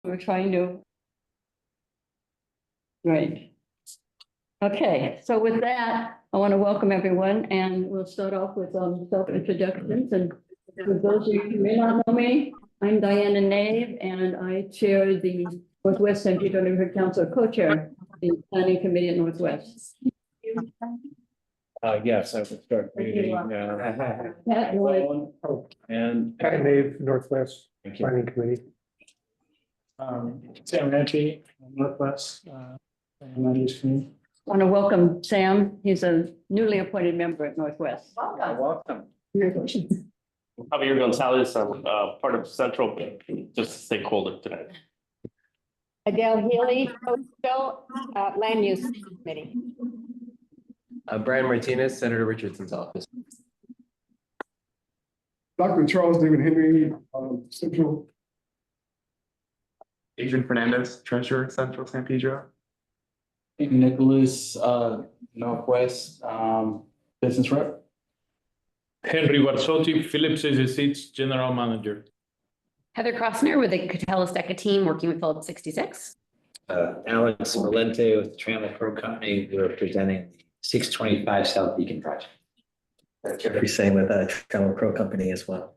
We're trying to. Great. Okay, so with that, I want to welcome everyone and we'll start off with self-introductions. And for those of you who may not know me, I'm Diana Nave and I chair the Northwest San Pedro Neighborhood Council, co-chair the Planning Committee at Northwest. Yes, I would start reading. Pat, you want And Pat Nave, Northwest thank you. Planning Committee. Sam Ranchi, Northwest, land use committee. to welcome Sam. He's a newly appointed member at Northwest. Welcome. Congratulations. Javier Gonzalez, I'm part of Central, just a stakeholder tonight. Adele Healy, Land Use Committee. Brian Martinez, Senator Richardson's office. Dr. Charles David Henry, Central. Adrian Fernandez, Treasurer, Central San Pedro. Nicholas, Northwest, Business Rep. Henry Barsotti, Phillips Seats General Manager. Heather Crossner with the Catellus team working with Phillips 66. Alex Valente with Trammell Pro Company. We're presenting 625 South Beacon project. Jeffrey Same with Trammell Pro Company as well.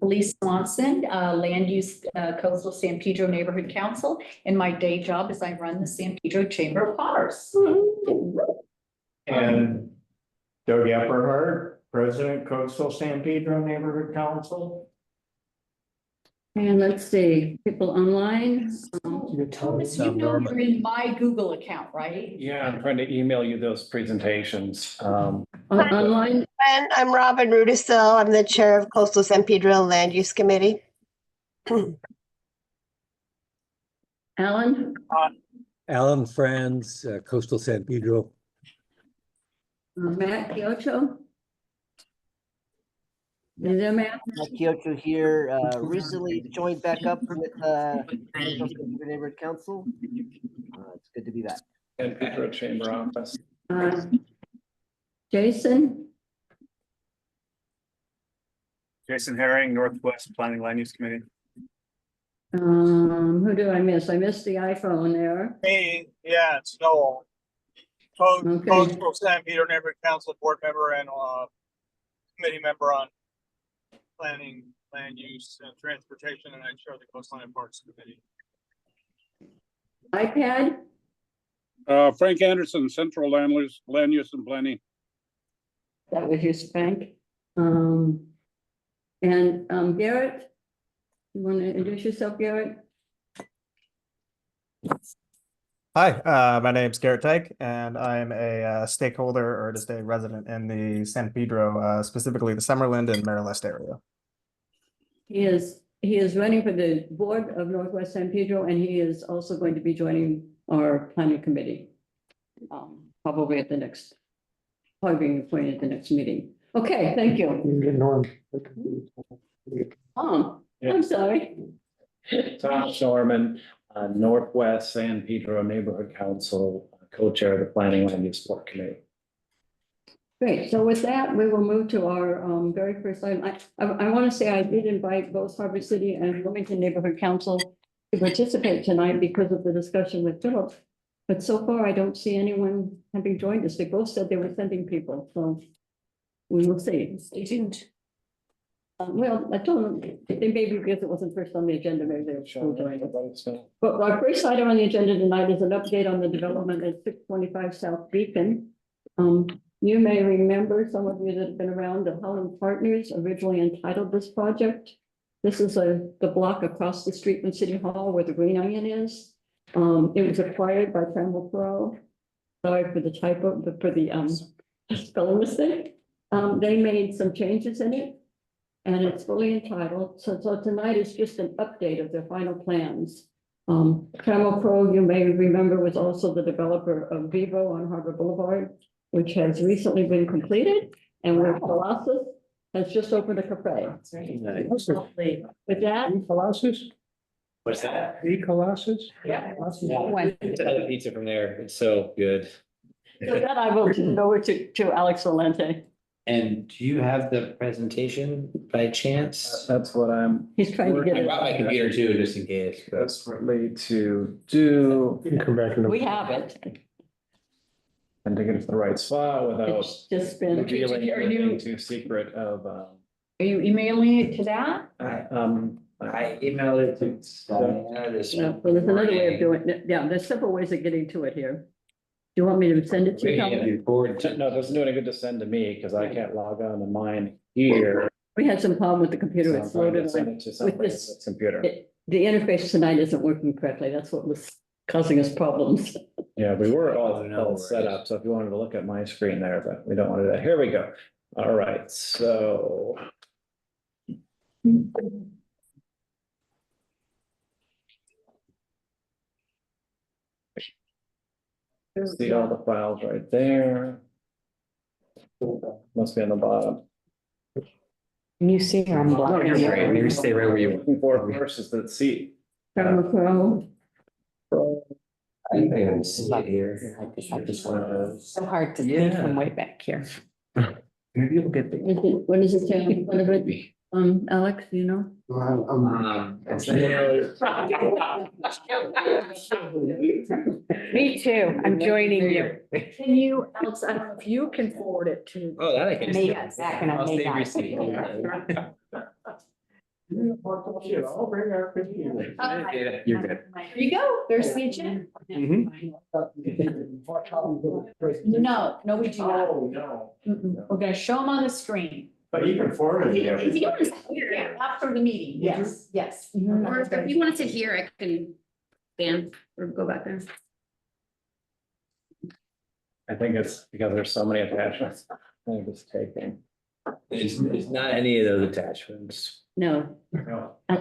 Elise Swanson, Land Use Coastal San Pedro Neighborhood Council. And my day job is I run the San Pedro Chamber of Commerce. And Doug Epperhart, President, Coastal San Pedro Neighborhood Council. And let's see, people online. Thomas, you know you're in my Google account, right? Yeah, I'm trying to email you those presentations. Online, And I'm Robin Rudisill. I'm the chair of Coastal San Pedro Land Use Committee. Alan, Alan Franz, Coastal San Pedro. Matt Kiocho. Is there Matt? Kyoto here, recently joined back up with Neighborhood Council. It's good to be back. And Pedro Chamber Office. Jason, Jason Herring, Northwest Planning Land Use Committee. who do I miss? I missed the iPhone there. Hey, yeah, it's Noel. Okay. Coastal San Pedro Neighborhood Council board member and committee member on planning, land use, and transportation, and I chair the Coastline Parks Committee. iPad, Frank Anderson, Central Land Use and Planning. that was your spank. Garrett, you want to introduce yourself, Garrett? Hi, my name's Garrett Teich, and I'm a stakeholder or just a resident in the San Pedro, specifically the Summerlin and Marilest area. He is running for the board of Northwest San Pedro, and he is also going to be joining our planning committee. Probably at the next, probably being appointed at the next meeting. Okay, thank you. Norm. I'm sorry. Tom Shorman, Northwest San Pedro Neighborhood Council, co-chair of the Planning Land Use Board Committee. Great, so with that, we will move to our very first item. I want to say I did invite both Harbor City and Wilmington Neighborhood Council to participate tonight because of the discussion with Philip. But so far, I don't see anyone having joined us. They both said they were sending people, so we will see. Stay tuned. Well, I told them, they maybe because it wasn't first on the agenda, maybe they will join us. But our first item on the agenda tonight is an update on the development at 625 South Beacon. You may remember, some of you that have been around, the Holland Partners originally entitled this project. This is the block across the street from City Hall where the Green Onion is. It was acquired by Trammell Pro. Sorry for the typo, but for the spelling mistake. They made some changes in it and it's fully entitled. So tonight is just an update of their final plans. Trammell Pro, you may remember, was also the developer of Vivo on Harbor Boulevard, which has recently been completed, and where Colossus has just opened a cafe. Nice. With that, Colossus? What's that? The Colossus? yeah. The pizza from there, it's so good. So that I will turn it over to Alex Valente. And do you have the presentation by chance? That's what I'm He's trying to get I it. brought my computer too, just in case. but- desperately to do Come back in We have it. and to get it to the right spot without It's just been. revealing Are you- anything too secret of, Are you emailing it to that? I emailed it to Diana this Yeah, well, there's another way of morning. doing it. Yeah, there's several ways of getting to it here. Do you want me to send it to Maybe if you? you forward to- no, it doesn't do any good to send to me because I can't log on to mine here. We had some problem with the computer. So It's I'm trying to loaded send on. it to somebody this- else's computer. The interface tonight isn't working correctly. That's what was causing us problems. Yeah, we were Oh, all, no all set worries. up, so if you wanted to look at my screen there, but we don't want to do that. Here we go. All right, so. See all the files right there. Must be on the bottom. Can you see where I'm No, blocking? you're right. Maybe stay right where you. Looking for first is the seat. Camera Pro. I think I can see it here. I just wanna. So hard to see from way back here. Maybe you'll get the. What is it, Tim? What of it? Alex, do you know? Me too. I'm joining you. Can you, Alex, I don't know if you can forward it to. Oh, that I can. Make it back and I I'll make save your that. seat. You're good. There you go. There's the agenda. No, we do not. Mm-mm. We're gonna show them on the screen. But you can forward If you want to sit here, Yeah, after the meeting, yes, yes. or if you want to sit here, I can stand or go back there. I think it's because there's so many attachments. I think it's taking. It's not any of those attachments. No.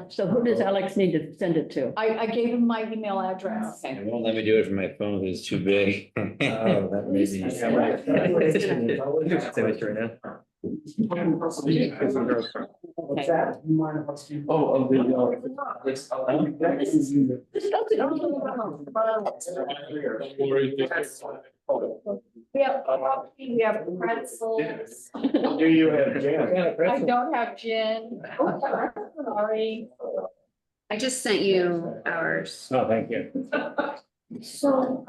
So who does Alex need to send it to? I gave him my email address. It won't let me do it from my phone because it's too big. Oh, that may be. Say what you're now. Oh, of the. We have coffee, we have pretzels. Do you have jam? I don't have gin. Sorry. I just sent you ours. Oh, thank you. So,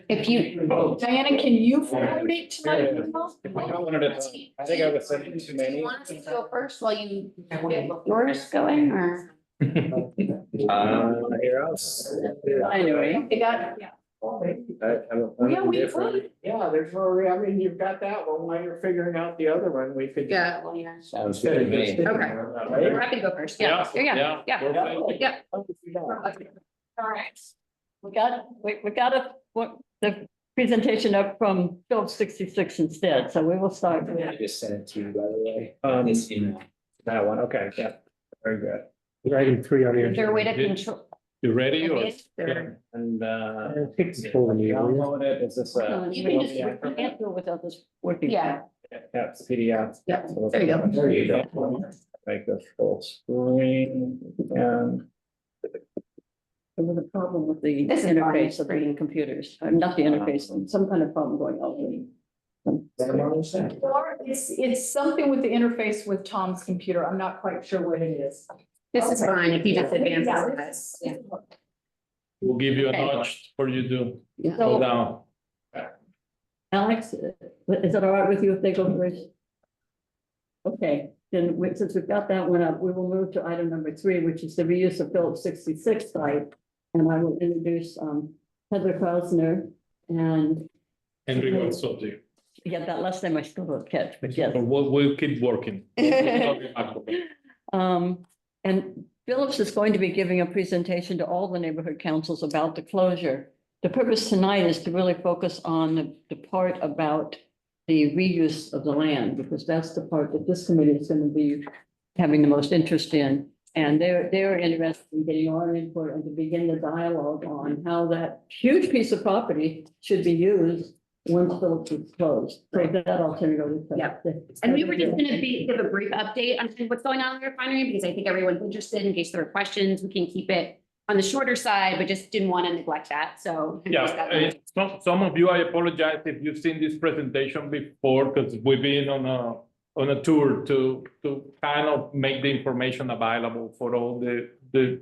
If you, Diana, can you forward it to my email? I wanted to, I think I was sending too do many. you want us to go first while you get yours going or? Here else. Anyway, They got, yeah. Yeah, we could. Yeah, there's no, I mean, you've got that one, while you're figuring out the other one, we could. Yeah. Sounds good to me. We're happy to go first. Yeah, yeah, yeah. All right. We got the presentation up from Phil 66 instead, so we will start. I just sent it to you, by the way. This email. That one, okay, yeah, very good. Writing three on Is there a way to control? You ready or? And, Download it, is this a? You can just, you can't do it without this working. Yeah. Yeah, it's PDF. Yeah, So let's- there you go. There you go. Make this full screen and. There was a problem with the This is interface fine. of the computers, not the interface, some kind of problem going on. Or it's something with the interface with Tom's computer. I'm not quite sure what it is. This is fine if you just advance Yeah, this. this- We'll give you a Okay. notch for you to Yeah. go So down. Alex, is it all right with you if they go first? Okay, then since we've got that one up, we will move to item number 3, which is the reuse of Phillips 66 site. And I will introduce Heather Klausner and Enrico Sotti. yeah, that last name I still don't catch, but yes. We'll keep working. And Phillips is going to be giving a presentation to all the neighborhood councils about the closure. The purpose tonight is to really focus on the part about the reuse of the land, because that's the part that this committee is going to be having the most interest in. And they're interested in getting our input and to begin the dialogue on how that huge piece of property should be used once Phillips is closed. So that I'll turn it over to. Yep. And we were just gonna give a brief update on what's going on in the refinery, because I think everyone's interested in case there are questions. We can keep it on the shorter side, but just didn't want to neglect that, so. Yeah, some of you, I apologize if you've seen this presentation before, because we've been on a tour to kind of make the information available for all the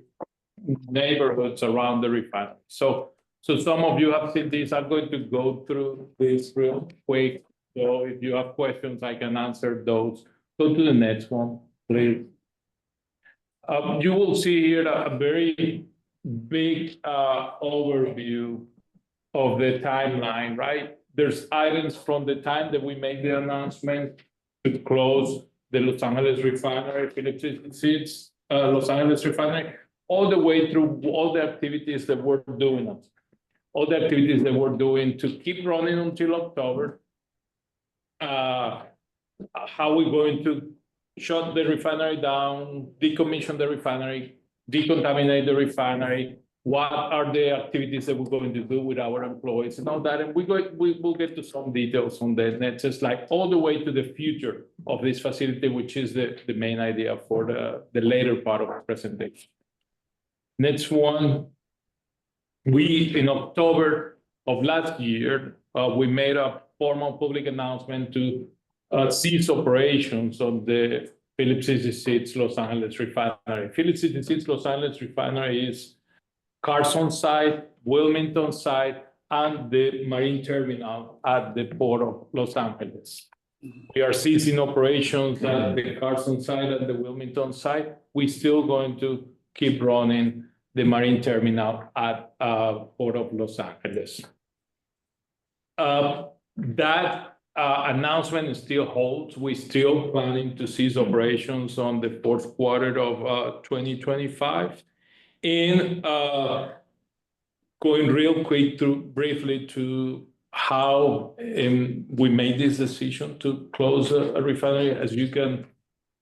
neighborhoods around the refinery. So some of you have seen this. I'm going to go through this real quick. So if you have questions, I can answer those. Go to the next one, please. You will see here a very big overview of the timeline, right? There's items from the time that we made the announcement to close the Los Angeles refinery, Phillips 66, Los Angeles refinery, all the way through all the activities that we're doing, all the activities that we're doing to keep running until October. How we're going to shut the refinery down, decommission the refinery, decontaminate the refinery, what are the activities that we're going to do with our employees and all that. And we will get to some details on that. And it's just like all the way to the future of this facility, which is the main idea for the later part of the presentation. Next one, in October of last year, we made a formal public announcement to cease operations on the Phillips 66 Los Angeles refinery. Phillips 66 Los Angeles refinery is Carson site, Wilmington site, and the marine terminal at the port of Los Angeles. We are ceasing operations at the Carson site and the Wilmington site. We're still going to keep running the marine terminal at port of Los Angeles. That announcement still holds. We're still planning to cease operations on the fourth quarter of 2025. And going real quick briefly to how we made this decision to close a refinery. As you can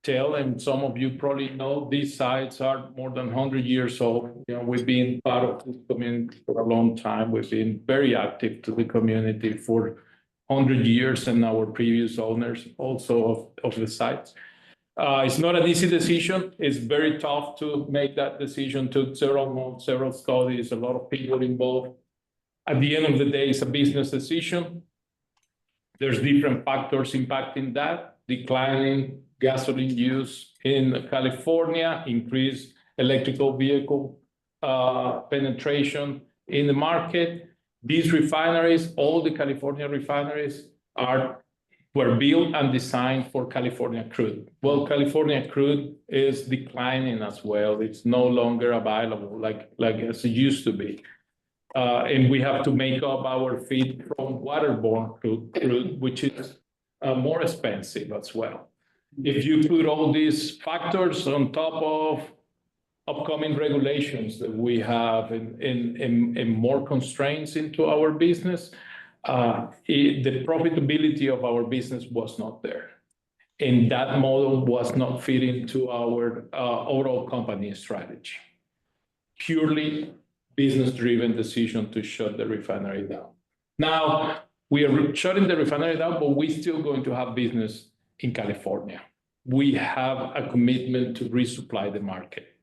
tell, and some of you probably know, these sites are more than 100 years old. You know, we've been part of this community for a long time. We've been very active to the community for 100 years, and our previous owners also of the sites. It's not an easy decision. It's very tough to make that decision. Took several months, several studies, a lot of people involved. At the end of the day, it's a business decision. There's different factors impacting that: declining gasoline use in California, increased electrical vehicle penetration in the market. These refineries, all the California refineries, were built and designed for California crude. Well, California crude is declining as well. It's no longer available like as it used to be. And we have to make up our feed from waterborne crude, which is more expensive as well. If you put all these factors on top of upcoming regulations that we have and more constraints into our business, the profitability of our business was not there. And that model was not fit into our overall company strategy. Purely business-driven decision to shut the refinery down. Now, we are shutting the refinery down, but we're still going to have business in California. We have a commitment to resupply the market.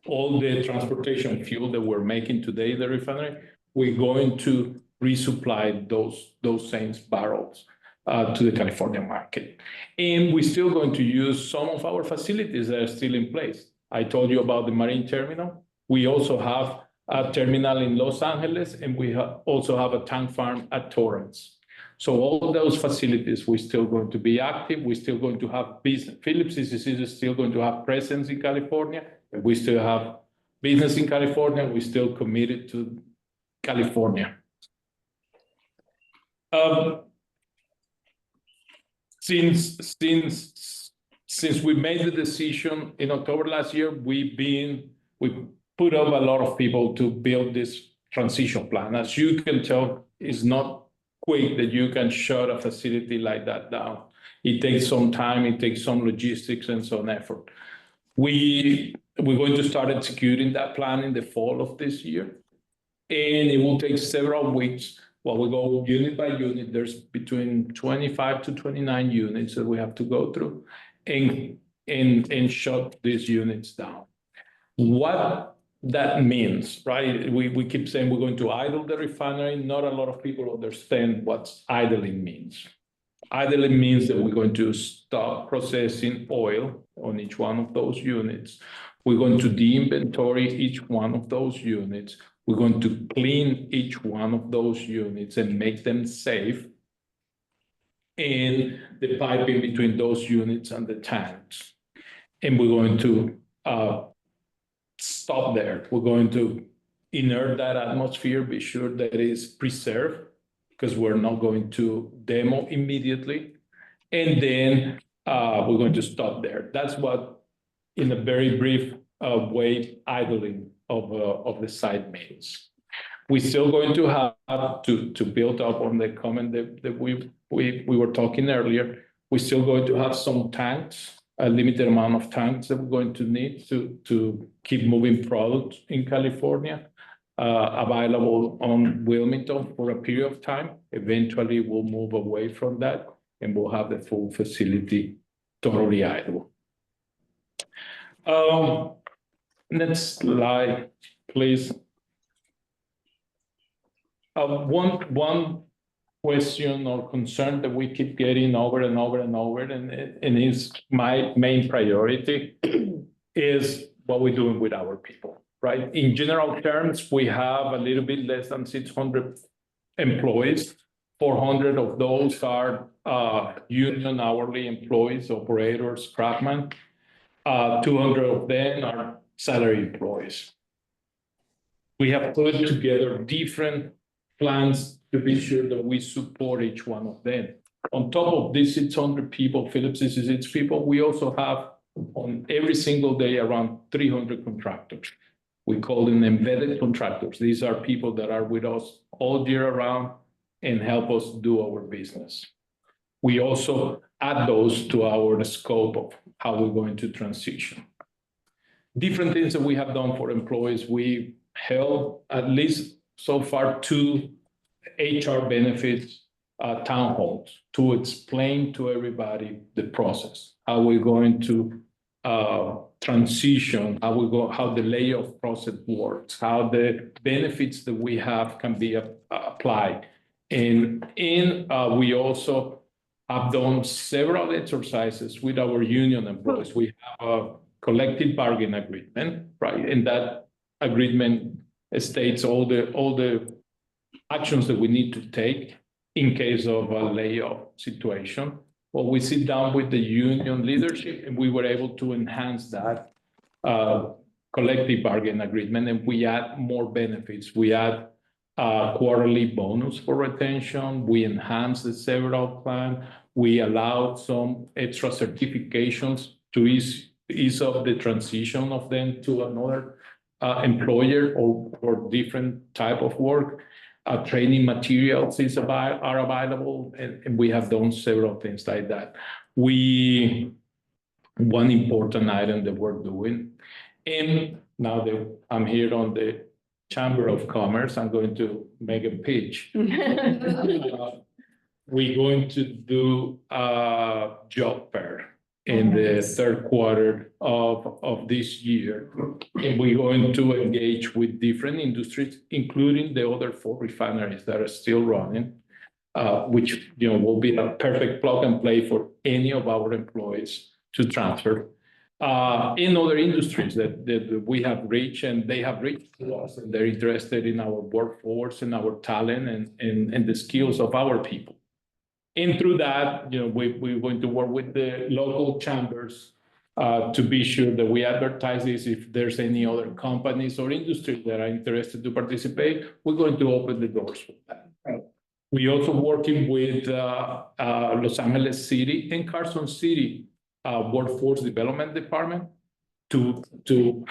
All the transportation fuel that we're making today in the refinery, we're going to resupply those same barrels to the California market. And we're still going to use some of our facilities that are still in place. I told you about the marine terminal. We also have a terminal in Los Angeles, and we also have a tank farm at Torrance. So all of those facilities, we're still going to be active. We're still going to have business. Phillips is still going to have presence in California. We still have business in California. We're still committed to California. Since we made the decision in October last year, we put up a lot of people to build this transition plan. As you can tell, it's not quick that you can shut a facility like that down. It takes some time, it takes some logistics and some effort. We're going to start executing that plan in the fall of this year, and it will take several weeks. While we go unit by unit, there's between 25 to 29 units that we have to go through and shut these units down. What that means, right? We keep saying we're going to idle the refinery. Not a lot of people understand what idling means. Idling means that we're going to stop processing oil on each one of those units. We're going to de-inventory each one of those units. We're going to clean each one of those units and make them safe. And the piping between those units and the tanks. And we're going to stop there. We're going to inert that atmosphere, be sure that it is preserved, because we're not going to demo immediately. And then we're going to stop there. That's what, in a very brief way, idling of the site means. We're still going to have to build up on the comment that we were talking earlier. We're still going to have some tanks, a limited amount of tanks that we're going to need to keep moving product in California, available on Wilmington for a period of time. Eventually, we'll move away from that and we'll have the full facility totally idle. Next slide, please. One question or concern that we keep getting over and over and over, and is my main priority, is what we're doing with our people, right? In general terms, we have a little bit less than 600 employees. 400 of those are union hourly employees, operators, craftsmen. 200 of them are salary employees. We have put together different plans to be sure that we support each one of them. On top of these 600 people, Phillips 66 people, we also have on every single day around 300 contractors. We call them embedded contractors. These are people that are with us all year round and help us do our business. We also add those to our scope of how we're going to transition. Different things that we have done for employees, we held at least so far 2 HR benefits town halls to explain to everybody the process, how we're going to transition, how the layoff process works, how the benefits that we have can be applied. And we also have done several exercises with our union employees. We have a collective bargain agreement, right? And that agreement states all the actions that we need to take in case of a layoff situation. Well, we sit down with the union leadership and we were able to enhance that collective bargain agreement, and we add more benefits. We add quarterly bonus for retention. We enhance the several plan. We allowed some extra certifications to ease up the transition of them to another employer or different type of work. Training materials are available, and we have done several things like that. One important item that we're doing, and now that I'm here on the Chamber of Commerce, I'm going to make a pitch. We're going to do a job fair in the third quarter of this year. And we're going to engage with different industries, including the other 4 refineries that are still running, which will be a perfect plug and play for any of our employees to transfer. In other industries that we have reached, and they have reached to us, and they're interested in our workforce and our talent and the skills of our people. And through that, we're going to work with the local chambers to be sure that we advertise this. If there's any other companies or industries that are interested to participate, we're going to open the doors for that. Right. We're also working with Los Angeles City and Carson City Workforce Development Department to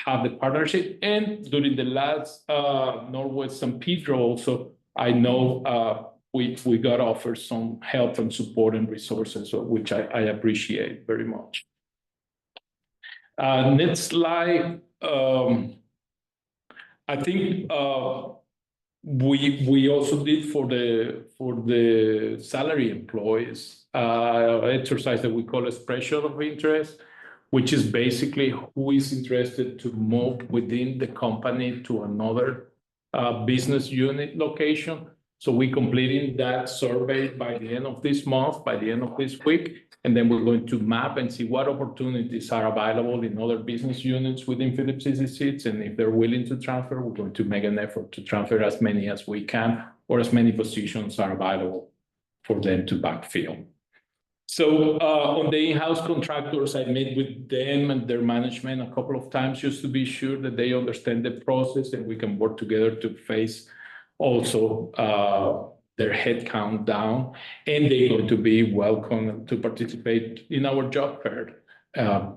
have the partnership. And during the last Northwest San Pedro also, I know we got offered some help and support and resources, which I appreciate very much. Next slide. I think we also did for the salary employees exercise that we call expression of interest. which is basically who is interested to move within the company to another business unit location. So we're completing that survey by the end of this month, by the end of this week. And then we're going to map and see what opportunities are available in other business units within Phillips 66. And if they're willing to transfer, we're going to make an effort to transfer as many as we can, or as many positions are available for them to backfill. So on the in-house contractors, I met with them and their management a couple of times just to be sure that they understand the process and we can work together to face also their headcount down, and they're going to be welcome to participate in our job fair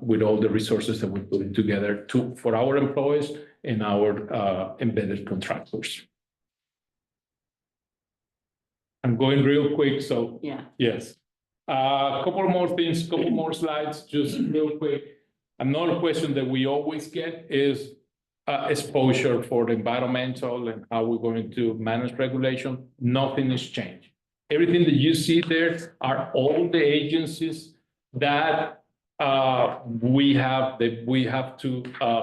with all the resources that we're putting together for our employees and our embedded contractors. I'm going real quick, so Yeah. yes. A couple more things, couple more slides, just real quick. Another question that we always get is exposure for the environmental and how we're going to manage regulation. Nothing has changed. Everything that you see there are all the agencies that we have to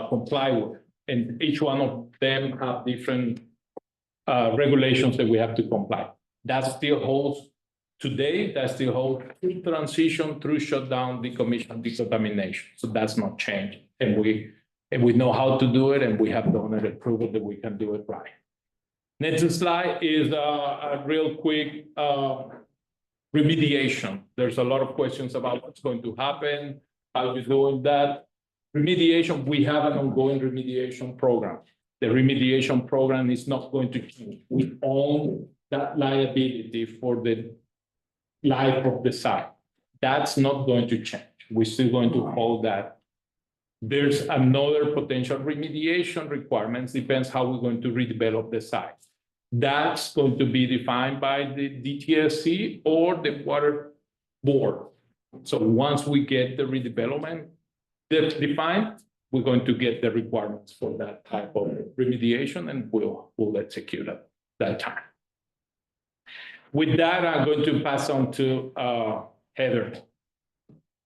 comply with, and each one of them have different regulations that we have to comply. That still holds today. That still holds through transition, through shutdown, decommission, decontamination. So that's not changed, and we know how to do it, and we have done it and proven that we can do it right. Next slide is a real quick remediation. There's a lot of questions about what's going to happen, how you're doing that. Remediation, we have an ongoing remediation program. The remediation program is not going to change. We own that liability for the life of the site. That's not going to change. We're still going to hold that. There's another potential remediation requirements, depends how we're going to redevelop the site. That's going to be defined by the DTSC or the water board. So once we get the redevelopment defined, we're going to get the requirements for that type of remediation, and we'll execute at that time. With that, I'm going to pass on to Heather.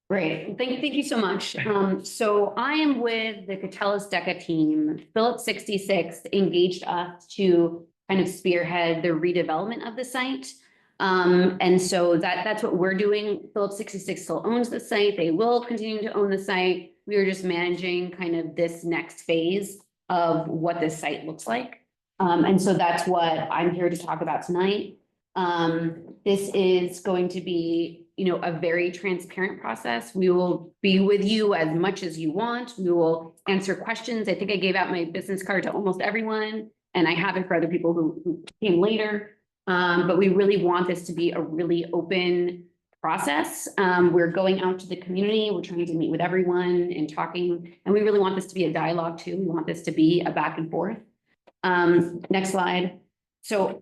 Great. Thank you so much. So I am with the Catellus DECA team. Phillips 66 engaged us to kind of spearhead the redevelopment of the site. And so that's what we're doing. Phillips 66 still owns the site. They will continue to own the site. We are just managing kind of this next phase of what this site looks like. And so that's what I'm here to talk about tonight. This is going to be, a very transparent process. We will be with you as much as you want. We will answer questions. I think I gave out my business card to almost everyone, and I have it for other people who came later. But we really want this to be a really open process. We're going out to the community. We're trying to meet with everyone and talking, and we really want this to be a dialogue too. We want this to be a back and forth. Next slide. So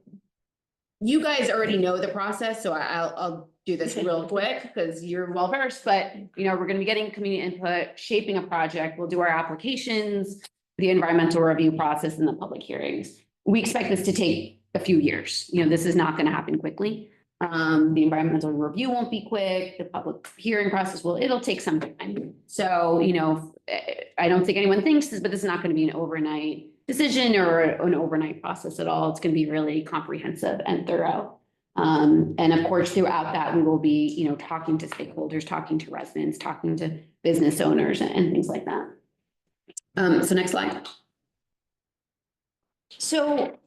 you guys already know the process, so I'll do this real quick because you're well versed, but we're going to be getting community input, shaping a project. We'll do our applications, the environmental review process, and the public hearings. We expect this to take a few years. This is not going to happen quickly. The environmental review won't be quick. The public hearing process it'll take some time. So, I don't think anyone thinks this, but this is not going to be an overnight decision or an overnight process at all. It's going to be really comprehensive and thorough. And of course, throughout that, we will be, talking to stakeholders, talking to residents, talking to business owners and things like that. So next slide. So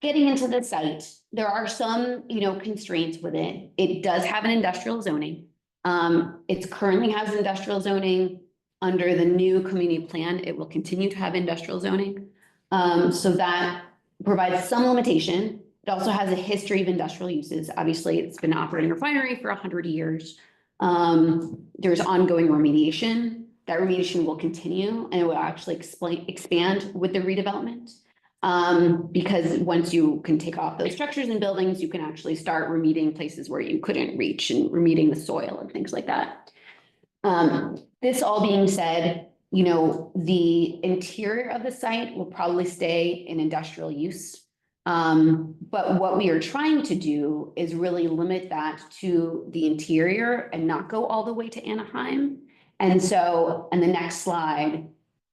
getting into the site, there are some, constraints with it. It does have an industrial zoning. It currently has industrial zoning. Under the new community plan, it will continue to have industrial zoning. So that provides some limitation. It also has a history of industrial uses. Obviously, it's been an operating refinery for 100 years. There's ongoing remediation. That remediation will continue, and it will actually expand with the redevelopment. Because once you can take off those structures and buildings, you can actually start remediating places where you couldn't reach and remediating the soil and things like that. This all being said, the interior of the site will probably stay in industrial use. But what we are trying to do is really limit that to the interior and not go all the way to Anaheim, And so on the next slide,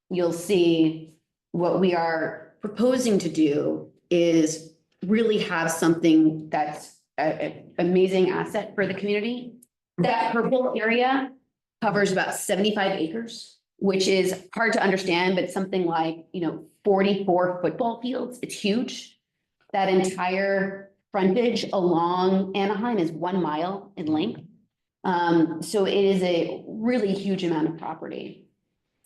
you'll see what we are proposing to do is really have something that's an amazing asset for the community. That purple area covers about 75 acres, which is hard to understand, but something like, 44 football fields. It's huge. That entire frontage along Anaheim is 1 mile in length. So it is a really huge amount of property.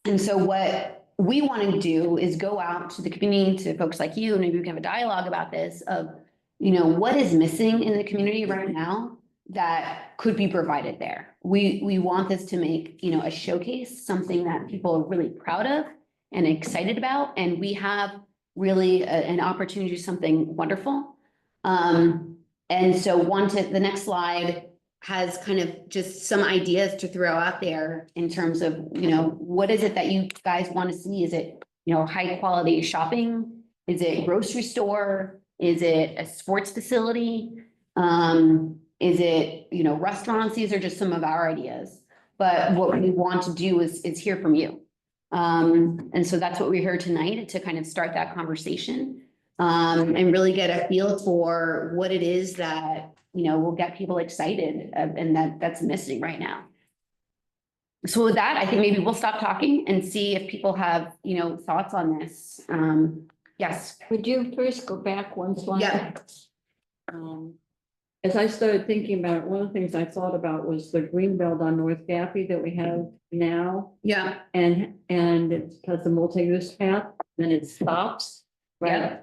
And so what we want to do is go out to the community, to folks like you, and maybe we can have a dialogue about this of, what is missing in the community right now that could be provided there. We want this to make, a showcase, something that people are really proud of and excited about. And we have really an opportunity to do something wonderful. And so the next slide has kind of just some ideas to throw out there in terms of, what is it that you guys want to see? Is it, high quality shopping? Is it grocery store? Is it a sports facility? Is it, restaurants? These are just some of our ideas. But what we want to do is hear from you. And so that's what we're here tonight, to kind of start that conversation. And really get a feel for what it is that, will get people excited and that's missing right now. So with that, I think maybe we'll stop talking and see if people have, thoughts on this. Yes. Would you first go back one slide? Yeah. As I started thinking about it, one of the things I thought about was the green belt on North Gaffey that we have now. Yeah. And it has a multi-use path, then it stops, right?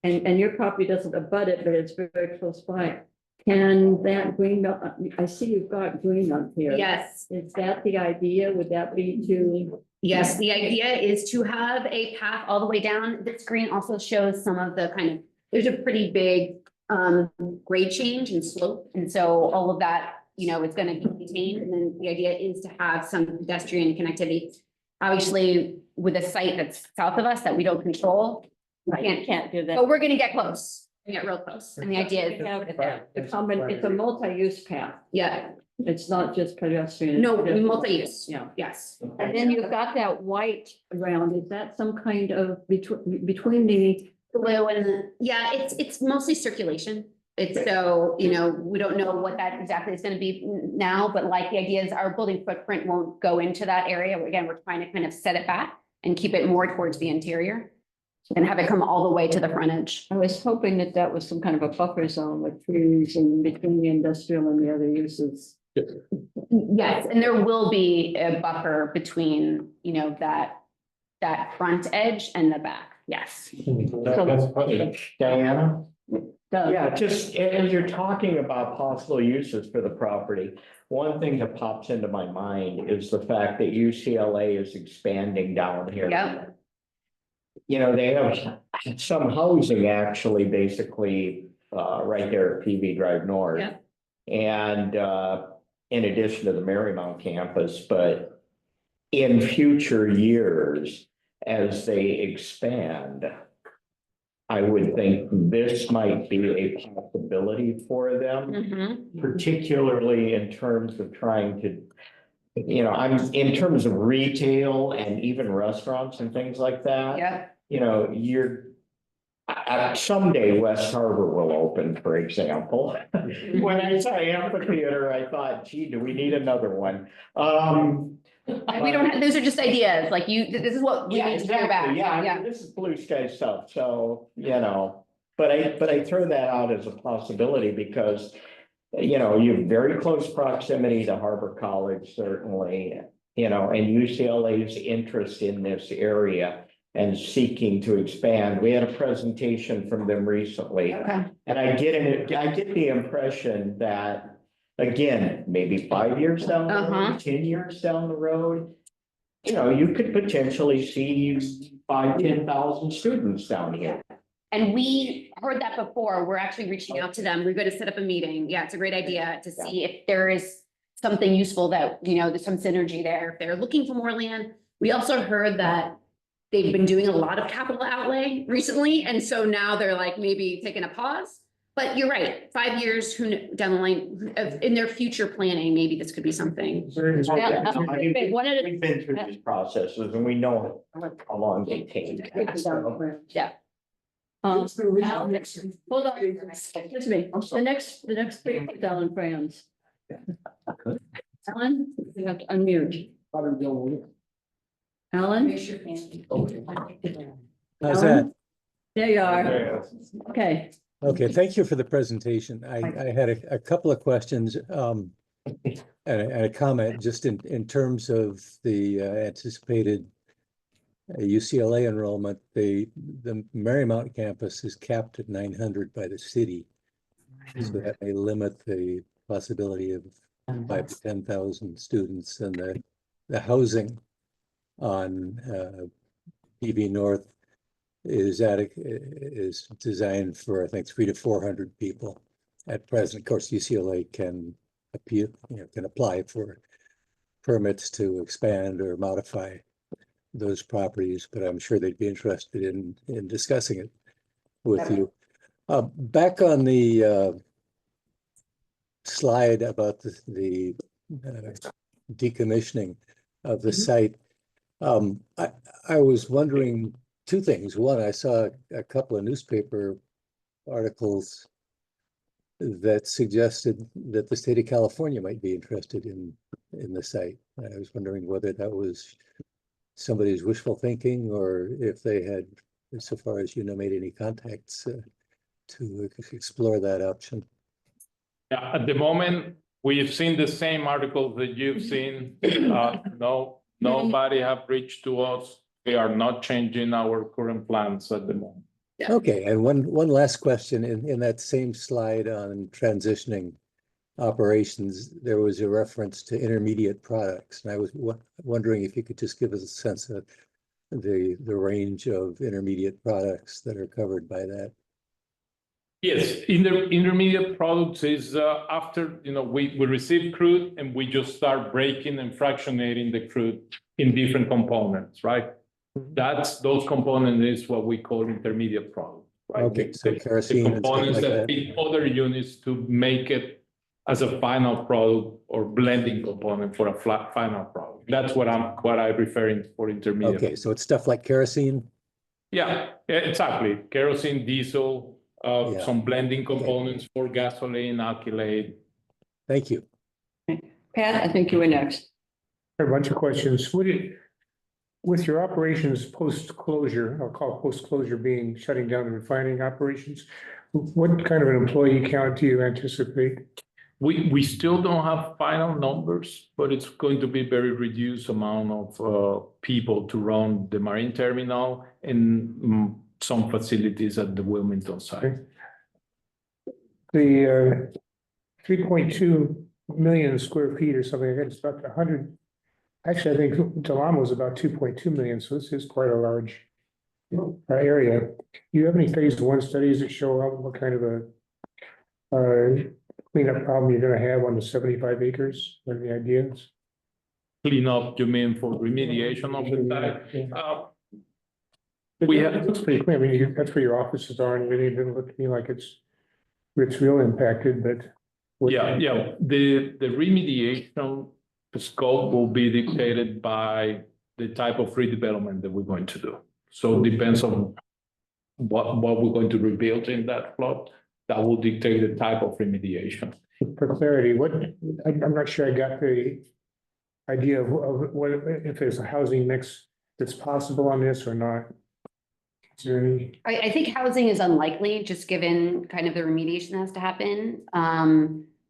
Yeah. And your property doesn't abut it, but it's very close by. Can that green belt, I see you've got green up here. Yes. Is that the idea? Would that be to? Yes, the idea is to have a path all the way down. The screen also shows some of the there's a pretty big grade change and slope. And so all of that, is going to be maintained. And then the idea is to have some pedestrian connectivity. Obviously, with a site that's south of us that we don't control, we can't do that. But we're going to get close. We get real close. And the idea is It's a multi-use path. Yeah. It's not just pedestrian. No, multi-use. Yeah. Yes. And then you've got that white around. Is that some kind of between the blue and it's mostly circulation. It's so, we don't know what that exactly is going to be now, but like the idea is our building footprint won't go into that area. Again, we're trying to kind of set it back and keep it more towards the interior and have it come all the way to the frontage. I was hoping that was some kind of a buffer zone with trees in between the industrial and the other uses. Yes, and there will be a buffer between, that front edge and the back. Yes. Diana? Yeah, just as you're talking about possible uses for the property, one thing that pops into my mind is the fact that UCLA is expanding down here. Yep. They have some housing actually basically right there at PV Drive North. Yep. And in addition to the Marymount campus, but in future years, as they expand, I would think this might be a possibility for them, particularly in terms of trying to, in terms of retail and even restaurants and things like that. Yeah. Someday West Harbor will open, for example. When I saw amphitheater, I thought, gee, do we need another one? We don't have, those are just ideas, like this is what we need to hear back. Yeah, this is blue sky stuff, so, but I throw that out as a possibility because, you have very close proximity to Harbor College, certainly, and UCLA's interest in this area and seeking to expand. We had a presentation from them recently. Okay. And I get the impression that, again, maybe 5 years down the road, 10 years down the road, you could potentially see 5,000-10,000 students down here. And we heard that before. We're actually reaching out to them. We're going to set up a meeting. Yeah, it's a great idea to see if there is something useful that, there's some synergy there. If they're looking for more land. We also heard that they've been doing a lot of capital outlay recently. And so now they're like maybe taking a pause. But you're right, 5 years down the line, in their future planning, maybe this could be something. Yeah, I mean, One at a- we've been through these processes and we know how long they take. Yeah. Hold on, excuse me, the next three, Alan Franz. Alan, you have to unmute. Alan? How's that? There you are. Okay. Okay, thank you for the presentation. I had a couple of questions and a comment just in terms of the anticipated UCLA enrollment. The Marymount campus is capped at 900 by the city. So that may limit the possibility of 5,000 to 10,000 students, and the housing on PV North is designed for, I think, 300 to 400 people at present. Of course, UCLA can appeal, can apply for permits to expand or modify those properties, but I'm sure they'd be interested in discussing it with you. Back on the slide about the decommissioning of the site, I was wondering two things. One, I saw a couple of newspaper articles that suggested that the state of California might be interested in the site. I was wondering whether that was somebody's wishful thinking, or if they had, so far as you know, made any contacts to explore that option. Yeah, at the moment, we've seen the same article that you've seen. Nobody have reached to us. We are not changing our current plans at the moment. Okay, and one last question. In that same slide on transitioning operations, there was a reference to intermediate products. And I was wondering if you could just give us a sense of the range of intermediate products that are covered by that. Yes, in the intermediate products is after, we receive crude and we just start breaking and fractionating the crude in different components, right? Those components is what we call intermediate product, right? Okay, so kerosene the components and stuff that like that. feed other units to make it as a final product or blending component for a flat final product. That's what I'm referring for intermediate. Okay, so it's stuff like kerosene? Yeah, exactly. Kerosene, diesel, some blending components for gasoline, alkylate. Thank you. Pat, I think you were next. A bunch of questions. With your operations post-closure, I'll call post-closure being shutting down the refining operations, what kind of an employee count do you anticipate? We still don't have final numbers, but it's going to be very reduced amount of people to run the marine terminal and some facilities at the Wilmington site. The 3.2 million square feet or something, I guess it's about 100. Actually, I think Delamo is about 2.2 million, so this is quite a large area. Do you have any phase one studies that show what kind of a cleanup problem you're going to have on the 75 acres? What are the ideas? Clean up, you mean for remediation of the site? It looks pretty clean. I mean, that's where your offices are, and it really didn't look to me like it's real impacted, but. Yeah. The remediation scope will be dictated by the type of redevelopment that we're going to do. So it depends on what we're going to rebuild in that plot. That will dictate the type of remediation. For clarity, I'm not sure I got the idea of what if there's a housing mix that's possible on this or not. Is there any? I think housing is unlikely, just given kind of the remediation that has to happen.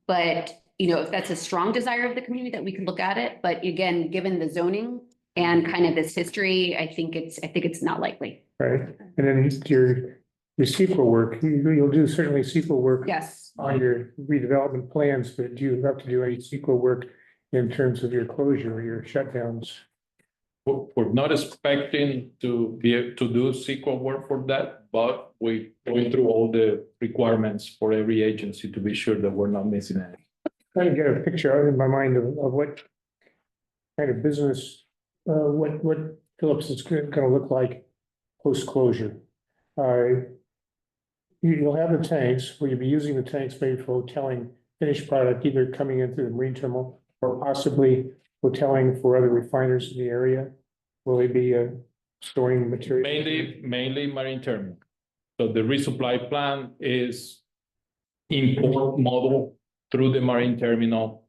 But if that's a strong desire of the community, that we can look at it. But again, given the zoning and kind of this history, I think it's not likely. Right, and then your CEQA work, you'll do certainly CEQA work. Yes. On your redevelopment plans, but do you have to do any CEQA work in terms of your closure or your shutdowns? We're not expecting to be able to do CEQA work for that, but we're going through all the requirements for every agency to be sure that we're not missing any. Trying to get a picture in my mind of what kind of business, what Phillips is going to look like post-closure. you'll have the tanks, will you be using the tanks maybe for hoteling finished product, either coming into the marine terminal or possibly hoteling for other refiners in the area? Will they be storing material? Mainly marine terminal. So the resupply plan is import model through the marine terminal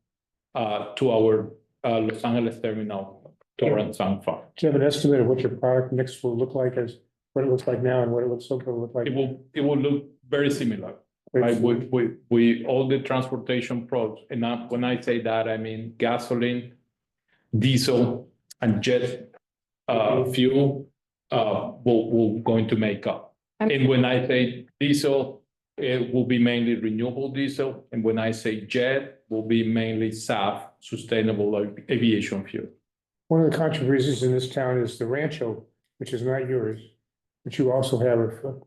to our Los Angeles terminal, Torrance Sound Farm. Do you have an estimate of what your product mix will look like, as what it looks like now and what it looks like? It will look very similar. Right, we all the transportation products, and when I say that, I mean gasoline, diesel, and jet fuel will going to make up. And when I say diesel, it will be mainly renewable diesel, and when I say jet, will be mainly SAF, sustainable aviation fuel. One of the controversies in this town is the Rancho, which is not yours, but you also have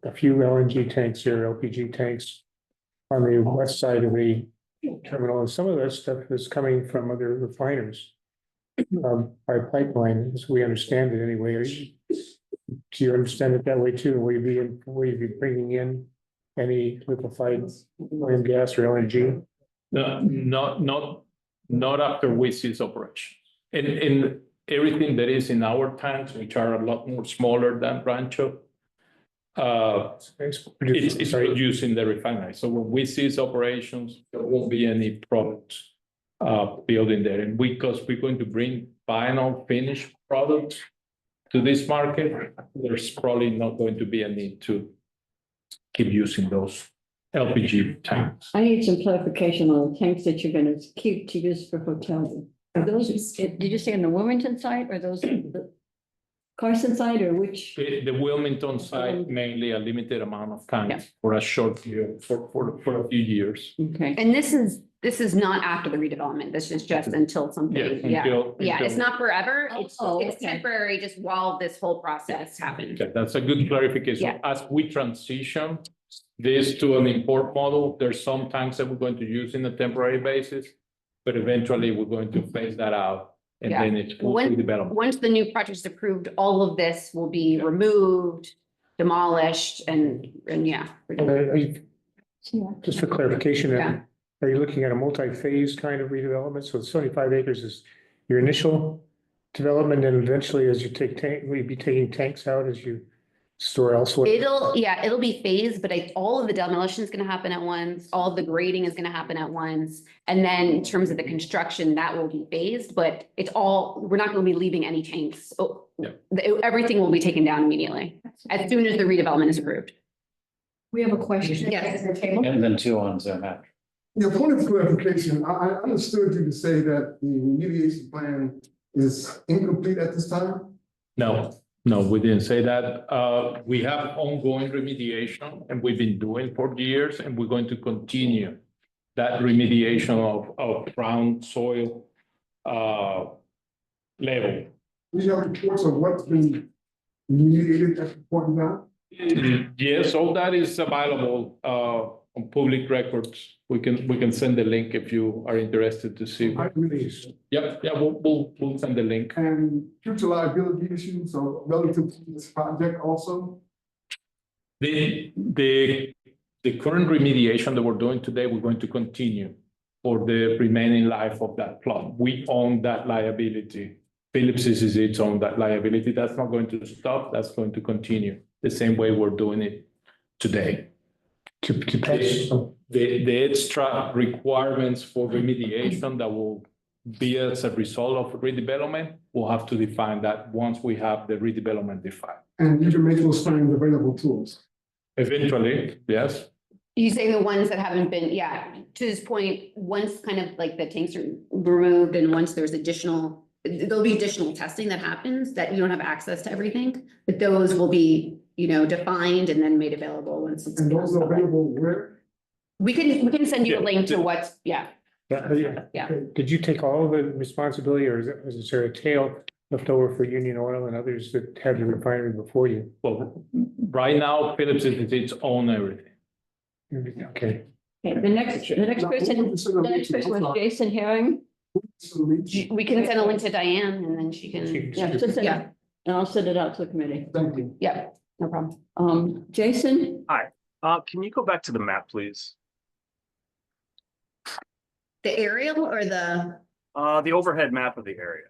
a few LNG tanks here, LPG tanks on the west side of the terminal, and some of that stuff is coming from other refiners by pipeline, as we understand it anyway. Do you understand it that way too? Will you be bringing in any liquefied oil and gas or LNG? Not after we cease operation. And everything that is in our tanks, which are a lot more smaller than Rancho, it's produced in the refinery. So when we cease operations, there won't be any product built in there. And because we're going to bring final finished products to this market, there's probably not going to be a need to keep using those LPG tanks. I need some clarification on the tanks that you're gonna keep to use for hotels. Are those, did you say on the Wilmington site, or those the Carson site, or which? The Wilmington site, mainly a limited amount of tanks for a short period, for a few years. Okay. And this is not after the redevelopment. This is just until something, Until it's not forever. It's okay. temporary, just while this whole process happens. Okay, that's a good clarification. Yeah. As we transition this to an import model, there's some tanks that we're going to use in a temporary basis, but eventually we're going to phase that out. And then it's fully developed. Once the new project is approved, all of this will be removed, demolished, and Just for clarification, Yeah. are you looking at a multi-phase kind of redevelopment? So 75 acres is your initial development, and eventually as you will you be taking tanks out as you store elsewhere? It'll be phased, but all of the demolition is gonna happen at once, all of the grading is gonna happen at once. And then in terms of the construction, that will be phased, but we're not gonna be leaving any tanks. Everything will be taken down immediately, as soon as the redevelopment is approved. We have a question. Yes. And then two on Zoom after. Yeah, point of clarification, I understood you to say that the remediation plan is incomplete at this time? No, we didn't say that. We have ongoing remediation, and we've been doing for years, and we're going to continue that remediation of ground soil level. Do you have reports of what's been remediated at the point now? Yes, all that is available on public records. We can send the link if you are interested to see. Yeah, we'll send the link. And future liability issues are relative to this project also? The current remediation that we're doing today, we're going to continue for the remaining life of that plot. We own that liability. Phillips is its own that liability. That's not going to stop. That's going to continue the same way we're doing it today. The extra requirements for remediation that will be as a result of redevelopment, we'll have to define that once we have the redevelopment defined. And you can make those plans available to us? Eventually, yes. You say the ones that haven't been, to this point, once kind of like the tanks are removed and once there's there'll be additional testing that happens that you don't have access to everything, but those will be, defined and then made available once it's. And those are available where? We can send you a link to what's, Did you take all of the responsibility, or is there a tail left over for Union Oil and others that had the refinery before you? Well, right now, Phillips is its own everything. Okay. The next person was Jason Herring. We can send a link to Diane and then she can. And I'll send it out to the committee. Thank you. Yeah, no problem. Jason? Hi, Can you go back to the map, please? The aerial or the, The overhead map of the area.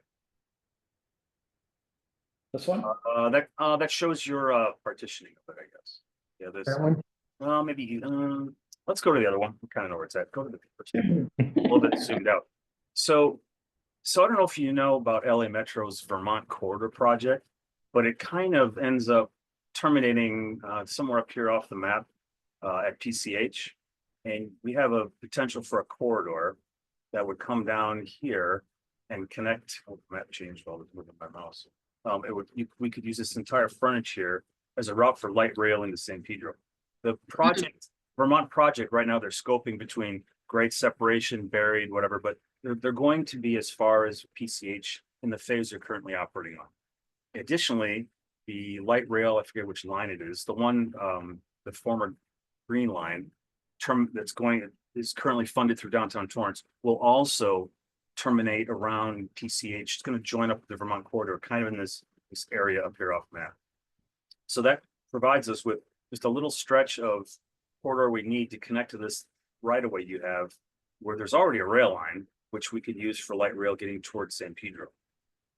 This one? That shows your partitioning of it, I guess. Yeah, this. That one? Maybe let's go to the other one. I kind of know where it's at. Go to the first one. A little bit zoomed out. So I don't know if you know about LA Metro's Vermont Corridor project, but it kind of ends up terminating somewhere up here off the map at PCH. And we have a potential for a corridor that would come down here and connect. Oh, the map changed while I was moving my mouse. We could use this entire frontage here as a route for light rail into San Pedro. The project, Vermont project, right now they're scoping between grade separation, buried, whatever, but they're going to be as far as PCH in the phase they're currently operating on. Additionally, the light rail, I forget which line it is, the one, the former green line is currently funded through downtown Torrance, will also terminate around PCH. It's going to join up with the Vermont corridor, kind of in this area up here off map. So that provides us with just a little stretch of corridor we need to connect to this right away you have, where there's already a rail line, which we could use for light rail getting towards San Pedro.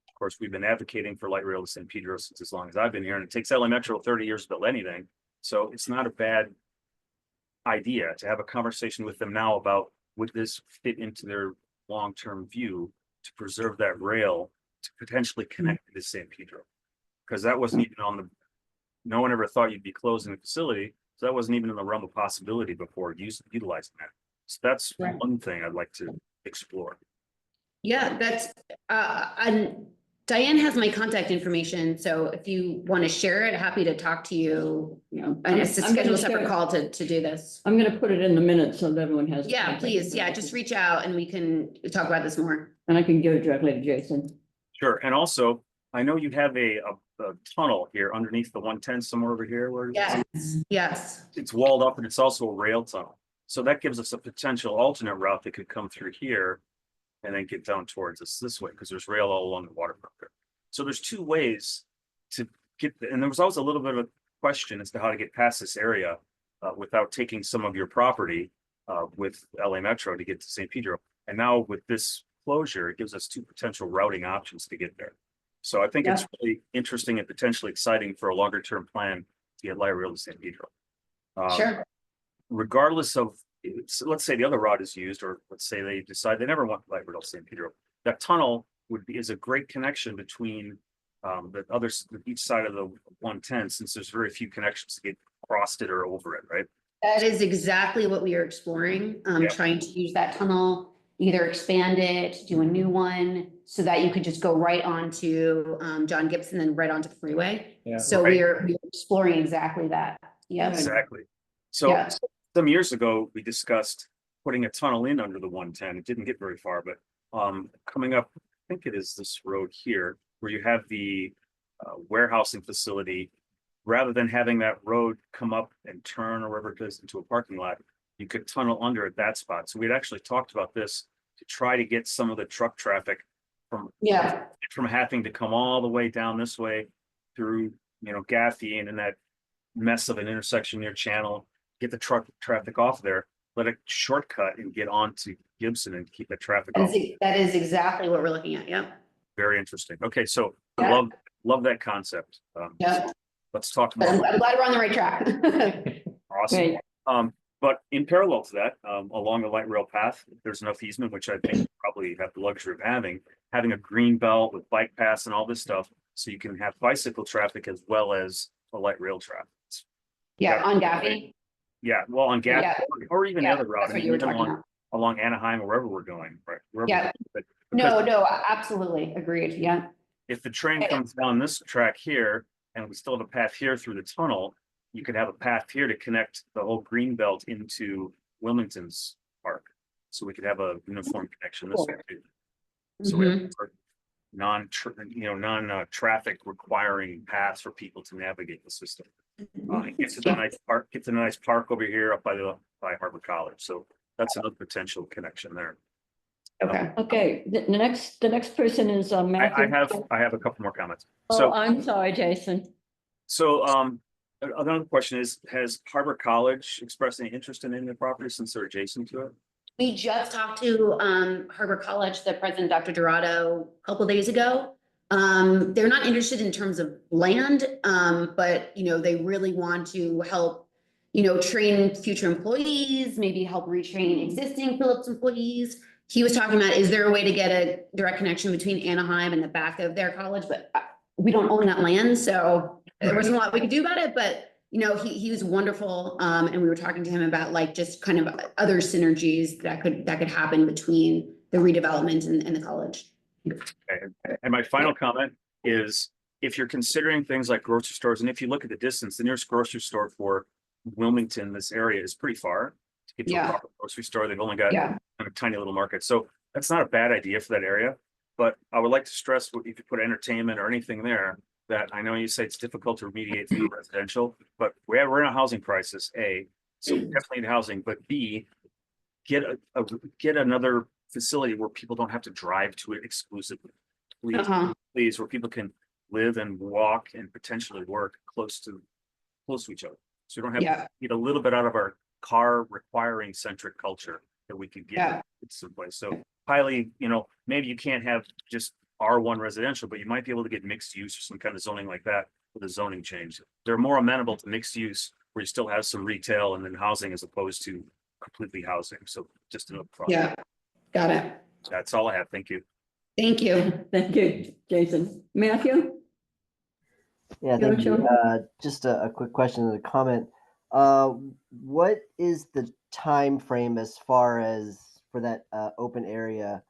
Of course, we've been advocating for light rail to San Pedro since as long as I've been here, and it takes LA Metro 30 years to build anything. So it's not a bad idea to have a conversation with them now about would this fit into their long-term view to preserve that rail to potentially connect to San Pedro, because that wasn't even on the, no one ever thought you'd be closing the facility, so that wasn't even in the realm of possibility before utilizing that. So that's one thing I'd like to explore. yeah, that's, and Diane has my contact information, so if you want to share it, happy to talk to you. You know, and it's to schedule a separate call to do this. I'm gonna put it in the minutes so that everyone has. Yeah, please, yeah, just reach out and we can talk about this more. And I can give it directly to Jason. Sure, and also, I know you have a tunnel here underneath the 110 somewhere over here where Yes. it's walled up, and it's also a rail tunnel. So that gives us a potential alternate route that could come through here and then get down towards us this way, because there's rail all along the waterfront there. So there's two ways to get, and there was always a little bit of a question as to how to get past this area without taking some of your property with LA Metro to get to San Pedro. And now with this closure, it gives us two potential routing options to get there. So I think it's really interesting and potentially exciting for a longer term plan to get light rail to San Pedro. Sure. Regardless of, let's say the other route is used, or let's say they decide they never want light rail to San Pedro, that tunnel is a great connection between each side of the 110, since there's very few connections to get across it or over it, right? That is exactly what we are exploring, trying to use that tunnel, either expand it, do a new one, so that you could just go right onto John Gibson and right onto the freeway. Yeah. So we're exploring exactly that. Yeah. Exactly. So some years ago, we discussed putting a tunnel in under the 110. It didn't get very far, but coming up, I think it is this road here, where you have the warehousing facility. Rather than having that road come up and turn or wherever it goes into a parking lot, you could tunnel under at that spot. So we'd actually talked about this to try to get some of the truck traffic from having to come all the way down this way through, Gaffey and in that mess of an intersection near Channel, get the truck traffic off there, let it shortcut and get on to Gibson and keep the traffic off. That is exactly what we're looking at. Yeah. Very interesting. Okay. So I love that concept. Let's talk about I'm glad we're on the right track. Awesome. Right. But in parallel to that, along the light rail path, there's enough easement, which I think you probably have the luxury of having a green belt with bike paths and all this stuff, so you can have bicycle traffic as well as a light rail traffic. On Gaffey. Yeah, well, on Gaffey or even the other route, along Anaheim or wherever we're going, right? No, absolutely agreed. Yeah. If the train comes down this track here, and we still have a path here through the tunnel, you could have a path here to connect the whole green belt into Wilmington's park. So we could have a uniform connection this way too. So we have non-traffic requiring paths for people to navigate the system. Get to the nice park over here up by Harvard College. So that's another potential connection there. Okay. The next person is Matthew. I have a couple more comments. Oh, I'm sorry, Jason. So Another question is, has Harbor College expressed any interest in any of the properties since they're adjacent to it? We just talked to Harbor College, the president, Dr. Dorado, a couple days ago. They're not interested in terms of land, but they really want to help, train future employees, maybe help retrain existing Phillips employees. He was talking about, is there a way to get a direct connection between Anaheim and the back of their college? But we don't own that land, so there wasn't a lot we could do about it, but he was wonderful. And we were talking to him about like just kind of other synergies that could happen between the redevelopment and the college. Okay. And my final comment is, if you're considering things like grocery stores, and if you look at the distance, the nearest grocery store for Wilmington, this area, is pretty far to get to a proper grocery store. They've only got a tiny little market. So that's not a bad idea for that area. But I would like to stress, if you put entertainment or anything there, that I know you say it's difficult to remediate for residential, but we're in a housing crisis, A, so we definitely need housing, but B, get another facility where people don't have to drive to it exclusively. Please, where people can live and walk and potentially work close to each other. So we don't have to get a little bit out of our car requiring centric culture that we could get someplace. So highly, maybe you can't have just R1 residential, but you might be able to get mixed use or some kind of zoning like that with a zoning change. They're more amenable to mixed use where you still have some retail and then housing as opposed to completely housing. So just another thought. Yeah, got it. That's all I have. Thank you. Thank you. Thank you, Jason. Matthew? Yeah, thank you. Just a quick question and a comment. What is the time frame as far as for that open area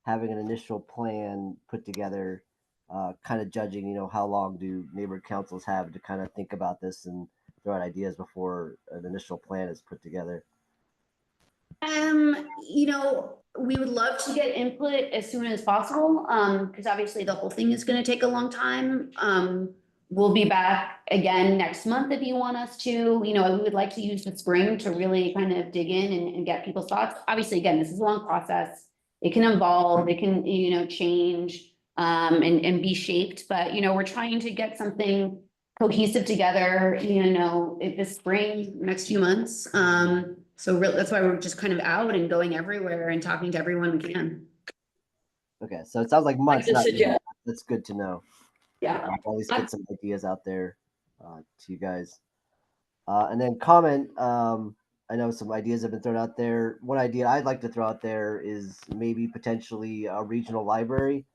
having an initial plan put together, kind of judging, how long do neighborhood councils have to kind of think about this and throw out ideas before an initial plan is put together? We would love to get input as soon as possible, because obviously the whole thing is going to take a long time. We'll be back again next month if you want us to. We would like to use the spring to really kind of dig in and get people's thoughts. Obviously, again, this is a long process. It can evolve, it can, change and be shaped, but, we're trying to get something cohesive together, this spring, next few months. So really, that's why we're just kind of out and going everywhere and talking to everyone we can. Okay, so it sounds like months. That's good to know. Yeah. At least get some ideas out there to you guys. And then comment, I know some ideas have been thrown out there. One idea I'd like to throw out there is maybe potentially a regional library.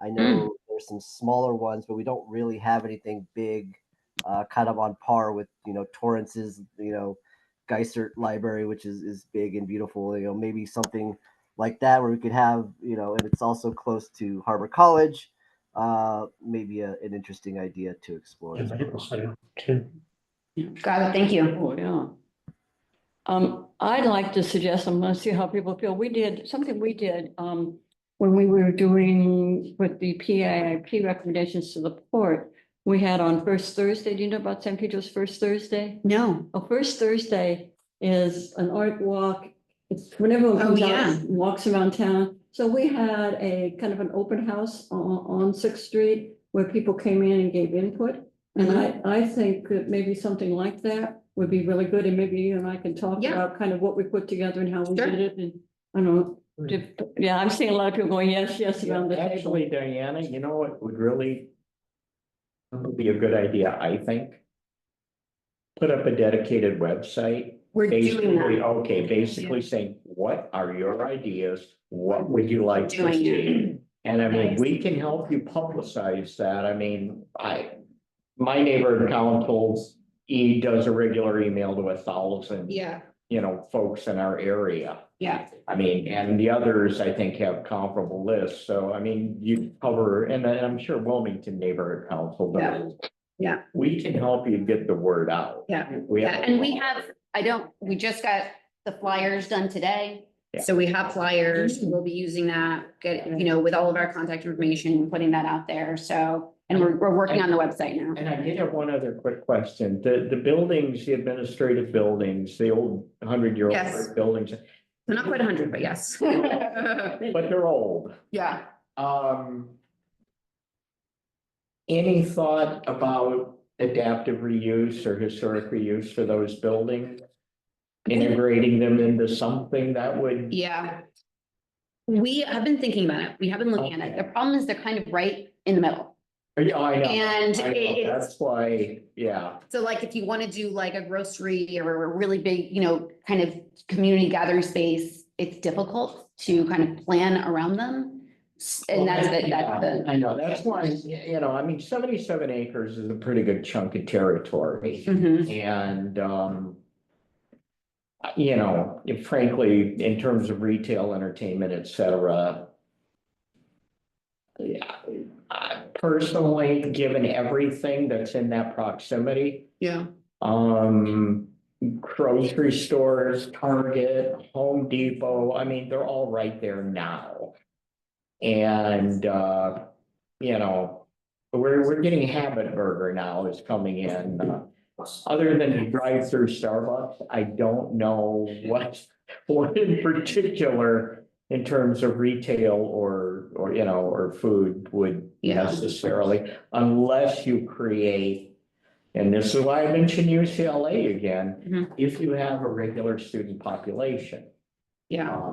I know there's some smaller ones, but we don't really have anything big, kind of on par with, Torrance's, Geisert Library, which is big and beautiful. Maybe something like that where we could have, and it's also close to Harbor College. Maybe an interesting idea to explore. Got it. Thank you. Oh, yeah. I'd like to suggest, I'm going to see how people feel. We did when we were doing with the PIP recommendations to the port. We had on first Thursday. Do you know about San Pedro's first Thursday? No. First Thursday is an art walk. It's when everyone comes out and walks around town. So we had a kind of an open house on 6th Street where people came in and gave input. And I think that maybe something like that would be really good. And maybe you and I can talk about kind of what we put together and how we did it. And I don't know. I'm seeing a lot of people going, yes, around the table. Actually, Diana, you know what would really be a good idea, I think? Put up a dedicated website. We're doing that. Okay, basically saying, what are your ideas? What would you like to see? And I mean, we can help you publicize that. I mean, my neighborhood council, he does a regular email to 1,000, folks in our area. Yeah. I mean, and the others, I think, have comparable lists. So, I mean, you cover, and I'm sure Wilmington Neighborhood Council does. Yeah. We can help you get the word out. And we just got the flyers done today. Yeah. So we have flyers, we'll be using that, with all of our contact information, putting that out there. So, and we're working on the website now. And I did have one other quick question. The buildings, the administrative buildings, the old 100-year-old buildings. They're not quite 100, but yes. But they're old. Yeah. Any thought about adaptive reuse or historic reuse for those buildings? Integrating them into something that would. Yeah. We have been thinking about it. We have been looking at it. The problem is they're kind of right in the middle. Yeah, I know. And I know. it's, That's why, yeah. so like if you want to do like a grocery or a really big, you know, kind of community gathering space, it's difficult to kind of plan around them. And that's the. I know, that's why, you know, I mean, 77 acres is a pretty good chunk of territory. And, you know, frankly, in terms of retail, entertainment, et cetera. Yeah, personally, given everything that's in that proximity. Yeah. Grocery stores, Target, Home Depot, I mean, they're all right there now. And, you know, we're getting Habit Burger now is coming in. Other than drive-through Starbucks, I don't know what in particular in terms of retail or you know, or food would necessarily, unless you create, and this is why I mentioned UCLA again, if you have a regular student population. Yeah.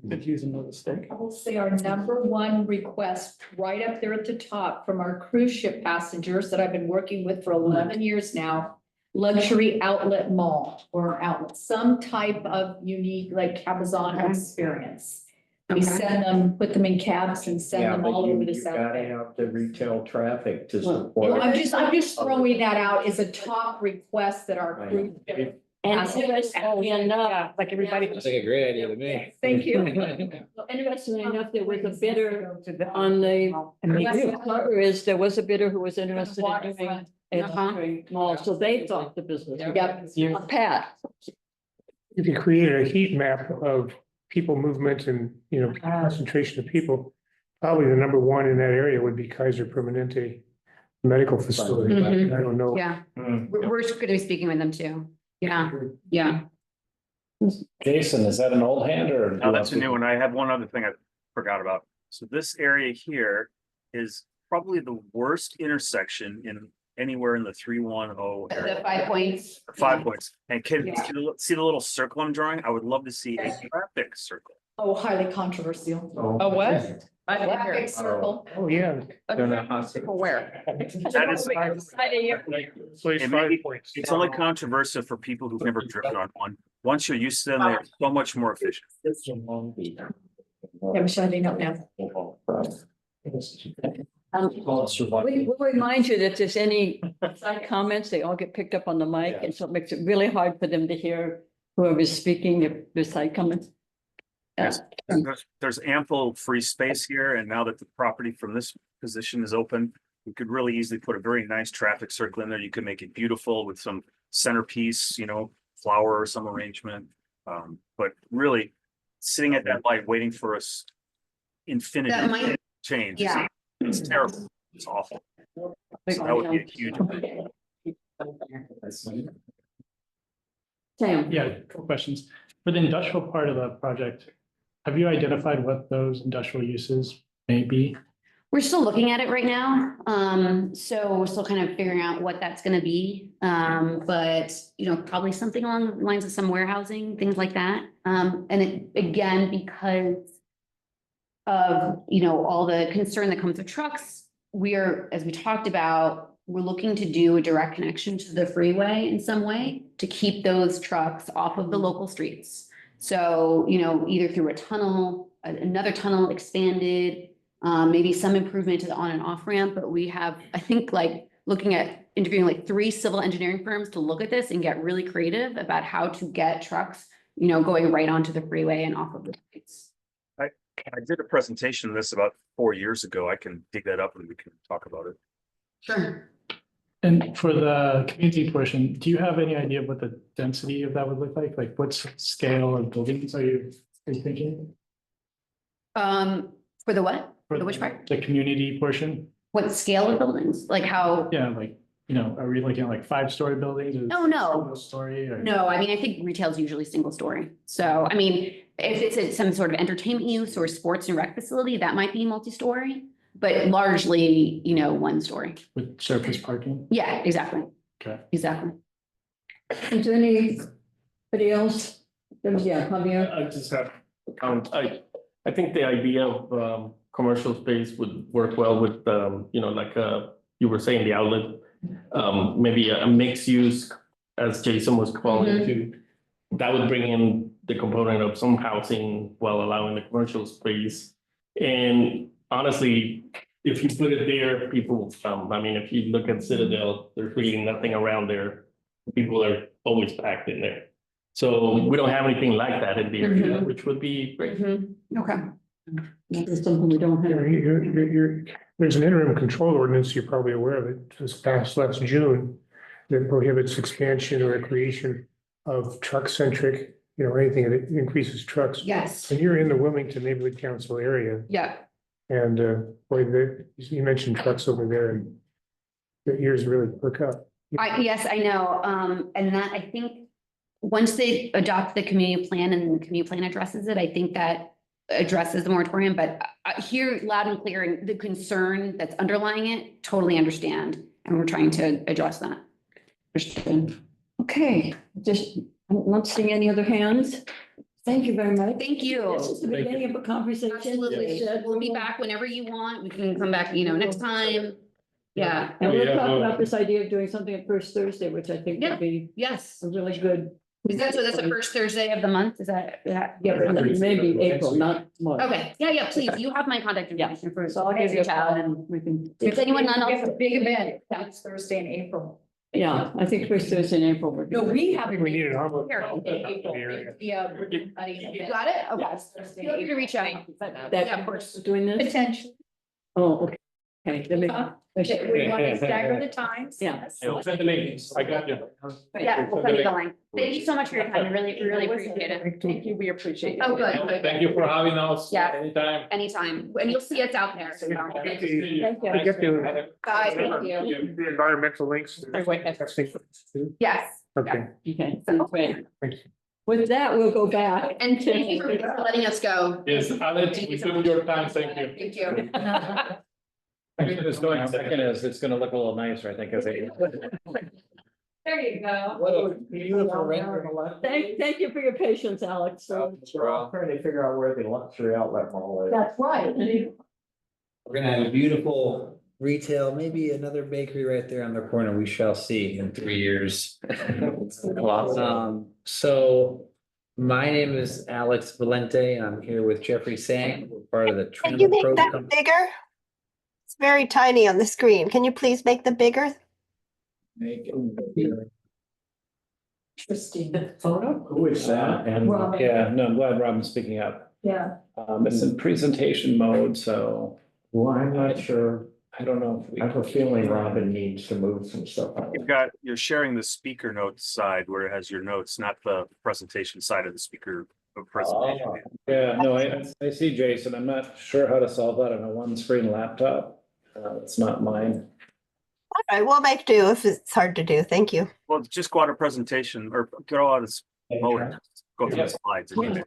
Using another stick. I will say our number one request right up there at the top from our cruise ship passengers that I've been working with for 11 years now. Luxury outlet mall or outlet, some type of unique like cabazon experience. We send them, put them in cabs and send them all over the You South. gotta have the retail traffic to Well, support. I'm just throwing that out as a top request that our cruise ship. And interestingly enough, like everybody. Sounds like a great idea to me. Thank you. Interestingly enough, there was a bidder on the west harbor is there was a bidder who was interested in doing a luxury mall, so they thought the business. Yep. Pat. If you created a heat map of people movement and, you know, concentration of people, probably the number one in that area would be Kaiser Permanente Medical Facility. I don't know. Yeah. We're going to be speaking with them too. Yeah. Yeah. Jason, is that an old hand or? No, that's a new one. I have one other thing I forgot about. So this area here is probably the worst intersection in anywhere in the 310 area. The 5 points. 5 points. And can you see the little circle I'm drawing? I would love to see a traffic circle. Oh, highly controversial. Oh, what? Traffic circle. Oh, yeah. Where? That is Place it 5 may- points. It's only controversial for people who've never driven on one. Once you're used to them, they're so much more efficient. Yeah, I'm shining up now. We'll remind you that if there's any side comments, they all get picked up on the mic, and so it makes it really hard for them to hear whoever's speaking, the side comments. Yes, there's ample free space here, and now that the property from this position is open, we could really easily put a very nice traffic circle in there. You could make it beautiful with some centerpiece, you know, flower or some arrangement. But really, sitting at that light, waiting for us infinity That might- change. Yeah. It's terrible. It's awful. So that would be a huge. Sam. Yeah, a couple questions. For the industrial part of the project, have you identified what those industrial uses may be? We're still looking at it right now. So we're still kind of figuring out what that's gonna be. But you know, probably something along the lines of some warehousing, things like that. And it, again, because of, you know, all the concern that comes with trucks, we are, as we talked about, we're looking to do a direct connection to the freeway in some way to keep those trucks off of the local streets. So, you know, either through a tunnel, another tunnel expanded, maybe some improvement to the on and off ramp, but we have, I think, like looking at interviewing like 3 civil engineering firms to look at this and get really creative about how to get trucks, you know, going right onto the freeway and off of the streets. I did a presentation on this about 4 years ago. I can dig that up and we can talk about it. Sure. And for the community portion, do you have any idea of what the density of that would look like? Like what scale of buildings are you thinking? For the what? For the which part? The community portion? What scale of buildings? Like how? Yeah, like, you know, are we looking at like 5-story buildings? Or No, no. Single-story or? No, I mean, I think retail is usually single story. So, I mean, if it's some sort of entertainment use or sports and rec facility, that might be multi-story. but largely, you know, one story. With surface parking? Yeah, exactly. Okay. Exactly. Is there anybody else? Yeah, Javier. I just have a comment. I think the idea of commercial space would work well with, you know, like you were saying, the outlet. Maybe a mixed use, as Jason was calling to. That would bring in the component of some housing while allowing the commercial space. And honestly, if you put it there, people will come. I mean, if you look at Citadel, there's really nothing around there. People are always packed in there. So we don't have anything like that in the area, which would be great. Okay. That's something we don't have. There's an interim control ordinance, you're probably aware of it, just passed last June, that prohibits expansion or creation of truck-centric, you know, anything that increases trucks. Yes. And you're in the Wilmington Neighborhood Council area, Yeah. and boy, you mentioned trucks over there, and your ears really perk up. Yes, I know. And that, I think, once they adopt the community plan and the community plan addresses it, I think that addresses the moratorium, but I hear loud and clear and the concern that's underlying it, totally understand. And we're trying to address that. Understood. Okay, just, I'm not seeing any other hands. Thank you very much. Thank you. This is the beginning of a conversation. Absolutely. We'll be back whenever you want. We can come back, you know, next time. Yeah. And we'll talk about this idea of doing something at first Thursday, which I think would be Yes. a really good. Is that, so that's the first Thursday of the month? Is that? Yeah, maybe April, not March. Okay, yeah, please. You have my contact information for. So I'll give you a call and we can. If anyone We else. have a big event next Thursday in April. Yeah, I think first Thursday in April would be. No, we have. We need an envelope. Yeah. You got it? Okay. Feel free to reach out. That, Yeah, of course. doing this? Potential. Oh, okay. Okay. Let me- We want to stagger the times. Yeah. I'll send the link. I got you. Yeah, we'll send you the link. Thank you so much for your time. I really appreciate it. Thank you, we appreciate it. Oh, good. Thank you for having us. Yeah. Anytime. Anytime. And you'll see us out there. Thank you. I get the Bye, thank you. the environmental links. Yes. Okay. Okay, sounds great. With that, we'll go back. And thank you for letting us go. Yes, Alex, we took your time. Thank you. Thank you. It's going second is, it's gonna look a little nicer, I think, as a. There you go. What a beautiful render. Thank you for your patience, Alex. So We're all trying to figure out where the luxury outlet mall is. that's right. We're gonna have a beautiful retail, maybe another bakery right there on the corner. We shall see in 3 years. So my name is Alex Valente. I'm here with Jeffrey Sang, we're part of the. Can you make Pro that Company. bigger? It's very tiny on the screen. Can you please make them bigger? Interesting. The photo? Who is that? And, Robin. yeah, no, I'm glad Robin's speaking up. Yeah. It's in presentation mode, so Well, I'm not sure. I don't know if we. I have a feeling Robin needs to move some stuff. You're sharing the speaker notes side where it has your notes, not the presentation side of the speaker presentation. Oh, yeah, no, I see Jason. I'm not sure how to solve that on a one screen laptop. It's not mine. All right, we'll make do if it's hard to do. Thank you. Well, just go out of presentation or go out of this mode, go through the slides. and get it.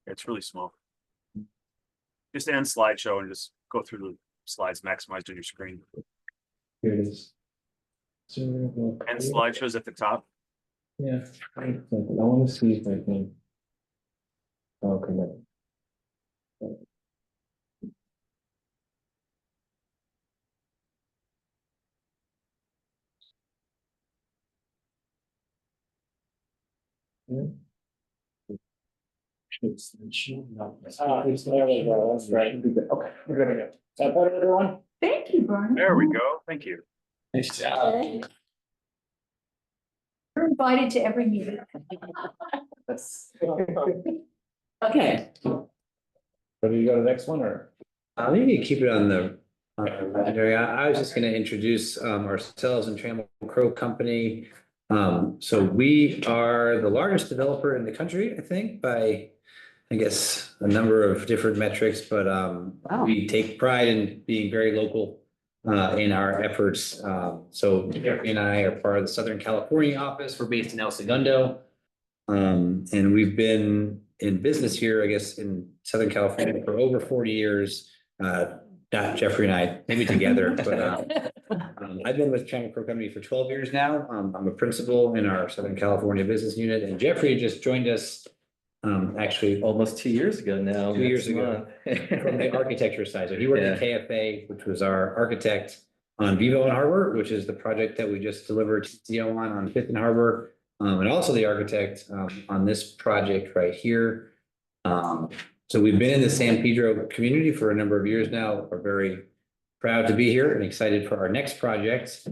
It's really small. Just end slideshow and just go through the slides maximized on your screen. Here it is. And slideshows at the top. Yeah. I want to see if I can. Okay. It's there we go, that's right. Okay, we're gonna go. Is that better, everyone? Thank you, Brian. There we go. Thank you. Nice job. You're invited to every meeting. Okay. So do you go to the next one or? Maybe keep it on the. I was just gonna introduce ourselves and Trammell Crow Company. So we are the largest developer in the country, I think, by, I guess, a number of different metrics, but we take pride in being very local in our efforts. So Jeffrey and I are part of the Southern California office. We're based in El Segundo. And we've been in business here, I guess, in Southern California for over 40 years. not Jeffrey and I, maybe together, but I've been with Trammell Crow Company for 12 years now. I'm a principal in our Southern California business unit, and Jeffrey just joined us actually Almost 2 years ago now. 2 years next ago month. from the architecture side. So he worked at KFA, which was our architect on Vivo and Harbor, which is the project that we just delivered TCO on Fifth and Harbor, and also the architect on this project right here. So we've been in the San Pedro community for a number of years now. We're very proud to be here and excited for our next project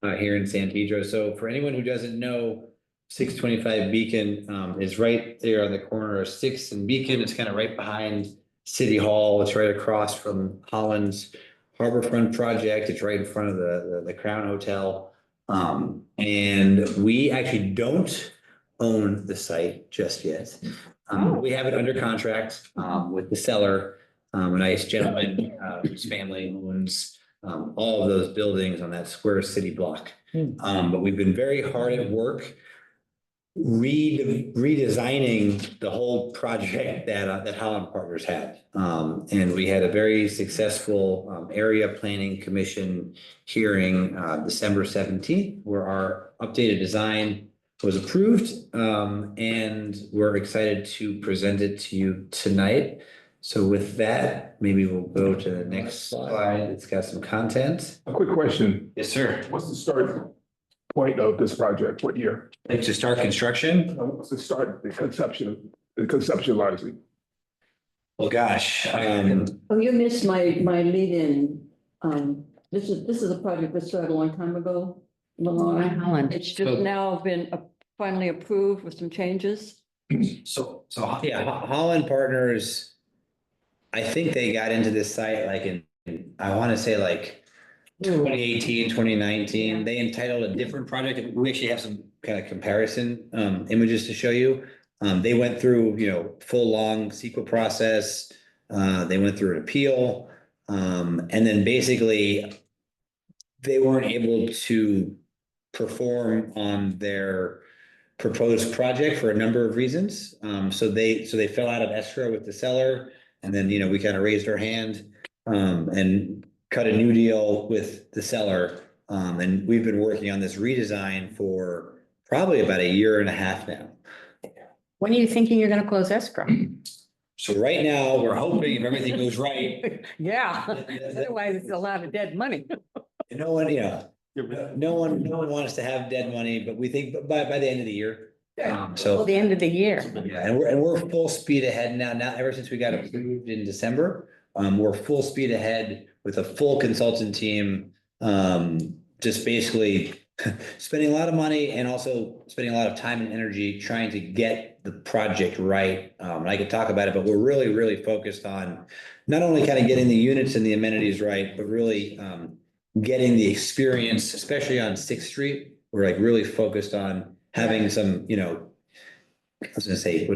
here in San Pedro. So for anyone who doesn't know, 625 Beacon is right there on the corner of 6th and Beacon. It's kind of right behind City Hall. It's right across from Holland's Harborfront project. It's right in front of the Crown Hotel. And we actually don't own the site just yet. We have it under contract with the seller, a nice gentleman whose family owns all of those buildings on that square city block. But we've been very hard at work redesigning the whole project that Holland Partners had. And we had a very successful area planning commission hearing December 17th, where our updated design was approved. And we're excited to present it to you tonight. So with that, maybe we'll go to the next slide. It's got some content. A quick question. Yes, sir. What's the start point of this project? What year? Like to start construction? What's the start, the conceptualizing? Well, gosh. Oh, you missed my lead in. This is a project that started a long time ago. Holland. It's just now been finally approved with some changes. So yeah, Holland Partners, I think they got into this site like in, I want to say like 2018, 2019. They entitled a different project. We actually have some kind of comparison images to show you. They went through, full long CEQA process. They went through an appeal. And then basically they weren't able to perform on their proposed project for a number of reasons. So they fell out of escrow with the seller. And then, we kind of raised our hand and cut a new deal with the seller. And we've been working on this redesign for probably about a year and a half now. When are you thinking you're gonna close escrow? So right now, we're hoping if everything goes right. Yeah, otherwise it's a lot of dead money. No one, no one wants to have dead money, but we think by the end of the year. Till the end of the year. Yeah, and we're full speed ahead now. Now, ever since we got approved in December, we're full speed ahead with a full consultant team. Just basically spending a lot of money and also spending a lot of time and energy trying to get the project right. And I could talk about it, but we're really, really focused on not only kind of getting the units and the amenities right, but really getting the experience, especially on 6th Street. We're like really focused on having some, I was gonna say,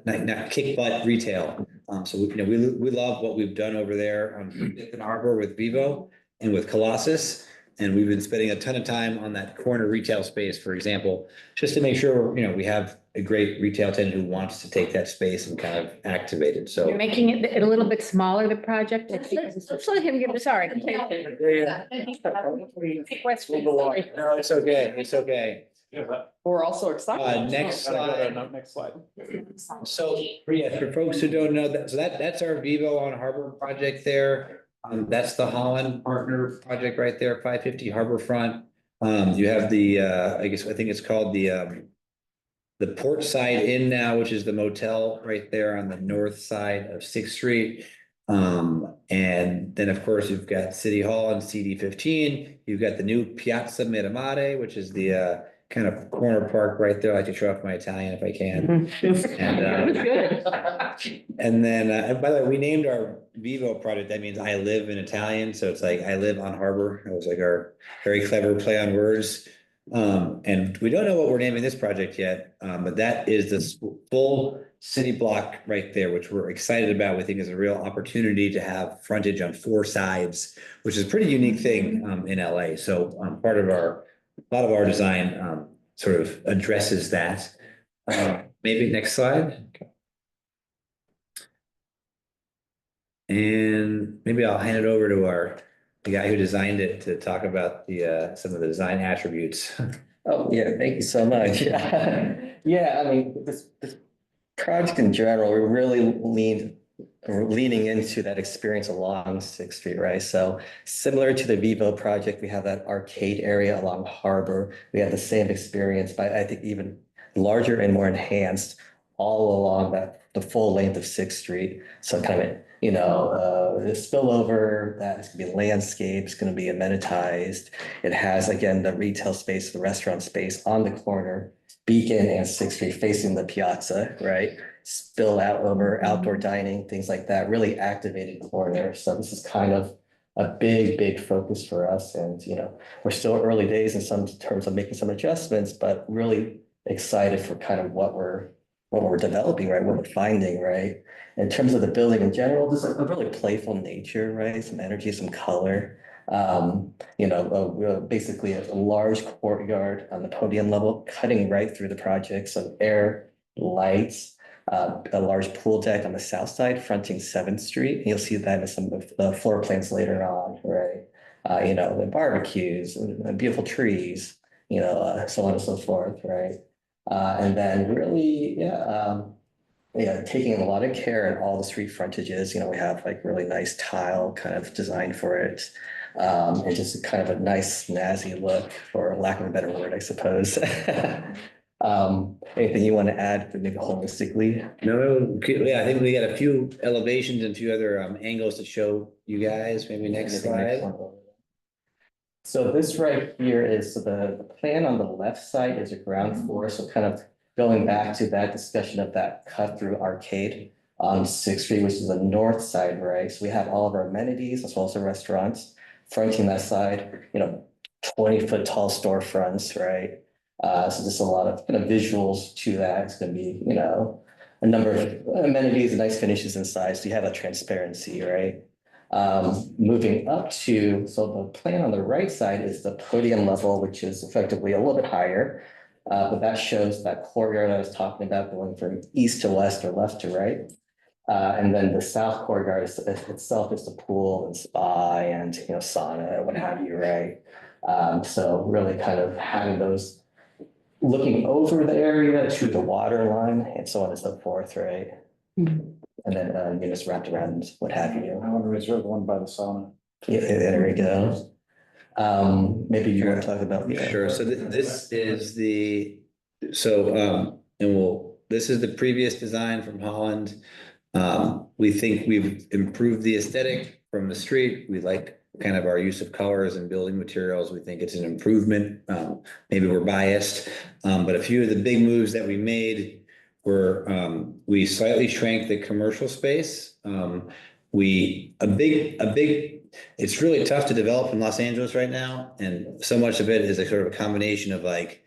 not kick butt retail. So we love what we've done over there on Fifth and Harbor with Vivo and with Colossus. And we've been spending a ton of time on that corner retail space, for example, just to make sure, we have a great retail tenant who wants to take that space and kind of activate it. So You're making it a little bit smaller, the project? Let's let him give, sorry. Question. No, it's okay. It's okay. We're also excited. Next slide. Next slide. So, yeah, for folks who don't know that, that's our Vivo on Harbor project there. That's the Holland Partner project right there, 550 Harborfront. You have the, I think it's called the Port Side Inn now, which is the motel right there on the north side of 6th Street. And then of course you've got City Hall and CD15. You've got the new Piazza Miramare, which is the kind of corner park right there. I like to show off my Italian if I can. And then, and by the way, we named our Vivo project. That means I live in Italian. So it's like I live on harbor. It was like our very clever play on words. And we don't know what we're naming this project yet, but that is this full city block right there, which we're excited about. We think is a real opportunity to have frontage on 4 sides, which is a pretty unique thing in LA. So a lot of our design sort of addresses that. Maybe next slide. And maybe I'll hand it over to the guy who designed it to talk about some of the design attributes. Oh, yeah, thank you so much. Yeah, I mean, this project in general, we're really leaning into that experience along Sixth Street, right? So similar to the Vivo project, we have that arcade area along Harbor. We have the same experience, but I think even larger and more enhanced all along the full length of Sixth Street. So kind of, the spillover, that is gonna be landscape, it's gonna be amenitized. It has, again, the retail space, the restaurant space on the corner, Beacon and Sixth Street facing the piazza, right? Spill out over outdoor dining, things like that, really activated corner. So this is kind of a big focus for us. And, we're still early days in some terms of making some adjustments, but really excited for kind of what we're developing, right? What we're finding, right? In terms of the building in general, there's a really playful nature, right? Some energy, some color. Basically a large courtyard on the podium level, cutting right through the project. So air, lights, a large pool deck on the south side fronting 7th Street. And you'll see that in some of the floor plans later on, right? The barbecues and beautiful trees, so on and so forth, right? And then really, taking a lot of care in all the street frontages. We have like really nice tile kind of design for it. And just kind of a nice snazzy look, for lack of a better word, I suppose. Anything you want to add, maybe holistically? No, yeah, I think we got a few elevations and a few other angles to show you guys. Maybe next slide. So this right here is, so the plan on the left side is a ground floor. So kind of going back to that discussion of that cut through arcade on 6th Street, which is the north side, right? So we have all of our amenities as well as the restaurants fronting that side, 20-foot tall storefronts, right? So just a lot of kind of visuals to that. It's going to be, a number of amenities and nice finishes inside. So you have a transparency, right? Moving up to, so the plan on the right side is the podium level, which is effectively a little bit higher. But that shows that courtyard I was talking about, going from east to west or left to right. And then the south courtyard itself is the pool and spa and, sauna, what have you, right? So really kind of having those looking over the area to the water line and so on and so forth, right? And then units wrapped around, what have you. I want to reserve one by the sauna. Yeah, there we go. Maybe you want to talk about. Sure. So this is this is the previous design from Holland. We think we've improved the aesthetic from the street. We like kind of our use of colors and building materials. We think it's an improvement. Maybe we're biased, but a few of the big moves that we made were we slightly shrank the commercial space. It's really tough to develop in Los Angeles right now, and so much of it is a sort of a combination of like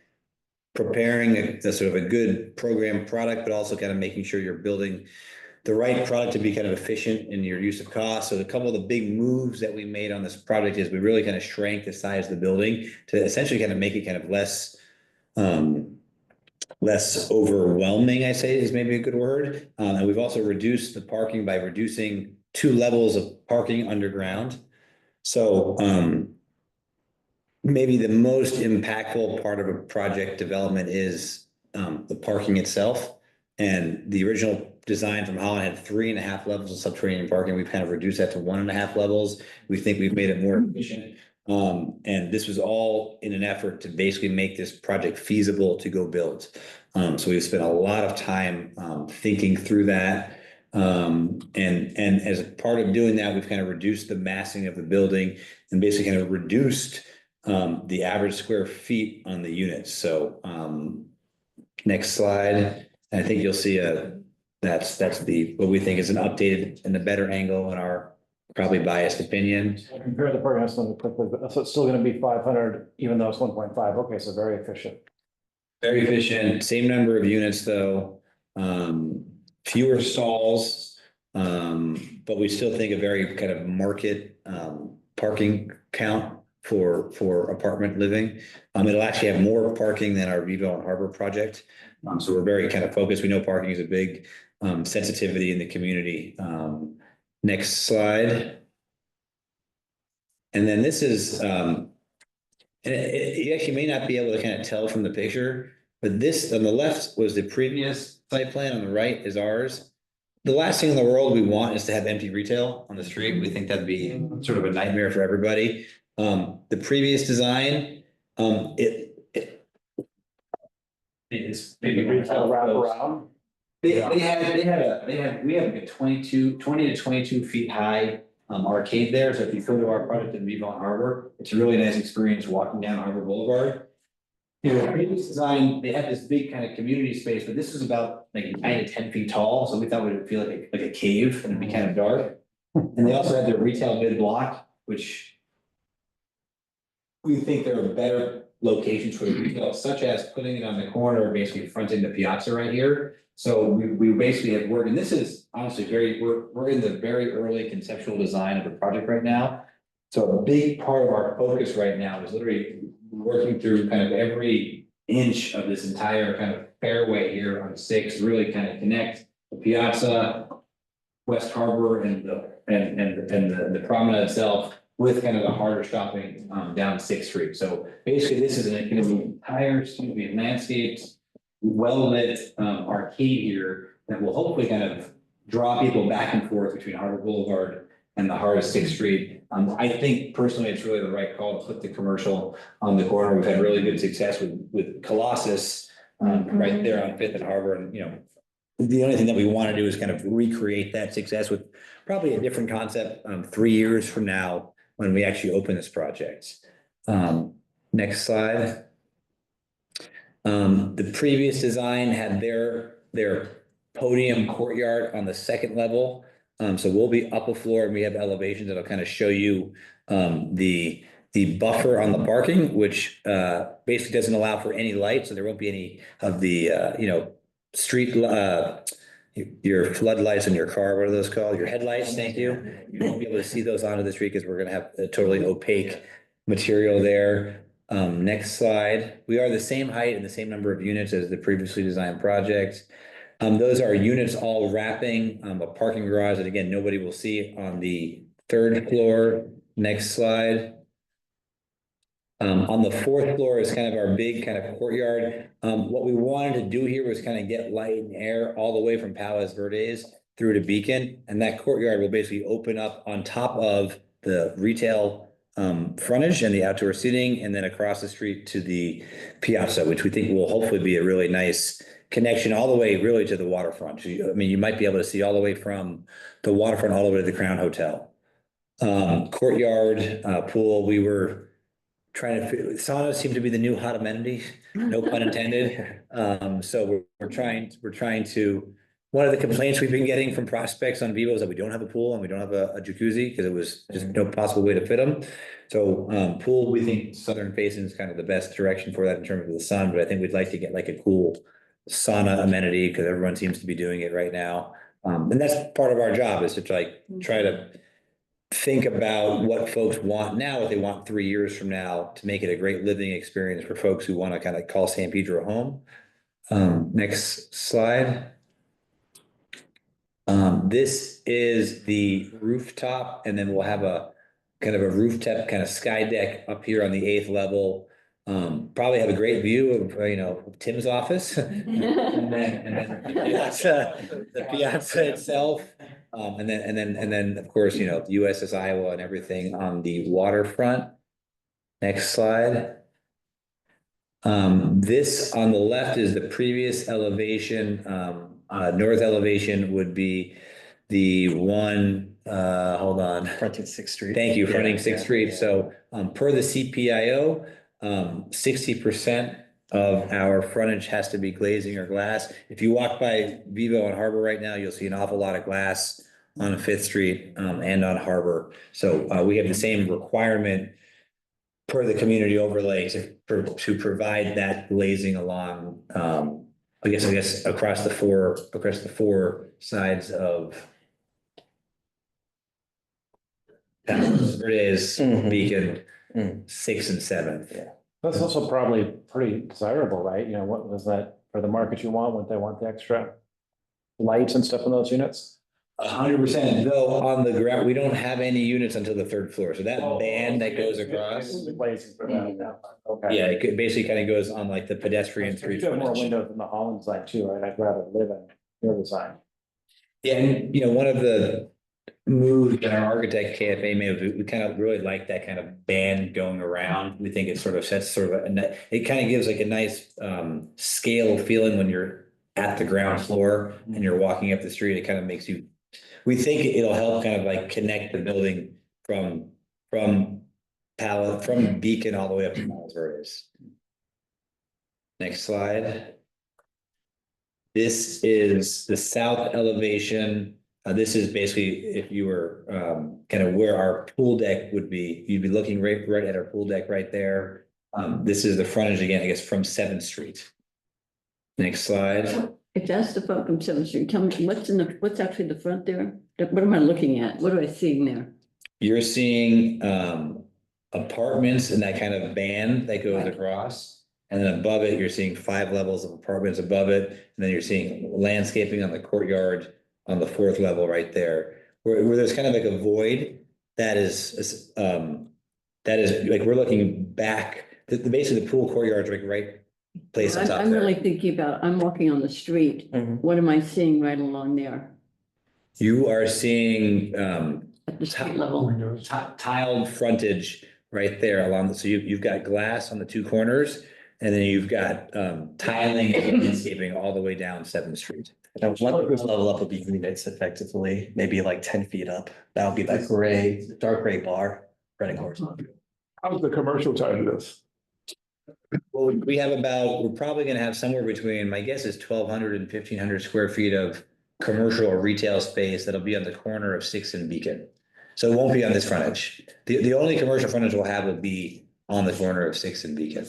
preparing a sort of a good program product, but also kind of making sure you're building the right product to be kind of efficient in your use of cost. So a couple of the big moves that we made on this project is we really kind of shrank the size of the building to essentially kind of make it kind of less overwhelming, I say is maybe a good word. And we've also reduced the parking by reducing 2 levels of parking underground. So maybe the most impactful part of a project development is the parking itself. And the original design from Holland had 3.5 levels of subterranean parking. We've kind of reduced that to 1.5 levels. We think we've made it more efficient. And this was all in an effort to basically make this project feasible to go build. So we've spent a lot of time thinking through that. And as a part of doing that, we've kind of reduced the massing of the building and basically kind of reduced the average square feet on the units. So next slide. I think you'll see that's what we think is an updated and a better angle in our probably biased opinion. Compare the parking house number quickly, but so it's still going to be 500, even though it's 1.5. Okay, so very efficient. Very efficient. Same number of units though. Fewer stalls, but we still think a very kind of market parking count for apartment living. It'll actually have more parking than our Vivo and Harbor project. So we're very kind of focused. We know parking is a big sensitivity in the community. Next slide. And then this is, you actually may not be able to kind of tell from the picture, but this on the left was the previous site plan, on the right is ours. The last thing in the world we want is to have empty retail on the street. We think that'd be sort of a nightmare for everybody. The previous design, it is maybe retail wrap around. We have a 20 to 22 feet high arcade there. So if you go to our project in Vivo Harbor, it's a really nice experience walking down Harbor Boulevard. You know, previous design, they had this big kind of community space, but this was about like 9 to 10 feet tall. So we thought it would feel like a cave and it'd be kind of dark. And they also had their retail mid-block, which we think there are better locations for the retail, such as putting it on the corner, basically fronting the piazza right here. So we basically have worked, and this is honestly we're in the very early conceptual design of the project right now. So a big part of our focus right now is literally working through kind of every inch of this entire kind of fairway here on 6, really kind of connect the piazza, West Harbor, and the promenade itself with kind of the harder shopping down 6th Street. So basically, this is going to be entire, landscaped, well-lit arcade here that will hopefully kind of draw people back and forth between Harbor Boulevard and the heart of 6th Street. I think personally, it's really the right call to put the commercial on the corner. We've had really good success with Colossus right there on 5th and Harbor. And, you know, the only thing that we want to do is kind of recreate that success with probably a different concept 3 years from now when we actually open this project. Next slide. The previous design had their podium courtyard on the 2nd level. So we'll be up a floor and we have elevations that'll kind of show you the buffer on the parking, which basically doesn't allow for any light. So there won't be any of the, street, your floodlights in your car. What are those called? Your headlights. Thank you. You won't be able to see those onto the street because we're going to have a totally opaque material there. Next slide. We are the same height and the same number of units as the previously designed project. Those are units all wrapping a parking garage that again, nobody will see on the 3rd floor. Next slide. On the 4th floor is kind of our big kind of courtyard. What we wanted to do here was kind of get light and air all the way from Palos Verdes through to Beacon. And that courtyard will basically open up on top of the retail frontage and the outdoor seating, and then across the street to the piazza, which we think will hopefully be a really nice connection all the way really to the waterfront. I mean, you might be able to see all the way from the waterfront all the way to the Crown Hotel. Courtyard, pool, we were trying to, saunas seem to be the new hot amenity, no pun intended. So we're trying to, one of the complaints we've been getting from prospects on Vivo is that we don't have a pool and we don't have a jacuzzi because it was just no possible way to fit them. So pool, we think southern facing is kind of the best direction for that in terms of the sun, but I think we'd like to get like a cool sauna amenity because everyone seems to be doing it right now. And that's part of our job is to try to think about what folks want now, what they want 3 years from now to make it a great living experience for folks who want to kind of call San Pedro home. Next slide. This is the rooftop, and then we'll have a kind of a rooftop kind of sky deck up here on the 8th level. Probably have a great view of Tim's office and then the piazza itself. And then of course, USS Iowa and everything on the waterfront. Next slide. This on the left is the previous elevation. North elevation would be the one, hold on. Fronting 6th Street. Thank you, fronting 6th Street. So per the CPIO, 60% of our frontage has to be glazing or glass. If you walk by Vivo and Harbor right now, you'll see an awful lot of glass on 5th Street and on Harbor. So we have the same requirement per the community overlay to provide that glazing along, I guess across the four sides of Verdes, Beacon, 6th and 7th. Yeah. That's also probably pretty desirable, right? What was that for the market you want? Would they want the extra lights and stuff in those units? 100%, though on the ground, we don't have any units until the third floor, so that band that goes across. Okay. Yeah, it basically kind of goes on like the pedestrian street. You have more windows in the Holland side too, right? I'd rather live in the other side. Yeah, and one of the moves that our architect KFA made, we kind of really like that kind of band going around. We think it sort of sets sort of, it kind of gives like a nice scale feeling when you're at the ground floor and you're walking up the street. It kind of makes you, we think it'll help kind of like connect the building from Beacon all the way up to Palos Verdes. Next slide. This is the south elevation. This is basically if you were kind of where our pool deck would be, you'd be looking right at our pool deck right there. This is the frontage again, I guess, from 7th Street. Next slide. If that's the front from 7th Street, tell me what's actually the front there? What am I looking at? What am I seeing there? You're seeing apartments in that kind of band that goes across. And then above it, you're seeing 5 levels of apartments above it. And then you're seeing landscaping on the courtyard on the 4th level right there. Where there's kind of like a void that is like we're looking back. Basically the pool courtyard's like right place on top I'm there. really thinking about, I'm walking on the street. What am I seeing right along there? You are seeing At the street level. tiled frontage right there along, so you've got glass on the 2 corners, and then you've got tiling and landscaping all the way down 7th Street. And one level up would be units effectively, maybe like 10 feet up. That would be that gray, dark gray bar running horizontal. How's the commercial side of this? Well, we're probably gonna have somewhere between, my guess is 1,200 and 1,500 square feet of commercial or retail space that'll be on the corner of 6th and Beacon. So it won't be on this frontage. The only commercial frontage we'll have will be on the corner of 6th and Beacon.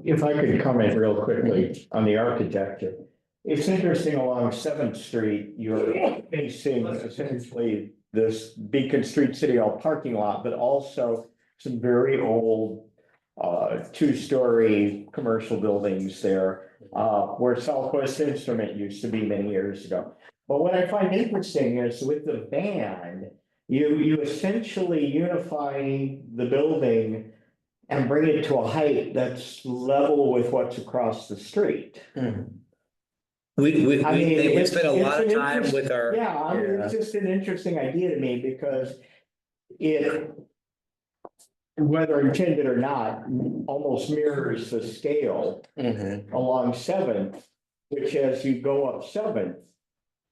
If I could comment real quickly on the architecture. It's interesting along 7th Street, you're facing essentially this Beacon Street City Hall parking lot, but also some very old 2-story commercial buildings there, where Southwest Instrument used to be many years ago. But what I find interesting is with the band, you essentially unify the building and bring it to a height that's level with what's across the street. We I mean, we spent a it's lot of an time interest- with our. Yeah, I mean, it's just an interesting idea to me because it, whether intended or not, almost mirrors the scale along 7th, which as you go up 7th,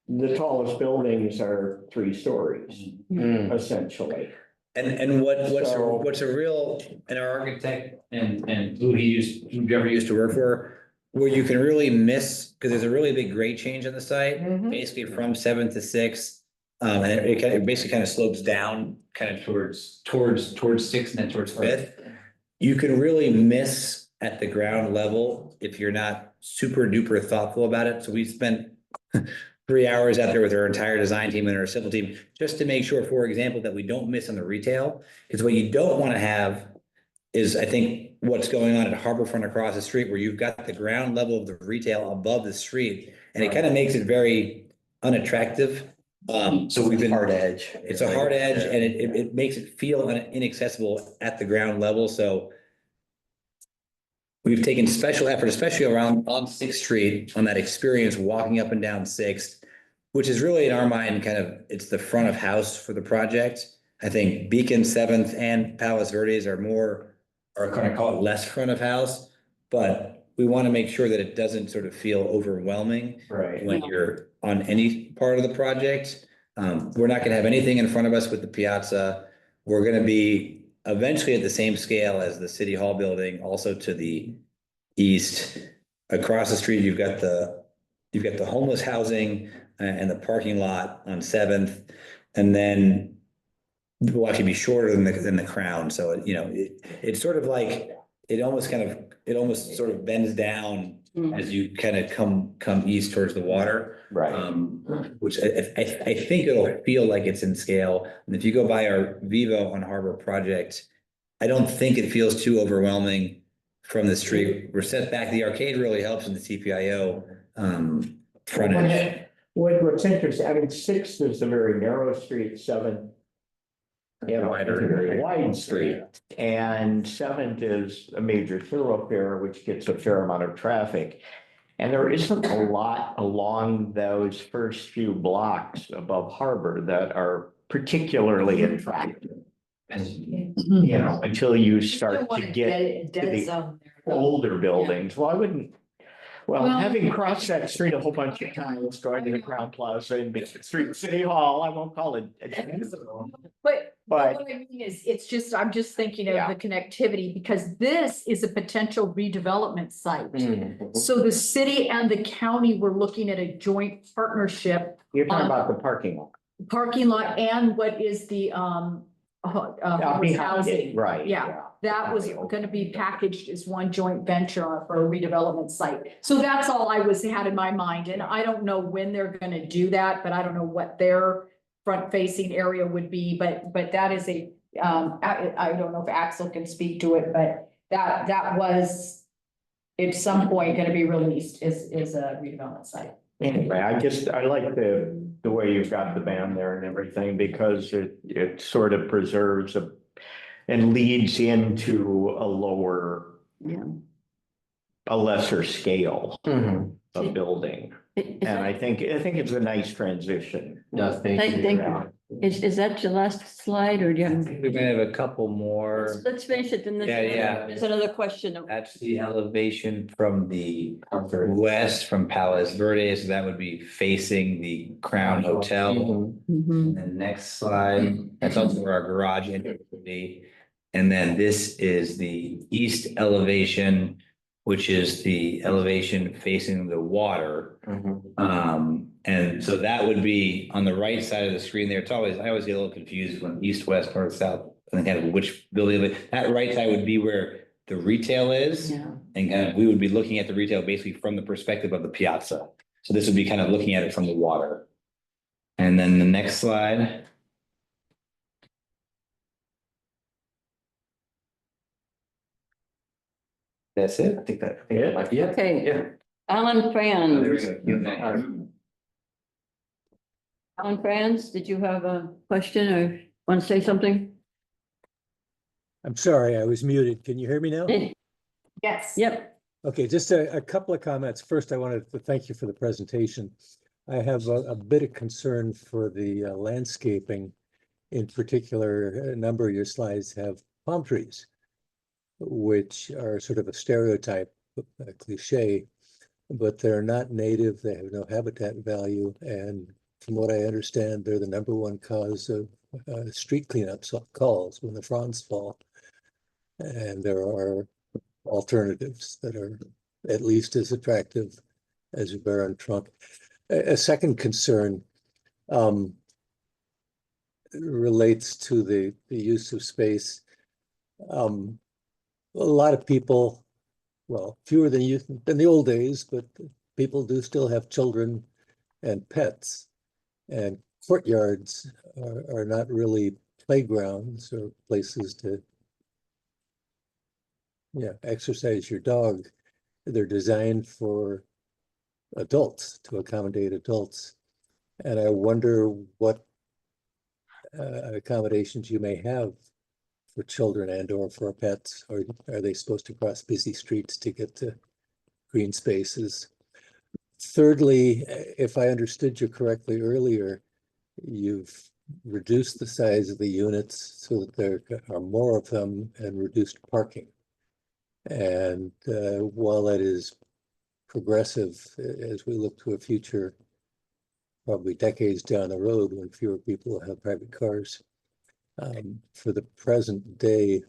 the tallest buildings are 3 stories, essentially. And what's a real, and our architect and whoever used to work for, where you can really miss, because there's a really big grade change on the site, basically from 7th to 6th. And it basically kind of slopes down kind of towards 6th and then towards 5th. You can really miss at the ground level if you're not super duper thoughtful about it. So we spent 3 hours out there with our entire design team and our civil team, just to make sure, for example, that we don't miss on the retail. Because what you don't want to have is, I think, what's going on at Harborfront across the street, where you've got the ground level of the retail above the street, and it kind of makes it very unattractive. So we've been hard edge. It's a hard edge, and it makes it feel inaccessible at the ground level. So we've taken special effort, especially around on 6th Street, on that experience walking up and down 6th, which is really in our mind kind of, it's the front of house for the project. I think Beacon, 7th, and Palos Verdes are kind of call it less front of house, but we want to make sure that it doesn't sort of feel overwhelming when you're on any part of the project. We're not going to have anything in front of us with the piazza. We're going to be eventually at the same scale as the City Hall building, also to the east. Across the street, you've got the homeless housing and the parking lot on 7th, and then will actually be shorter than the Crown. So it's sort of like it almost sort of bends down as you kind of come east towards the water. Right. Which I think it'll feel like it's in scale. And if you go by our Vivo on Harbor project, I don't think it feels too overwhelming from the street. We're set back. The arcade really helps in the TPIO frontage. What's interesting, I mean, Sixth is a very narrow street, Seventh. You know, it's a very wide street, and Seventh is a major thoroughfare, which gets a fair amount of traffic. And there isn't a lot along those first few blocks above Harbor that are particularly attractive. And, you know, until you start to get to the older buildings, well, I wouldn't. Well, having crossed that street a whole bunch of times, going to the Crown Plaza and Main Street City Hall, I won't call it. But But- what I mean is, it's just, I'm just thinking of Yeah. the connectivity, because this is a potential redevelopment site. So the city and the county were looking at a joint partnership. You're talking on about the parking lot. Parking lot and what is the, homeless housing. Right. Yeah, that was gonna be packaged as one joint venture for a redevelopment site. So that's all I had in my mind, and I don't know when they're gonna do that, but I don't know what their front-facing area would be, but that is I don't know if Axel can speak to it, but that was at some point gonna be released is a redevelopment site. Anyway, I like the way you've got the band there and everything, because it sort of preserves and leads into a lower, a lesser scale of building. And I think it's a nice transition. No, thank you. Is that your last slide, or do you have? We're gonna have a couple more. Let's finish it, then Yeah. there's another question. That's the elevation from the west from Palos Verdes, so that would be facing the Crown Hotel. And then next slide, that's also where our garage entrance would be. And then this is the east elevation, which is the elevation facing the water. And so that would be on the right side of the screen there. I always get a little confused when east, west, north, south, and kind of which building. That right side would be where the retail is. And kind of, we would be looking at the retail basically from the perspective of the piazza. So this would be kind of looking at it from the water. And then the next slide. That's it. I think that might be it. Okay. Yeah. Alan Franz. There we go. Alan Franz, did you have a question or want to say something? I'm sorry, I was muted. Can you hear me now? Yes. Yep. Okay, just a couple of comments. First, I wanted to thank you for the presentation. I have a bit of concern for the landscaping. In particular, a number of your slides have palm trees, which are sort of a stereotype, a cliche, but they're not native. They have no habitat value. And from what I understand, they're the #1 cause of street cleanup calls when the fronds fall. And there are alternatives that are at least as attractive as a barren trunk. A second concern relates to the use of space. A lot of people, well, fewer than the old days, but people do still have children and pets. And courtyards are not really playgrounds or places to exercise your dog. They're designed for adults, to accommodate adults. And I wonder what accommodations you may have for children and or for pets, or are they supposed to cross busy streets to get to green spaces? Thirdly, if I understood you correctly earlier, you've reduced the size of the units so that there are more of them and reduced parking. And while that is progressive as we look to a future, probably decades down the road when fewer people have private cars, for the present day,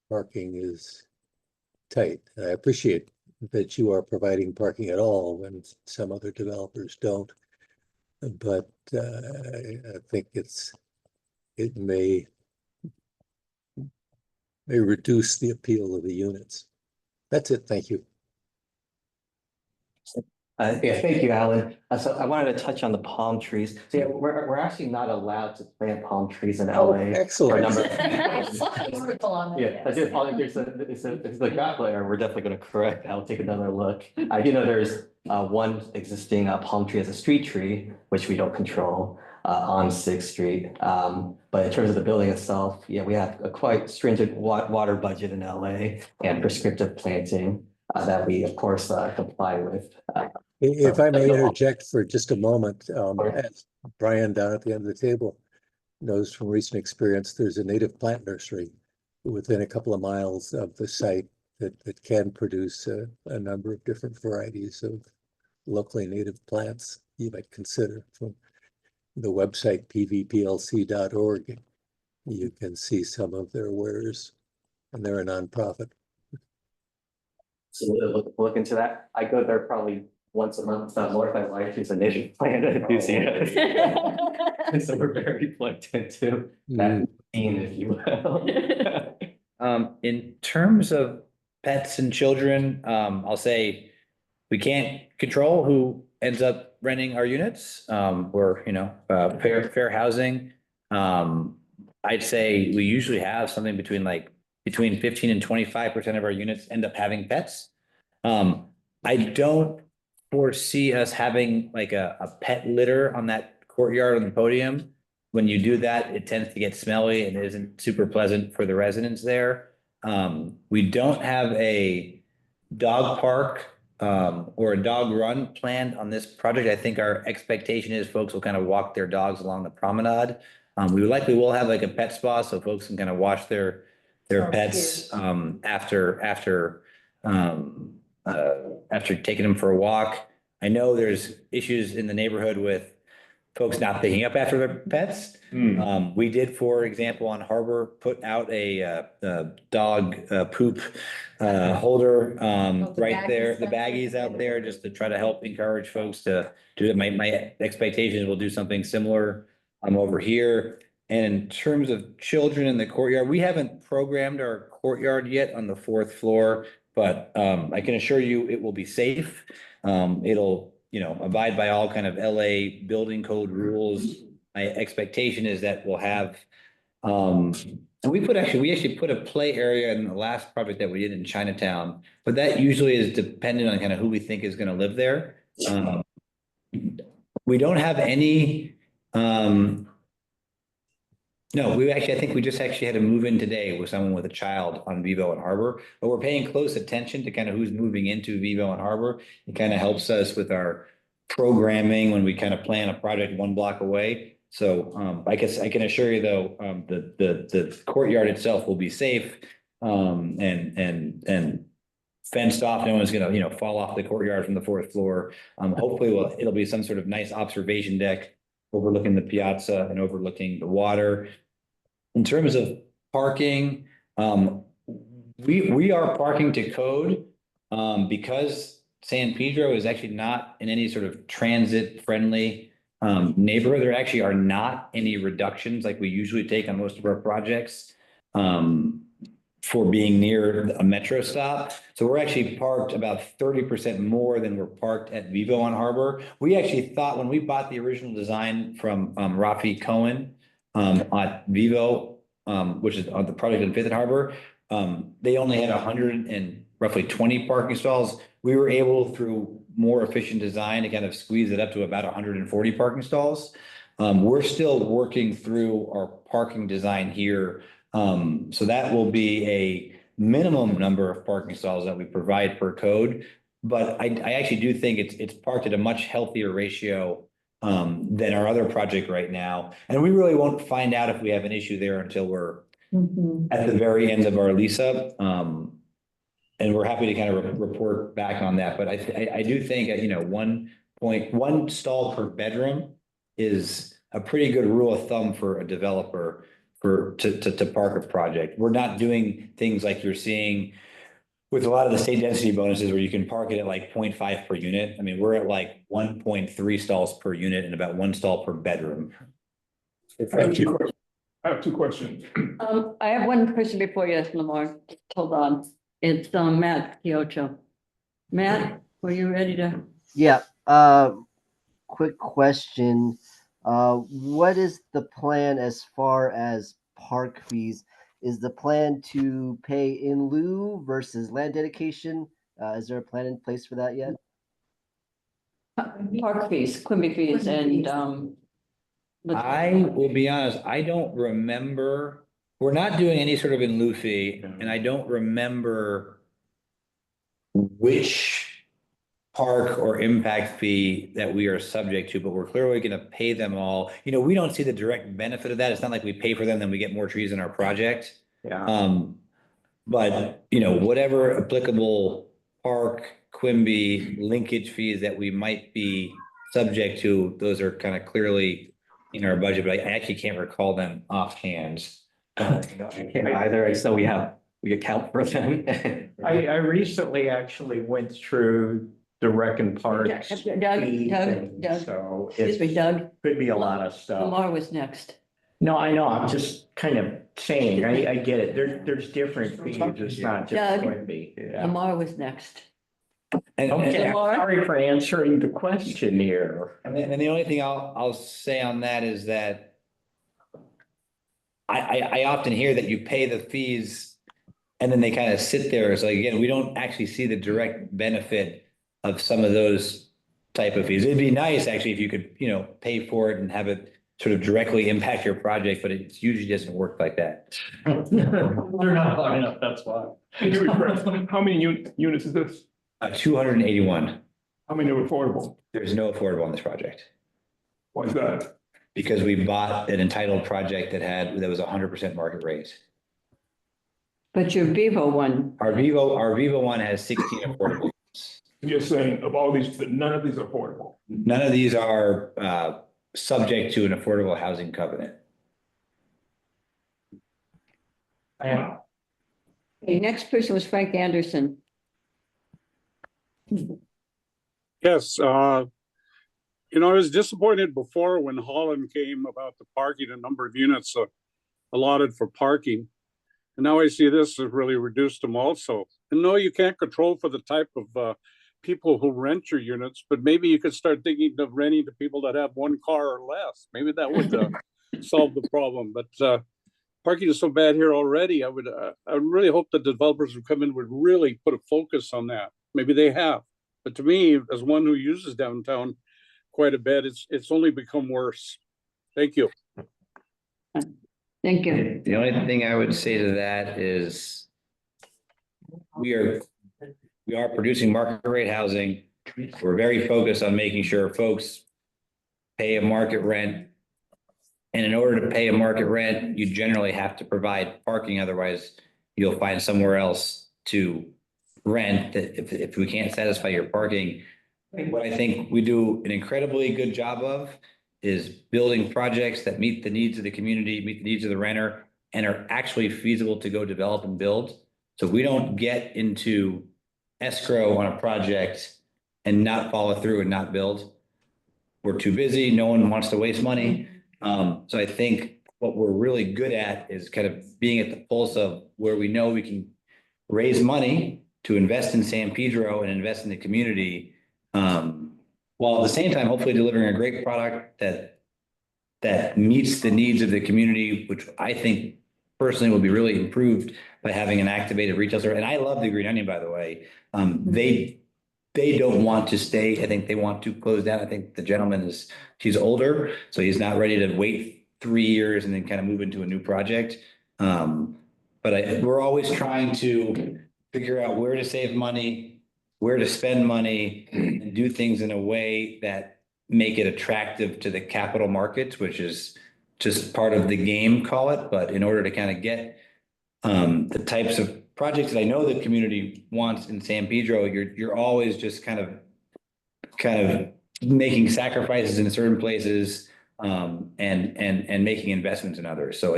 parking is tight. And I appreciate that you are providing parking at all when some other developers don't. But I think it may reduce the appeal of the units. That's it. Thank you. Yeah, thank you, Alan. So I wanted to touch on the palm trees. So yeah, we're actually not allowed to plant palm trees in Oh, LA. For a excellent. number of Article on Yeah, I do apologize. It's the graph layer. We're definitely going to correct. I'll take another look. I do know there's one existing palm tree as a street tree, which we don't control on Sixth Street. But in terms of the building itself, yeah, we have a quite stringent water budget in LA and prescriptive planting that we, of course, comply with. If I may interject for just a moment, as Brian down at the end of the table knows from recent experience, there's a native plant nursery within a couple of miles of the site that can produce a number of different varieties of locally native plants you might consider. From the website pvplc.org, you can see some of their wares, and they're a nonprofit. So we'll look into that. I go there probably once a month, not more, if my wife is a native plant enthusiast. So we're very plugged into that scene, if you will. In terms of pets and children, I'll say we can't control who ends up renting our units. We're, fair housing. I'd say we usually have something between 15 and 25% of our units end up having pets. I don't foresee us having like a pet litter on that courtyard on the podium. When you do that, it tends to get smelly and isn't super pleasant for the residents there. We don't have a dog park or a dog run planned on this project. I think our expectation is folks will kind of walk their dogs along the promenade. We likely will have like a pet spa so folks can kind of wash their pets after taking them for a walk. I know there's issues in the neighborhood with folks not picking up after their pets. We did, for example, on Harbor, put out a dog poop holder right there, the baggies out there, just to try to help encourage folks to do it. My expectations will do something similar over here. And in terms of children in the courtyard, we haven't programmed our courtyard yet on the 4th floor, but I can assure you it will be safe. It'll, abide by all kind of LA building code rules. My expectation is that we'll have, and we actually put a play area in the last project that we did in Chinatown, but that usually is dependent on kind of who we think is going to live there. We don't have any, no, I think we just actually had to move in today with someone with a child on Vivo and Harbor, but we're paying close attention to kind of who's moving into Vivo and Harbor. It kind of helps us with our programming when we kind of plan a project one block away. So I guess I can assure you though, the courtyard itself will be safe and fenced off. No one's gonna, fall off the courtyard from the 4th floor. Hopefully it'll be some sort of nice observation deck overlooking the piazza and overlooking the water. In terms of parking, we are parking to code because San Pedro is actually not in any sort of transit-friendly neighborhood. There actually are not any reductions like we usually take on most of our projects for being near a metro stop. So we're actually parked about 30% more than we're parked at Vivo on Harbor. We actually thought when we bought the original design from Rafi Cohen at Vivo, which is on the project in 5th and Harbor, they only had 100 and roughly 20 parking stalls. We were able, through more efficient design, to kind of squeeze it up to about 140 parking stalls. We're still working through our parking design here. So that will be a minimum number of parking stalls that we provide per code. But I actually do think it's parked at a much healthier ratio than our other project right now. And we really won't find out if we have an issue there until we're at the very end of our lease up. And we're happy to kind of report back on that. But I do think at, 1 stall per bedroom is a pretty good rule of thumb for a developer to park a project. We're not doing things like you're seeing with a lot of the state density bonuses where you can park it at like 0.5 per unit. I mean, we're at like 1.3 stalls per unit and about 1 stall per bedroom. I have two questions. I have one question before you, Lamar. Hold on. It's Matt Kiocho. Matt, were you ready to? Yeah, quick question. What is the plan as far as park fees? Is the plan to pay in lieu versus land dedication? Is there a plan in place for that yet? Park fees, Quimby fees, and, I will be honest, I don't remember, we're not doing any sort of in lieu fee, and I don't remember which park or impact fee that we are subject to, but we're clearly gonna pay them all. You know, we don't see the direct benefit of that. It's not like we pay for them, then we get more trees in our project. Yeah. But, you know, whatever applicable park, Quimby linkage fees that we might be subject to, those are kind of clearly in our budget, but I actually can't recall them offhand. I can't either. I just know we account for them. I recently actually went through the Rec and Parks. Doug, So excuse me, Doug. could be a lot of stuff. Lamar was next. No, I know. I'm just kind of saying, I get it. There's different fees. It's not just Doug. Quimby. Yeah. Lamar was next. Okay, I'm sorry for answering the question here. And the only thing I'll say on that is that I often hear that you pay the fees and then they kind of sit there. So again, we don't actually see the direct benefit of some of those type of fees. It'd be nice actually if you could, you know, pay for it and have it sort of directly impact your project, but it usually doesn't work like that. They're not high enough, that's why. How many units is this? 281. How many are affordable? There's no affordable on this project. Why is that? Because we bought an entitled project that was 100% market rate. But your Vivo one, Our Vivo one has 16 affordable. You're saying of all these, that none of these are affordable. None of these are subject to an affordable housing covenant. the next person was Frank Anderson. Yes, you know, I was disappointed before when Holland came about the parking, a number of units allotted for parking. And now I see this has really reduced them also. And no, you can't control for the type of people who rent your units, but maybe you could start thinking of renting to people that have one car or less. Maybe that would solve the problem. But parking is so bad here already. I would really hope the developers who come in would really put a focus on that. Maybe they have, but to me, as one who uses downtown quite a bit, it's only become worse. Thank you. Thank you. The only thing I would say to that is we are producing market rate housing. We're very focused on making sure folks pay a market rent. And in order to pay a market rent, you generally have to provide parking. Otherwise, you'll find somewhere else to rent that if we can't satisfy your parking. What I think we do an incredibly good job of is building projects that meet the needs of the community, meet the needs of the renter, and are actually feasible to go develop and build. So we don't get into escrow on a project and not follow through and not build. We're too busy. No one wants to waste money. So I think what we're really good at is kind of being at the pulse of where we know we can raise money to invest in San Pedro and invest in the community, while at the same time, hopefully delivering a great product that meets the needs of the community, which I think personally will be really improved by having an activated retail store. And I love the Green Onion, by the way. They don't want to stay. I think they want to close down. I think the gentleman he's older, so he's not ready to wait 3 years and then kind of move into a new project. But we're always trying to figure out where to save money, where to spend money, and do things in a way that make it attractive to the capital markets, which is just part of the game, call it. But in order to kind of get the types of projects that I know the community wants in San Pedro, you're always just kind of making sacrifices in certain places, and making investments in others. So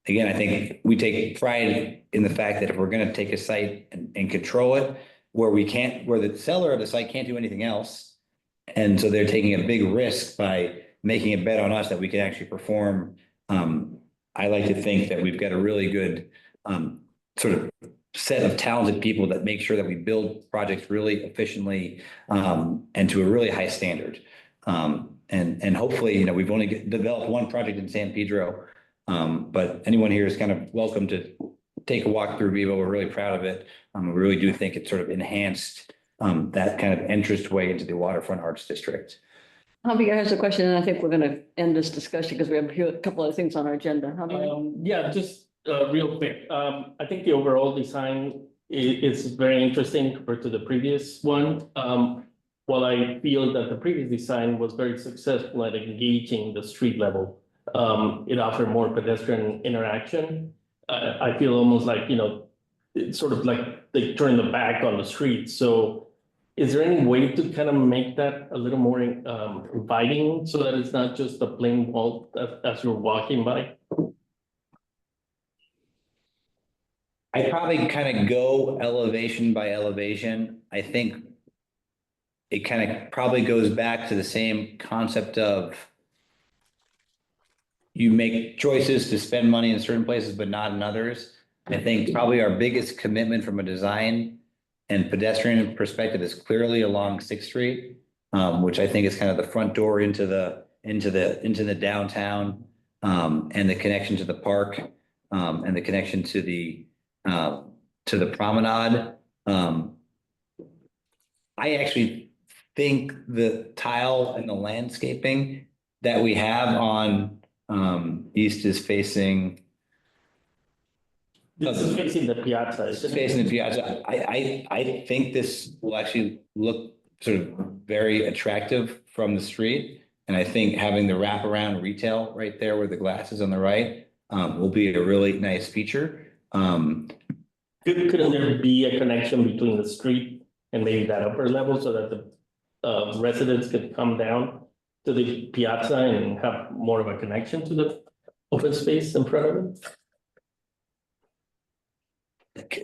again, I think we take pride in the fact that if we're going to take a site and control it, where the seller of the site can't do anything else, and so they're taking a big risk by making a bet on us that we can actually perform. I like to think that we've got a really good sort of set of talented people that make sure that we build projects really efficiently and to a really high standard. And hopefully, you know, we've only developed one project in San Pedro, but anyone here is kind of welcome to take a walk through Vivo. We're really proud of it. We really do think it sort of enhanced that kind of entranceway into the waterfront arts district. Javier has a question, and I think we're gonna end this discussion because we have a couple of things on our agenda. Javier? Yeah, just real quick. I think the overall design is very interesting compared to the previous one. While I feel that the previous design was very successful at engaging the street level, it offered more pedestrian interaction. I feel almost like, you know, it's sort of like they turn the back on the street. So is there any way to kind of make that a little more inviting so that it's not just a plain wall as you're walking by? I probably kind of go elevation by elevation. I think it kind of probably goes back to the same concept of you make choices to spend money in certain places, but not in others. I think probably our biggest commitment from a design and pedestrian perspective is clearly along 6th Street, which I think is kind of the front door into the downtown, and the connection to the park, and the connection to the promenade. I actually think the tile and the landscaping that we have on east is facing. This is facing the piazza. This is facing the piazza. I think this will actually look sort of very attractive from the street. And I think having the wraparound retail right there where the glass is on the right will be a really nice feature. Couldn't there be a connection between the street and maybe that upper level so that the residents could come down to the piazza and have more of a connection to the open space in front of it?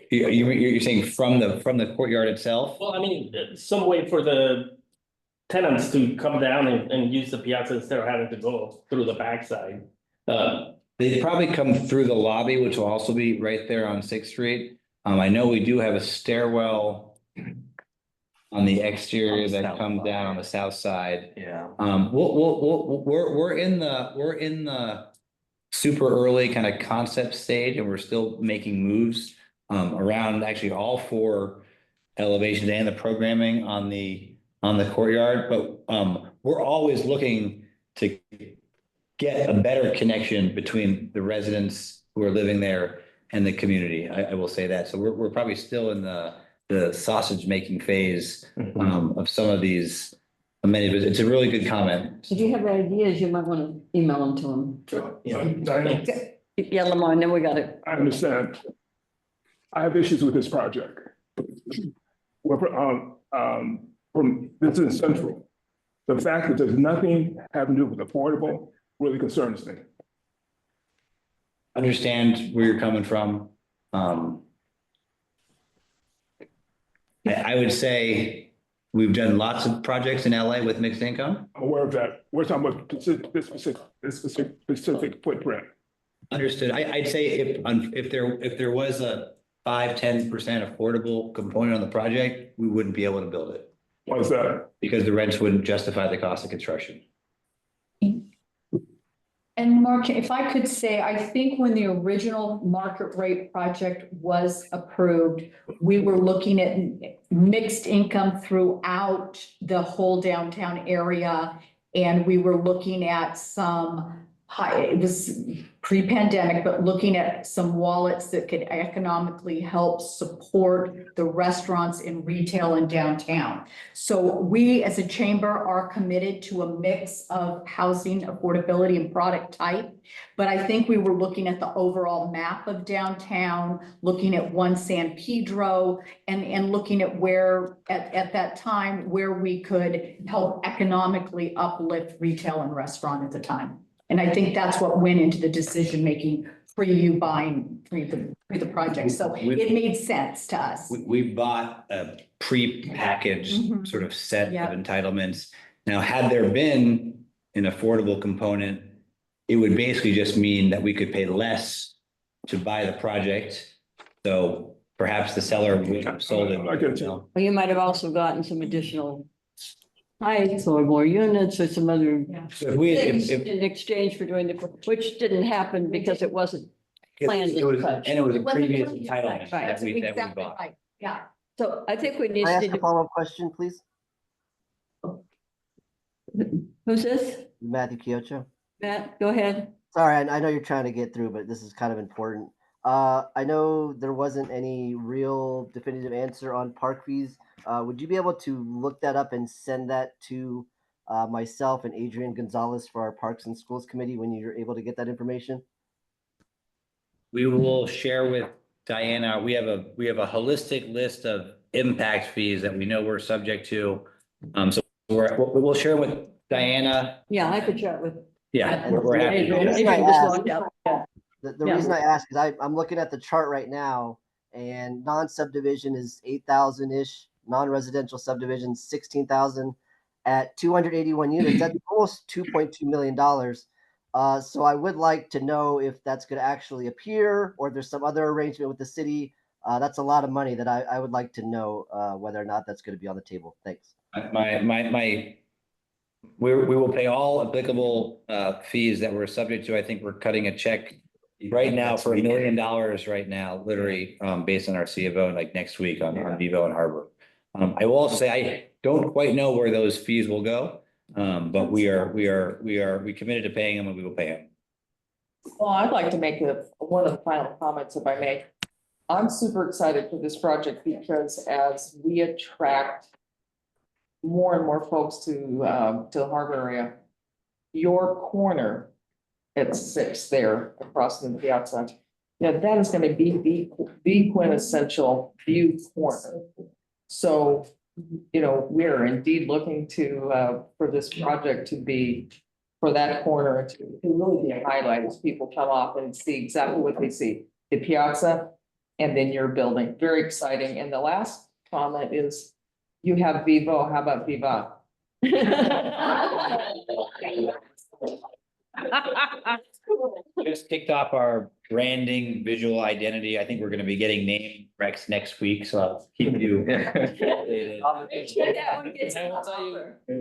You're saying from the courtyard itself? Well, I mean, some way for the tenants to come down and use the piazza instead of having to go through the backside. They'd probably come through the lobby, which will also be right there on 6th Street. I know we do have a stairwell on the exterior that comes down on the south side. Yeah. We're in the super early kind of concept stage, and we're still making moves around actually all 4 elevations and the programming on the courtyard. But we're always looking to get a better connection between the residents who are living there and the community. I will say that. So we're probably still in the sausage making phase of some of these amenities. It's a really good comment. If you have ideas, you might want to email them to them. Sure. Yeah, Lamar, and then we got it. I understand. I have issues with this project. This is central. The fact that there's nothing having to do with affordable really concerns me. Understand where you're coming from. I would say we've done lots of projects in LA with mixed income. I'm aware of that. We're talking about this specific footprint. Understood. I'd say if there was a 5-10% affordable component on the project, we wouldn't be able to build it. Why is that? Because the rents wouldn't justify the cost of construction. And Mark, if I could say, I think when the original market rate project was approved, we were looking at mixed income throughout the whole downtown area. And we were looking at some it was pre-pandemic, but looking at some wallets that could economically help support the restaurants and retail in downtown. So we as a chamber are committed to a mix of housing, affordability, and product type. But I think we were looking at the overall map of downtown, looking at One San Pedro, and looking at where at that time where we could help economically uplift retail and restaurant at the time. And I think that's what went into the decision-making pre you buying the project. So it made sense to us. We bought a pre-packaged sort of set of entitlements. Now, had there been an affordable component, it would basically just mean that we could pay less to buy the project. So perhaps the seller would have sold it. Well, you might have also gotten some additional heights or more units or some other If we, things if, in exchange for doing the, which didn't happen because it wasn't planned it as was, such. and it was a previous Right. entitlement that we Exactly bought. right. Yeah. So I think we need Can I ask a to, follow-up question, please? who's this? Matthew Kiocho. Matt, go ahead. Sorry, I know you're trying to get through, but this is kind of important. I know there wasn't any real definitive answer on park fees. Would you be able to look that up and send that to myself and Adrian Gonzalez for our Parks and Schools Committee when you're able to get that information? We will share with Diana, we have a holistic list of impact fees that we know we're subject to. So we'll share with Diana. Yeah, I could chat with. Yeah, we're happy. Adrian just walked out. Yeah. The Yeah. reason I ask is I'm looking at the chart right now, and non-subdivision is 8,000-ish, non-residential subdivision 16,000. At 281 units, that's almost $2.2 million. So I would like to know if that's going to actually appear, or if there's some other arrangement with the city. That's a lot of money that I would like to know whether or not that's going to be on the table. Thanks. We will pay all applicable fees that we're subject to. I think we're cutting a check right now for $1 million right now, literally, based on our C of O, like next week on Vivo and Harbor. I will also say, I don't quite know where those fees will go. But we committed to paying them, and we will pay them. Well, I'd like to make one of the final comments, if I may. I'm super excited for this project because as we attract more and more folks to the harbor area, your corner at 6 there across the piazza, that is going to be the quintessential view corner. So, we're indeed looking to for this project to be, for that corner to really be a highlight as people come off and see exactly what they see, the piazza and then your building. Very exciting. And the last comment is, you have Vivo, how about Viva? Just kicked off our branding visual identity. I think we're going to be getting name recs next week, so I'll keep you.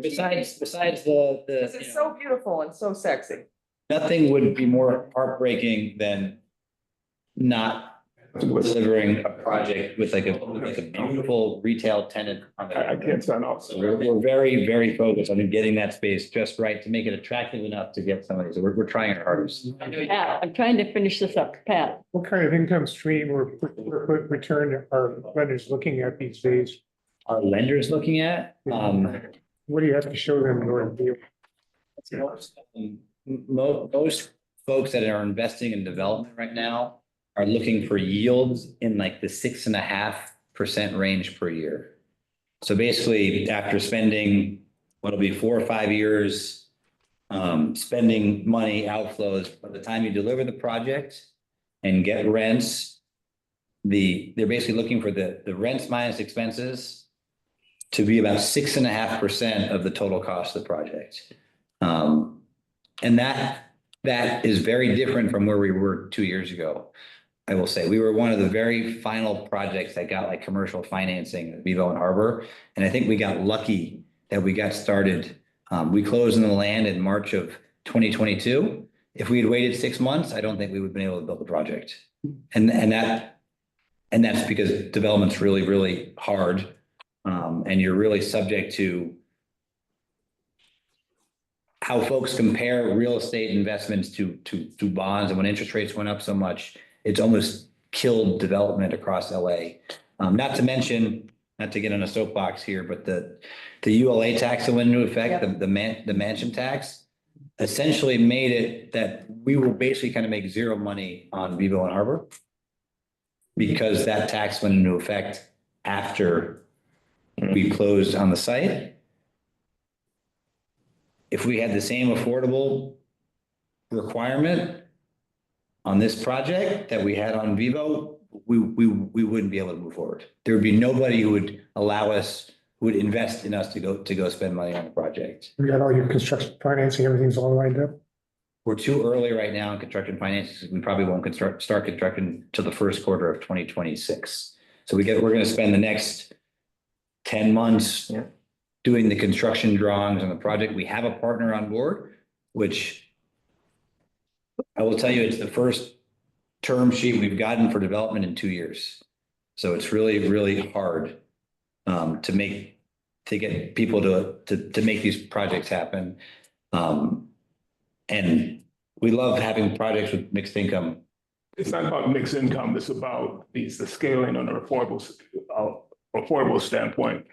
Besides the. It's so beautiful and so sexy. Nothing would be more heartbreaking than not delivering a project with like a beautiful retail tenant. I can't sign off. So we're very, very focused on getting that space just right to make it attractive enough to get somebody. So we're trying our hardest. Pat, I'm trying to finish this up, Pat. What kind of income stream or return are lenders looking at these days? Our lenders looking at, what do you have to show them in order to be? most folks that are investing in development right now are looking for yields in like the 6.5% range per year. So basically, after spending what'll be 4 or 5 years, spending money outflows, by the time you deliver the project and get rents, they're basically looking for the rents minus expenses to be about 6.5% of the total cost of the project. And that is very different from where we were 2 years ago. I will say, we were one of the very final projects that got like commercial financing at Vivo and Harbor. And I think we got lucky that we got started. We closed on the land in March of 2022. If we had waited 6 months, I don't think we would have been able to build the project. And that's because development's really, really hard. And you're really subject to how folks compare real estate investments to bonds. And when interest rates went up so much, it's almost killed development across LA. Not to mention, not to get on a soapbox here, but the ULA tax that went into effect, the mansion tax, essentially made it that we will basically kind of make zero money on Vivo and Harbor because that tax went into effect after we closed on the site. If we had the same affordable requirement on this project that we had on Vivo, we wouldn't be able to move forward. There would be nobody who would allow us, who would invest in us to go spend money on the project. You got all your construction financing, everything's all lined up? We're too early right now in construction finances. We probably won't start construction till the first quarter of 2026. So we're gonna spend the next 10 months doing the construction drawings on the project. We have a partner on board, which I will tell you, it's the first term sheet we've gotten for development in 2 years. So it's really, really hard to get people to make these projects happen. And we love having projects with mixed income. It's not about mixed income, it's about the scaling on an affordable standpoint.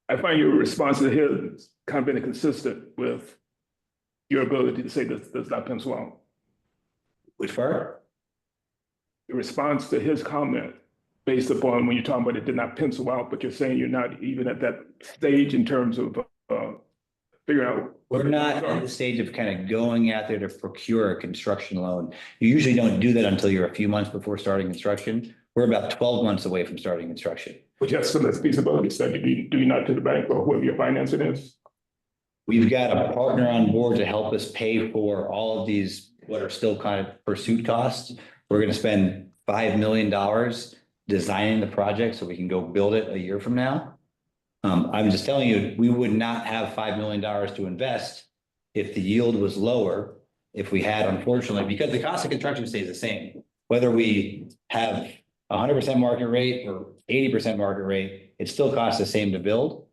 I find your response to his kind of been consistent with your ability to say this does not pencil out. Which part? Your response to his comment, based upon when you're talking about it did not pencil out, but you're saying you're not even at that stage in terms of figuring out. We're not at the stage of kind of going out there to procure a construction loan. You usually don't do that until you're a few months before starting construction. We're about 12 months away from starting construction. But you have some of the feasibility study, do you not to the bank or whoever your financing is? We've got a partner on board to help us pay for all of these, what are still kind of pursuit costs. We're gonna spend $5 million designing the project so we can go build it a year from now. I'm just telling you, we would not have $5 million to invest if the yield was lower, if we had, unfortunately, because the cost of construction stays the same. Whether we have 100% market rate or 80% market rate, it still costs the same to build.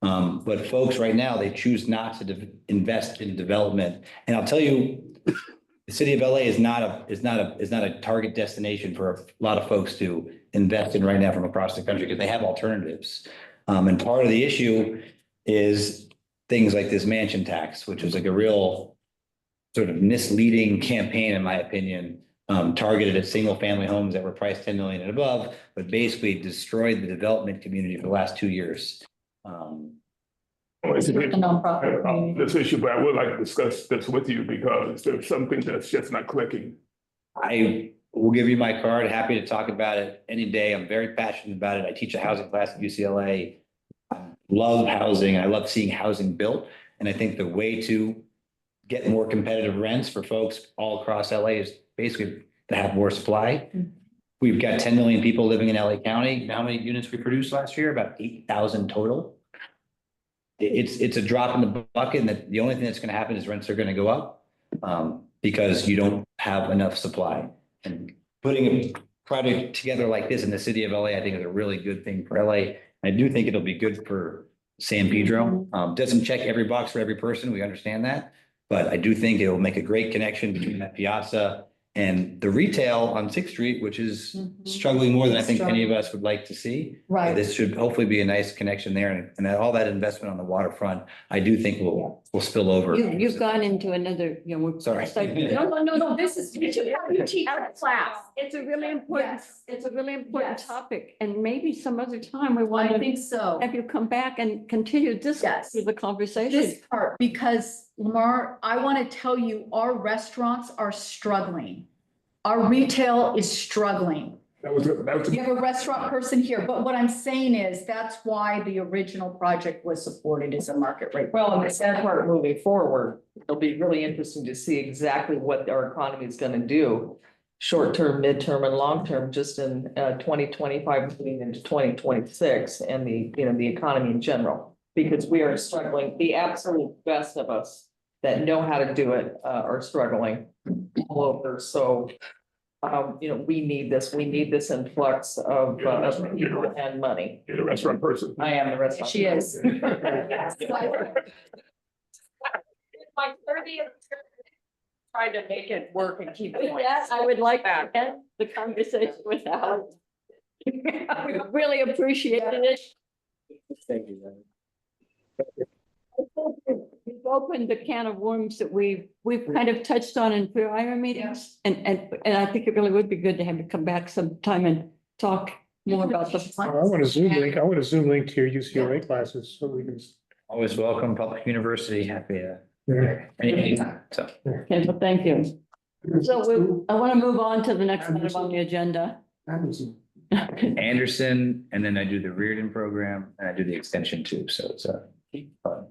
But folks right now, they choose not to invest in development. And I'll tell you, the city of LA is not a target destination for a lot of folks to invest in right now from across the country because they have alternatives. And part of the issue is things like this mansion tax, which is like a real sort of misleading campaign, in my opinion, targeted at single family homes that were priced 10 million and above, but basically destroyed the development community for the last 2 years. This issue, but I would like to discuss this with you because there's something that's just not clicking. I will give you my card. Happy to talk about it any day. I'm very passionate about it. I teach a housing class at UCLA. I love housing. I love seeing housing built. And I think the way to get more competitive rents for folks all across LA is basically to have more supply. We've got 10 million people living in LA County. You know how many units we produced last year? About 8,000 total. It's a drop in the bucket, and the only thing that's going to happen is rents are going to go up because you don't have enough supply. And putting a project together like this in the city of LA, I think is a really good thing for LA. I do think it'll be good for San Pedro. Doesn't check every box for every person. We understand that, but I do think it will make a great connection between that piazza and the retail on 6th Street, which is struggling more than I think any of us would like to see. Right. This should hopefully be a nice connection there, and all that investment on the waterfront, I do think will spill over. You've gone into another, Sorry. No, this is, you teach that class. It's a really important, Yes. it's a really important Yes. topic, and maybe some other time we want I to think so. have you come back and continue this Yes. through the conversation. This part, because Lamar, I want to tell you, our restaurants are struggling. Our retail is struggling. That was You have a restaurant person here, but what I'm saying is that's why the original project was supported as a market rate. Well, and the sad part moving forward, it'll be really interesting to see exactly what our economy is gonna do. Short-term, midterm, and long-term, just in 2025 moving into 2026 and the economy in general. Because we are struggling, the absolute best of us that know how to do it are struggling all over. So we need this influx of people and money. You're the restaurant person. I am the restaurant. She is. My 30th, trying to make it work and keep going. Yes, I would like to end the conversation with Alex. We really appreciated it. Thank you. You've opened the can of worms that we've kind of touched on in prior meetings. And I think it really would be good to have you come back sometime and talk more about the. I want a Zoom link. I want a Zoom link to your UCLA classes so we can. Always welcome, Public University, happy to. Anytime, so. Okay, well, thank you. So I want to move on to the next item on the agenda. Anderson, and then I do the Reardon program, and I do the extension too, so it's fun.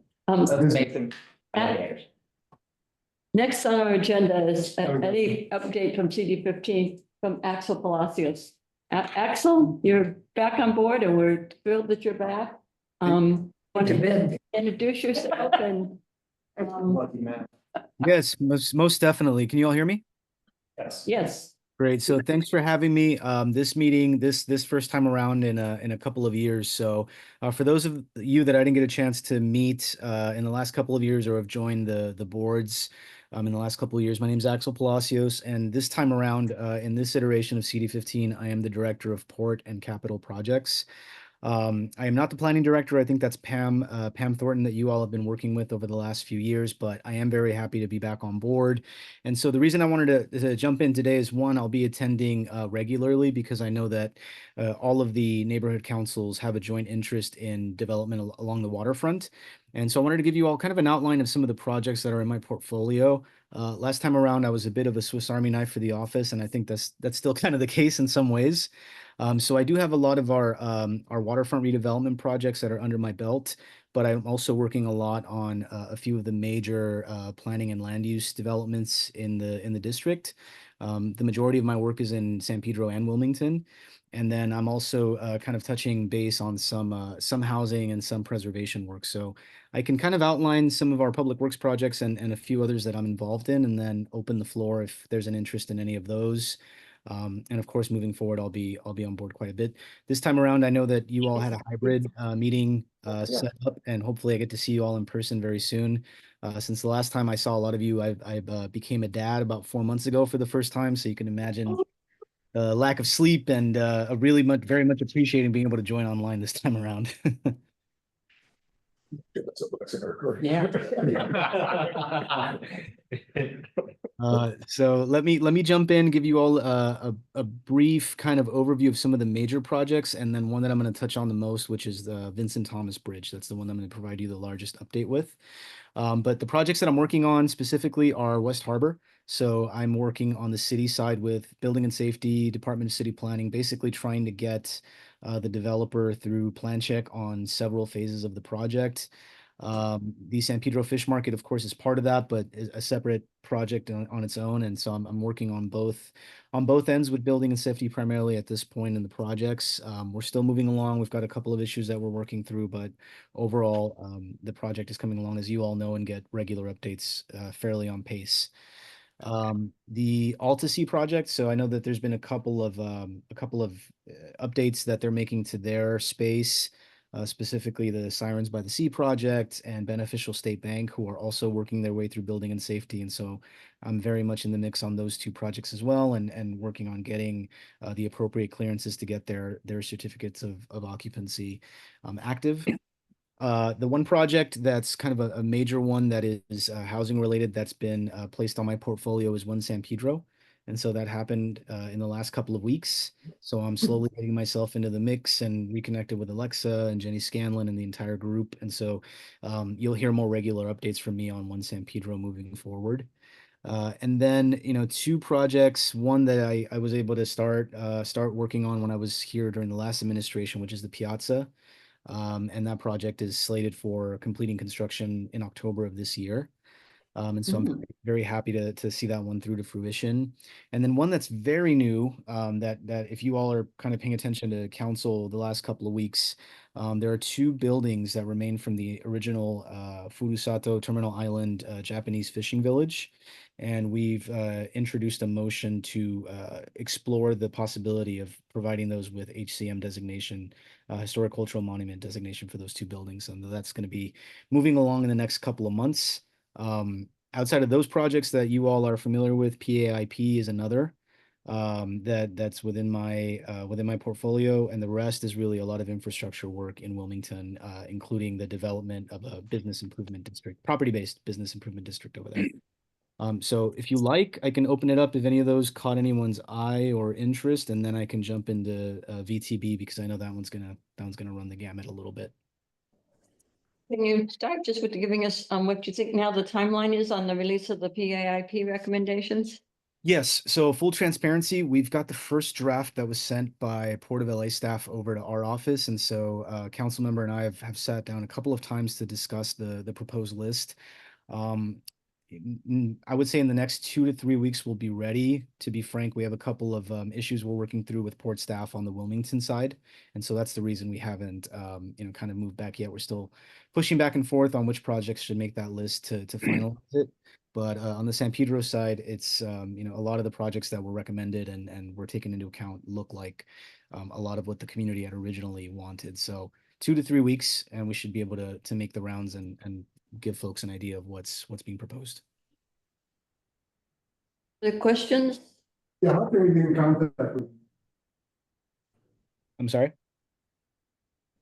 Next on our agenda is any update from CD15 from Axel Palacios. Axel, you're back on board and we're thrilled that you're back. Want to introduce yourself and Yes, most definitely. Can you all hear me? yes. Great. So thanks for having me. This meeting, this first time around in a couple of years. So for those of you that I didn't get a chance to meet in the last couple of years or have joined the boards in the last couple of years, my name is Axel Palacios, and this time around in this iteration of CD15, I am the Director of Port and Capital Projects. I am not the planning director. I think that's Pam Thornton that you all have been working with over the last few years, but I am very happy to be back on board. And so the reason I wanted to jump in today is one, I'll be attending regularly because I know that all of the neighborhood councils have a joint interest in development along the waterfront. And so I wanted to give you all kind of an outline of some of the projects that are in my portfolio. Last time around, I was a bit of a Swiss Army knife for the office, and I think that's still kind of the case in some ways. So I do have a lot of our waterfront redevelopment projects that are under my belt, but I'm also working a lot on a few of the major planning and land use developments in the district. The majority of my work is in San Pedro and Wilmington. And then I'm also kind of touching base on some housing and some preservation work. So I can kind of outline some of our public works projects and a few others that I'm involved in, and then open the floor if there's an interest in any of those. And of course, moving forward, I'll be on board quite a bit. This time around, I know that you all had a hybrid meeting set up, and hopefully I get to see you all in person very soon. Since the last time I saw a lot of you, I've became a dad about 4 months ago for the first time, so you can imagine lack of sleep and very much appreciating being able to join online this time around. Yeah. So let me jump in, give you all a brief kind of overview of some of the major projects, and then one that I'm going to touch on the most, which is the Vincent Thomas Bridge. That's the one I'm going to provide you the largest update with. But the projects that I'm working on specifically are West Harbor. So I'm working on the city side with Building and Safety, Department of City Planning, basically trying to get the developer through plan check on several phases of the project. The San Pedro Fish Market, of course, is part of that, but is a separate project on its own. And so I'm working on both ends with Building and Safety primarily at this point in the projects. We're still moving along. We've got a couple of issues that we're working through, but overall, the project is coming along, as you all know, and get regular updates fairly on pace. The Alta-C project. So I know that there's been a couple of updates that they're making to their space, specifically the Sirens by the Sea project and Beneficial State Bank, who are also working their way through Building and Safety. And so I'm very much in the mix on those two projects as well, and working on getting the appropriate clearances to get their certificates of occupancy active. The one project that's kind of a major one that is housing related that's been placed on my portfolio is One San Pedro. And so that happened in the last couple of weeks. So I'm slowly getting myself into the mix and reconnected with Alexa and Jenny Scanlon and the entire group. And so you'll hear more regular updates from me on One San Pedro moving forward. And then, two projects, one that I was able to start working on when I was here during the last administration, which is the Piazza. And that project is slated for completing construction in October of this year. And so I'm very happy to see that one through to fruition. And then one that's very new, that if you all are kind of paying attention to council the last couple of weeks, there are two buildings that remain from the original Furusato Terminal Island Japanese fishing village. And we've introduced a motion to explore the possibility of providing those with HCM designation, historic cultural monument designation for those two buildings. And that's going to be moving along in the next couple of months. Outside of those projects that you all are familiar with, PAIP is another that's within my portfolio, and the rest is really a lot of infrastructure work in Wilmington, including the development of a business improvement district, property-based business improvement district over there. So if you like, I can open it up if any of those caught anyone's eye or interest, and then I can jump into VTB because I know that one's gonna run the gamut a little bit. Can you start just with giving us what you think now the timeline is on the release of the PAIP recommendations? Yes. So full transparency, we've got the first draft that was sent by Port of LA staff over to our office. And so council member and I have sat down a couple of times to discuss the proposed list. I would say in the next 2 to 3 weeks, we'll be ready. To be frank, we have a couple of issues we're working through with port staff on the Wilmington side. And so that's the reason we haven't, kind of moved back yet. We're still pushing back and forth on which projects should make that list to finalize it. But on the San Pedro side, it's, a lot of the projects that were recommended and were taken into account look like a lot of what the community had originally wanted. So 2 to 3 weeks, and we should be able to make the rounds and give folks an idea of what's being proposed. The questions? Yeah, how can we be in contact with? I'm sorry?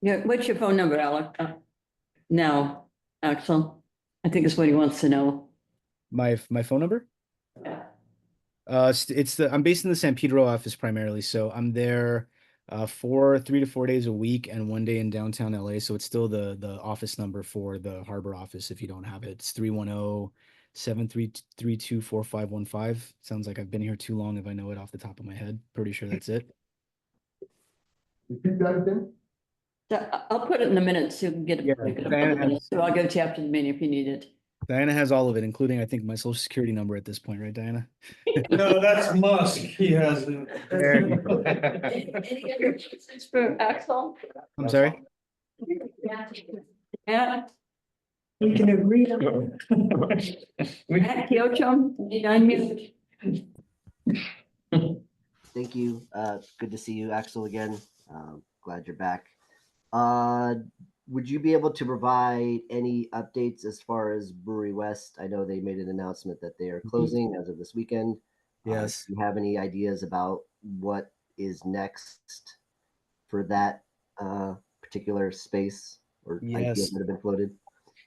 Yeah, what's your phone number, Alec? Now, Axel, I think is what he wants to know. My phone number? Yeah. I'm based in the San Pedro office primarily, so I'm there 3 to 4 days a week and 1 day in downtown LA. So it's still the office number for the harbor office if you don't have it. It's 310-732-4515. Sounds like I've been here too long if I know it off the top of my head. Pretty sure that's it. Repeat that again? I'll put it in the minutes so you can get it. Diana, So I'll give it to you after the meeting if you need it. Diana has all of it, including I think my social security number at this point, right, Diana? No, that's Musk. He has it. There you go. Any other questions for Axel? I'm sorry? Yeah. We can agree on. Matt Kyochum, unmute. Thank you. Good to see you, Axel, again. Glad you're back. Would you be able to provide any updates as far as Brewery West? I know they made an announcement that they are closing as of this weekend. Yes. Do you have any ideas about what is next for that particular space or ideas that have been floated?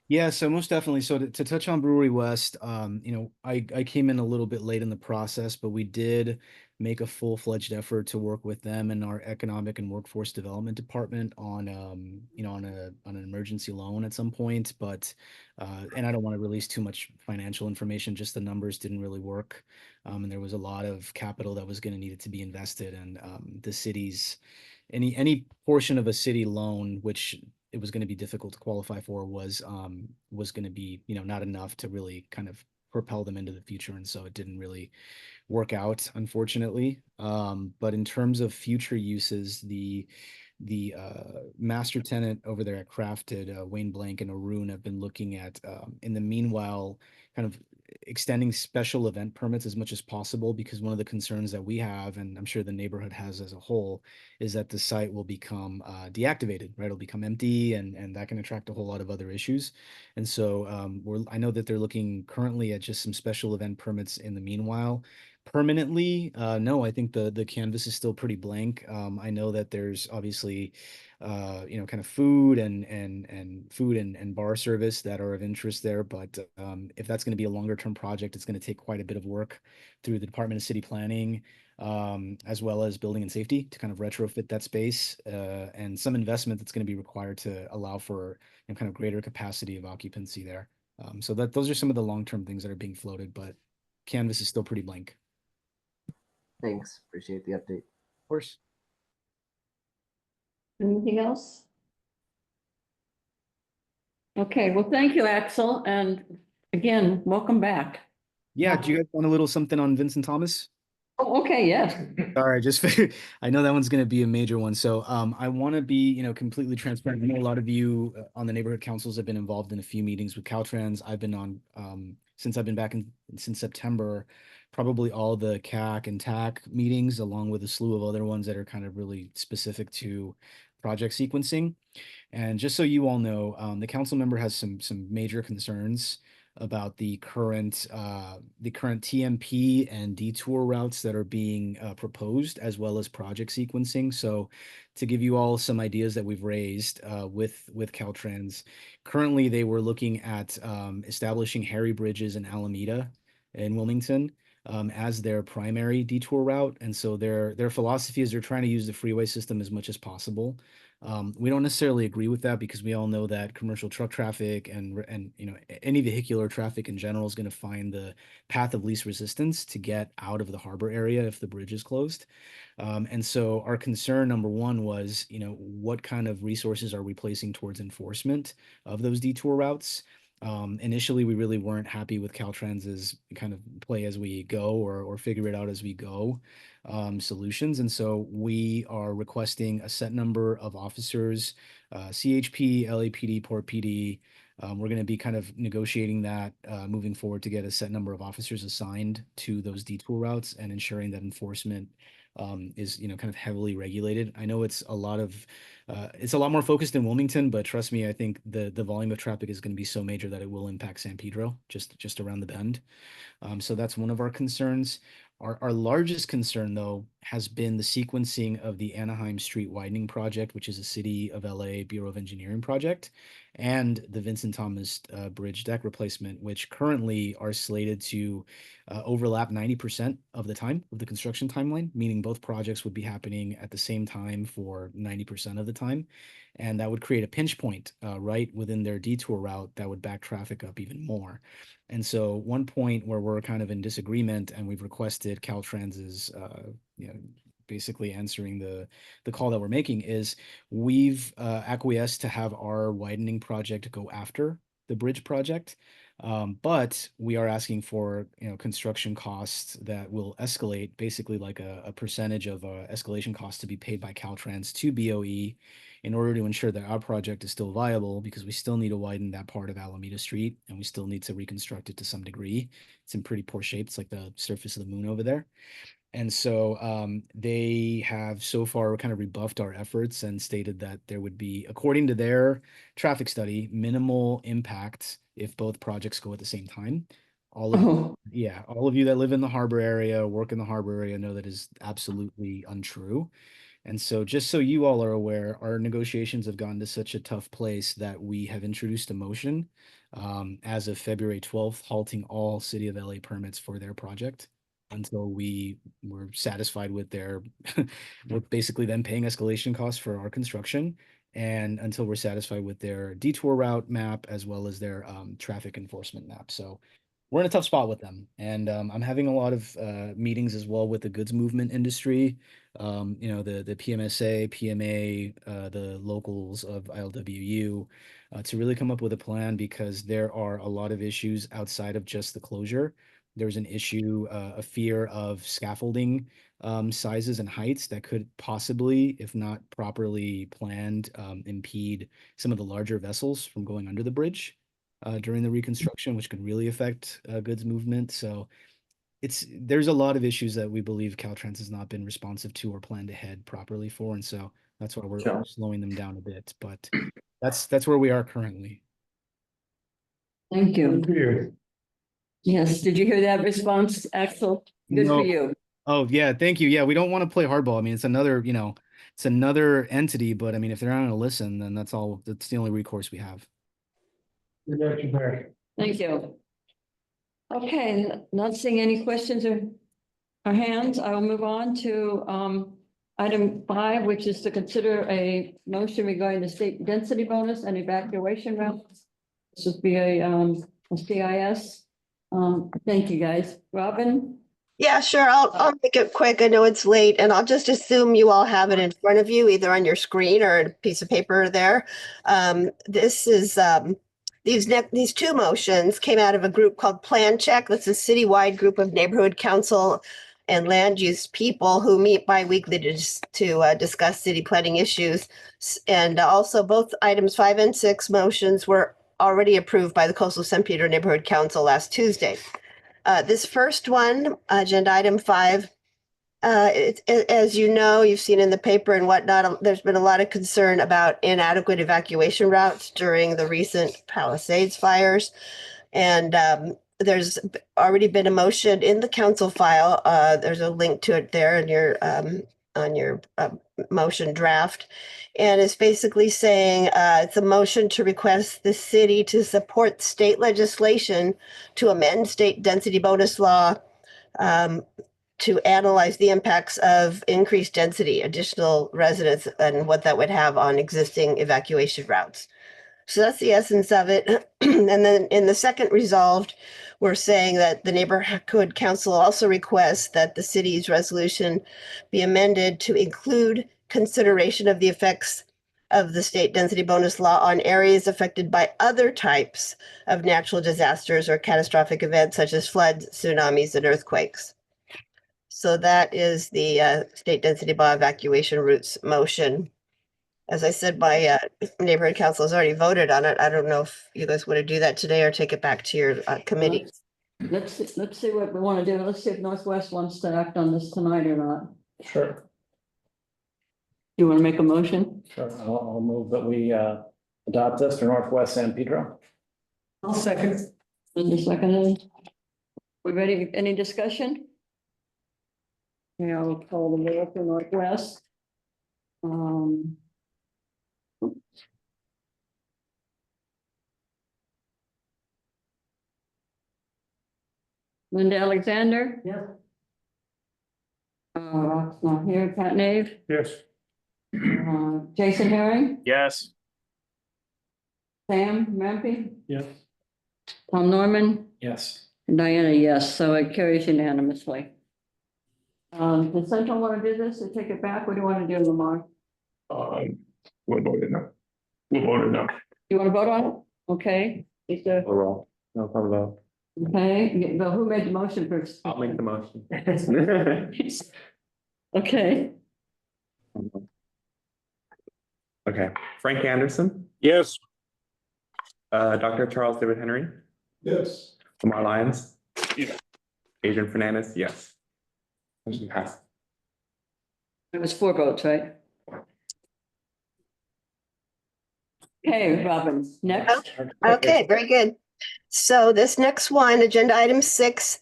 Yeah, so most definitely. So to touch on Brewery West, I came in a little bit late in the process, but we did make a full-fledged effort to work with them and our economic and workforce development department on on an emergency loan at some point. But and I don't want to release too much financial information, just the numbers didn't really work. And there was a lot of capital that was going to need to be invested, and the city's any portion of a city loan, which it was going to be difficult to qualify for, was going to be, not enough to really kind of propel them into the future. And so it didn't really work out, unfortunately. But in terms of future uses, the master tenant over there at Crafted, Wayne Blank and Arun, have been looking at, in the meanwhile, kind of extending special event permits as much as possible, because one of the concerns that we have, and I'm sure the neighborhood has as a whole, is that the site will become deactivated, right? It'll become empty, and that can attract a whole lot of other issues. And so I know that they're looking currently at just some special event permits in the meanwhile. Permanently, no, I think the canvas is still pretty blank. I know that there's obviously kind of food and bar service that are of interest there, but if that's going to be a longer term project, it's going to take quite a bit of work through the Department of City Planning, as well as building and safety, to kind of retrofit that space, and some investment that's going to be required to allow for kind of greater capacity of occupancy there. So those are some of the long term things that are being floated, but canvas is still pretty blank. Thanks. Appreciate the update. Of course. Anything else? Okay, well, thank you, Axel. And again, welcome back. Yeah, do you guys want a little something on Vincent Thomas? Oh, okay, yes. All right, just figured, I know that one's going to be a major one. So I want to be, completely transparent. I know a lot of you on the neighborhood councils have been involved in a few meetings with Caltrans. I've been on, since I've been back since September, probably all the CAC and TAC meetings, along with a slew of other ones that are kind of really specific to project sequencing. And just so you all know, the council member has some major concerns about the current TMP and detour routes that are being proposed, as well as project sequencing. So to give you all some ideas that we've raised with Caltrans, currently they were looking at establishing Harry Bridges in Alameda in Wilmington as their primary detour route. And so their philosophy is they're trying to use the freeway system as much as possible. We don't necessarily agree with that, because we all know that commercial truck traffic and any vehicular traffic in general is going to find the path of least resistance to get out of the harbor area if the bridge is closed. And so our concern number one was, what kind of resources are we placing towards enforcement of those detour routes? Initially, we really weren't happy with Caltrans's kind of play as we go or figure it out as we go solutions. And so we are requesting a set number of officers, CHP, LAPD, Port PD. We're going to be kind of negotiating that moving forward to get a set number of officers assigned to those detour routes and ensuring that enforcement is, you know, kind of heavily regulated. I know it's a lot more focused in Wilmington, but trust me, I think the volume of traffic is going to be so major that it will impact San Pedro just around the bend. So that's one of our concerns. Our largest concern, though, has been the sequencing of the Anaheim Street Widening Project, which is a City of LA Bureau of Engineering project, and the Vincent Thomas Bridge deck replacement, which currently are slated to overlap 90% of the time of the construction timeline, meaning both projects would be happening at the same time for 90% of the time. And that would create a pinch point right within their detour route that would back traffic up even more. And so one point where we're kind of in disagreement and we've requested Caltrans's, basically answering the call that we're making is we've acquiesced to have our widening project go after the bridge project. But we are asking for, construction costs that will escalate, basically like a percentage of escalation costs to be paid by Caltrans to BOE in order to ensure that our project is still viable, because we still need to widen that part of Alameda Street and we still need to reconstruct it to some degree. It's in pretty poor shape. It's like the surface of the moon over there. And so they have so far kind of rebuffed our efforts and stated that there would be, according to their traffic study, minimal impact if both projects go at the same time. All of you that live in the harbor area, work in the harbor area, know that is absolutely untrue. And so just so you all are aware, our negotiations have gone to such a tough place that we have introduced a motion as of February 12th, halting all City of LA permits for their project until we were satisfied with with basically them paying escalation costs for our construction, and until we're satisfied with their detour route map as well as their traffic enforcement map. So we're in a tough spot with them. And I'm having a lot of meetings as well with the goods movement industry, the PMSA, PMA, the locals of ILWU, to really come up with a plan, because there are a lot of issues outside of just the closure. There's an issue, a fear of scaffolding sizes and heights that could possibly, if not properly planned, impede some of the larger vessels from going under the bridge during the reconstruction, which could really affect goods movement. So there's a lot of issues that we believe Caltrans has not been responsive to or planned ahead properly for, and so that's why we're slowing them down a bit. But that's where we are currently. Thank you. Yes, did you hear that response, Axel? Good for you. Oh yeah, thank you. Yeah, we don't want to play hardball. I mean, it's another entity, but I mean, if they're not going to listen, then that's the only recourse we have. Thank you. Okay, not seeing any questions or hands, I will move on to item 5, which is to consider a motion regarding the state density bonus and evacuation routes. This would be a CIS. Thank you, guys. Robin? Yeah, sure. I'll make it quick. I know it's late, and I'll just assume you all have it in front of you, either on your screen or a piece of paper there. This is these two motions came out of a group called Plan Check. That's a citywide group of neighborhood council and land use people who meet biweekly to discuss city planning issues. And also both items 5 and 6 motions were already approved by the Coastal San Pedro Neighborhood Council last Tuesday. This first one, agenda item 5, as you know, you've seen in the paper and whatnot, there's been a lot of concern about inadequate evacuation routes during the recent Palisades fires. And there's already been a motion in the council file. There's a link to it there on your motion draft. And it's basically saying it's a motion to request the city to support state legislation to amend state density bonus law to analyze the impacts of increased density, additional residents, and what that would have on existing evacuation routes. So that's the essence of it. And then in the second resolved, we're saying that the neighborhood council also requests that the city's resolution be amended to include consideration of the effects of the state density bonus law on areas affected by other types of natural disasters or catastrophic events such as floods, tsunamis, and earthquakes. So that is the state density by evacuation routes motion. As I said, my neighborhood council has already voted on it. I don't know if you guys want to do that today or take it back to your committee. Let's see what we want to do. Let's see if Northwest wants to act on this tonight or not. Sure. You want to make a motion? Sure, I'll move that we adopt this for Northwest San Pedro. I'll second. And seconded. We ready? Any discussion? Yeah, I'll call the roll for Northwest. Linda Alexander? Yes. Not here. Pat Nave? Yes. Jason Herring? Yes. Sam Rampy? Yes. Tom Norman? Yes. And Diana, yes, so it carries unanimously. Does Central want to do this or take it back? What do you want to do, Lamar? We'll vote it now. We'll vote it now. You want to vote on it? Okay. Lisa, Overall, no problem about. okay, well, who made the motion first? I'll make the motion. Okay, Okay, Frank Anderson, Yes. Dr. Charles David Henry, Yes. Lamar Lyons. Yeah. Adrian Fernandez, yes. Motion passed. it was 4 votes, right? Okay, Robin, next. Okay, very good. So this next one, agenda item 6,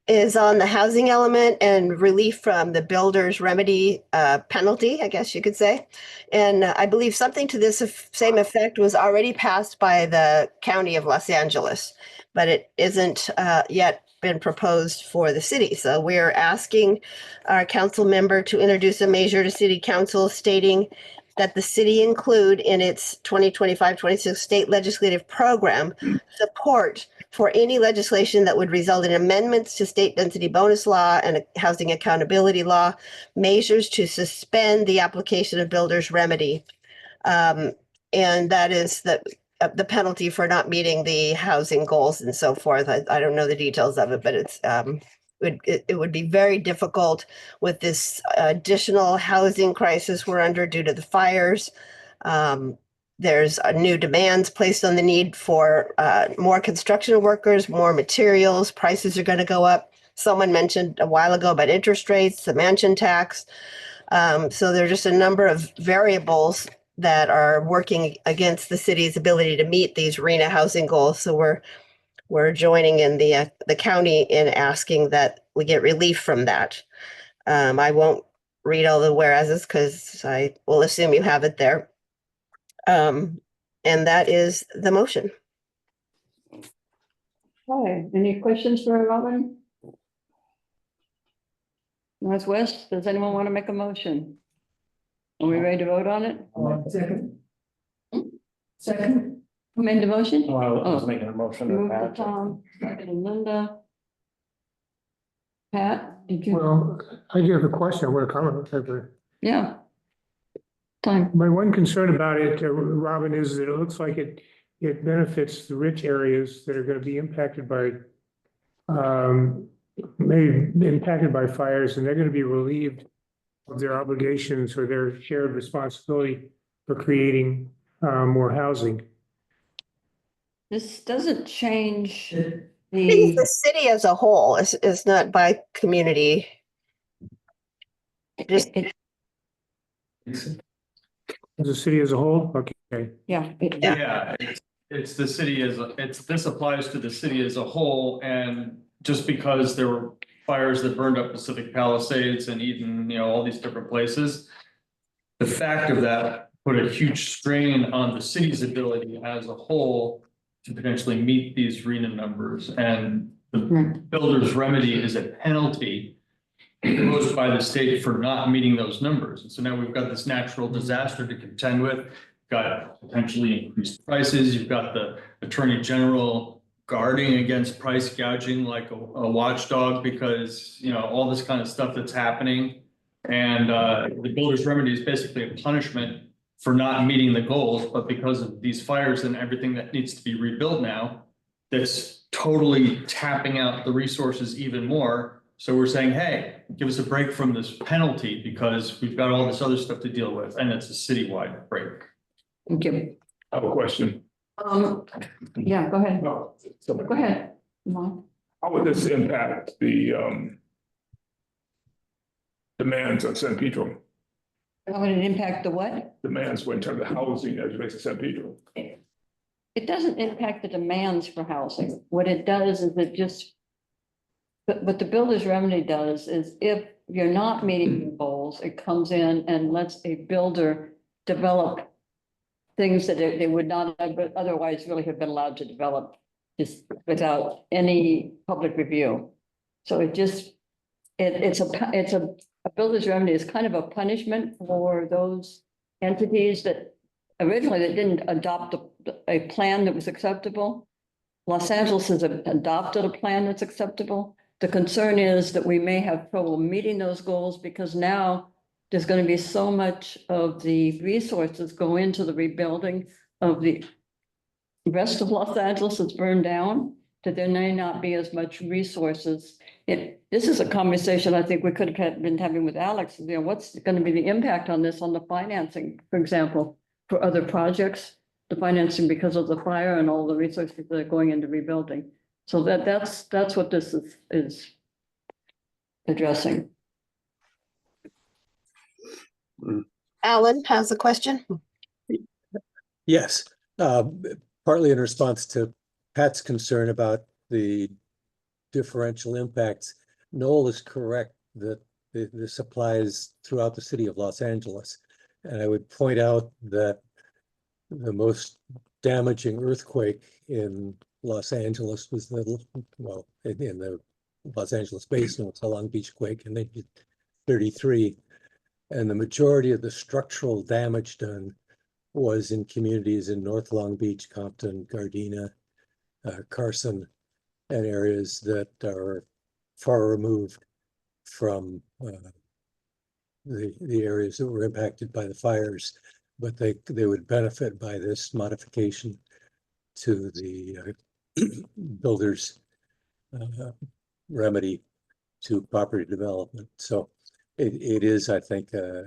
is on the housing element and relief from the builder's remedy penalty, I guess you could say. And I believe something to this same effect was already passed by the County of Los Angeles, but it isn't yet been proposed for the city. So we're asking our council member to introduce a measure to city council stating that the city include in its 2025-26 state legislative program support for any legislation that would result in amendments to state density bonus law and housing accountability law, measures to suspend the application of builder's remedy. And that is the penalty for not meeting the housing goals and so forth. I don't know the details of it, but it's it would be very difficult with this additional housing crisis we're under due to the fires. There's new demands placed on the need for more construction workers, more materials, prices are going to go up. Someone mentioned a while ago about interest rates, the mansion tax. So there's just a number of variables that are working against the city's ability to meet these RHNA housing goals. So we're joining in the county in asking that we get relief from that. I won't read all the whereases because I will assume you have it there. And that is the motion. Okay, any questions for Robin? Northwest, does anyone want to make a motion? Are we ready to vote on it? Second. Second. Who made the motion? Well, I was making a motion. to Moved to Pat. Tom, second to Linda. Pat, did you? Well, I do have a question. I want to comment. Whatever. Yeah. Time. My one concern about it, Robin, is that it looks like it benefits the rich areas that are going to be impacted by maybe impacted by fires, and they're going to be relieved of their obligations or their shared responsibility for creating more housing. This doesn't change I think the, the city as a whole is not by community. Just The city as a whole, okay. yeah. Yeah, it's the city this applies to the city as a whole, and just because there were fires that burned up Pacific Palisades and Eden, all these different places. The fact of that put a huge strain on the city's ability as a whole to potentially meet these RHNA numbers, and the builder's remedy is a penalty imposed by the state for not meeting those numbers. And so now we've got this natural disaster to contend with, got potentially increased prices. You've got the Attorney General guarding against price gouging like a watchdog because, all this kind of stuff that's happening. And the builder's remedy is basically a punishment for not meeting the goals, but because of these fires and everything that needs to be rebuilt now, that's totally tapping out the resources even more. So we're saying, hey, give us a break from this penalty because we've got all this other stuff to deal with, and it's a citywide break. Thank you. I have a question. Yeah, go ahead. No, Go ahead. Mom. how would this impact the demands on San Pedro? How would it impact the what? Demands in terms of housing as it relates to San Pedro? It doesn't impact the demands for housing. What it does is it just, what the builder's remedy does is if you're not meeting your goals, it comes in and lets a builder develop things that they would not have otherwise really have been allowed to develop just without any public review. So it just, it's a builder's remedy is kind of a punishment for those entities that originally that didn't adopt a plan that was acceptable. Los Angeles has adopted a plan that's acceptable. The concern is that we may have trouble meeting those goals because now there's going to be so much of the resources go into the rebuilding of the rest of Los Angeles that's burned down, that there may not be as much resources. This is a conversation I think we could have been having with Alex. You know, what's going to be the impact on this on the financing, for example, for other projects, the financing because of the fire and all the resources that are going into rebuilding. So that's what this is addressing. Alan has a question. Yes, partly in response to Pat's concern about the differential impacts. Noel is correct that this applies throughout the city of Los Angeles. And I would point out that the most damaging earthquake in Los Angeles was in the Los Angeles basin was the Long Beach quake in 1933. And the majority of the structural damage done was in communities in North Long Beach, Compton, Gardena, Carson, and areas that are far removed from the areas that were impacted by the fires, but they would benefit by this modification to the builder's remedy to property development. So it is, I think, a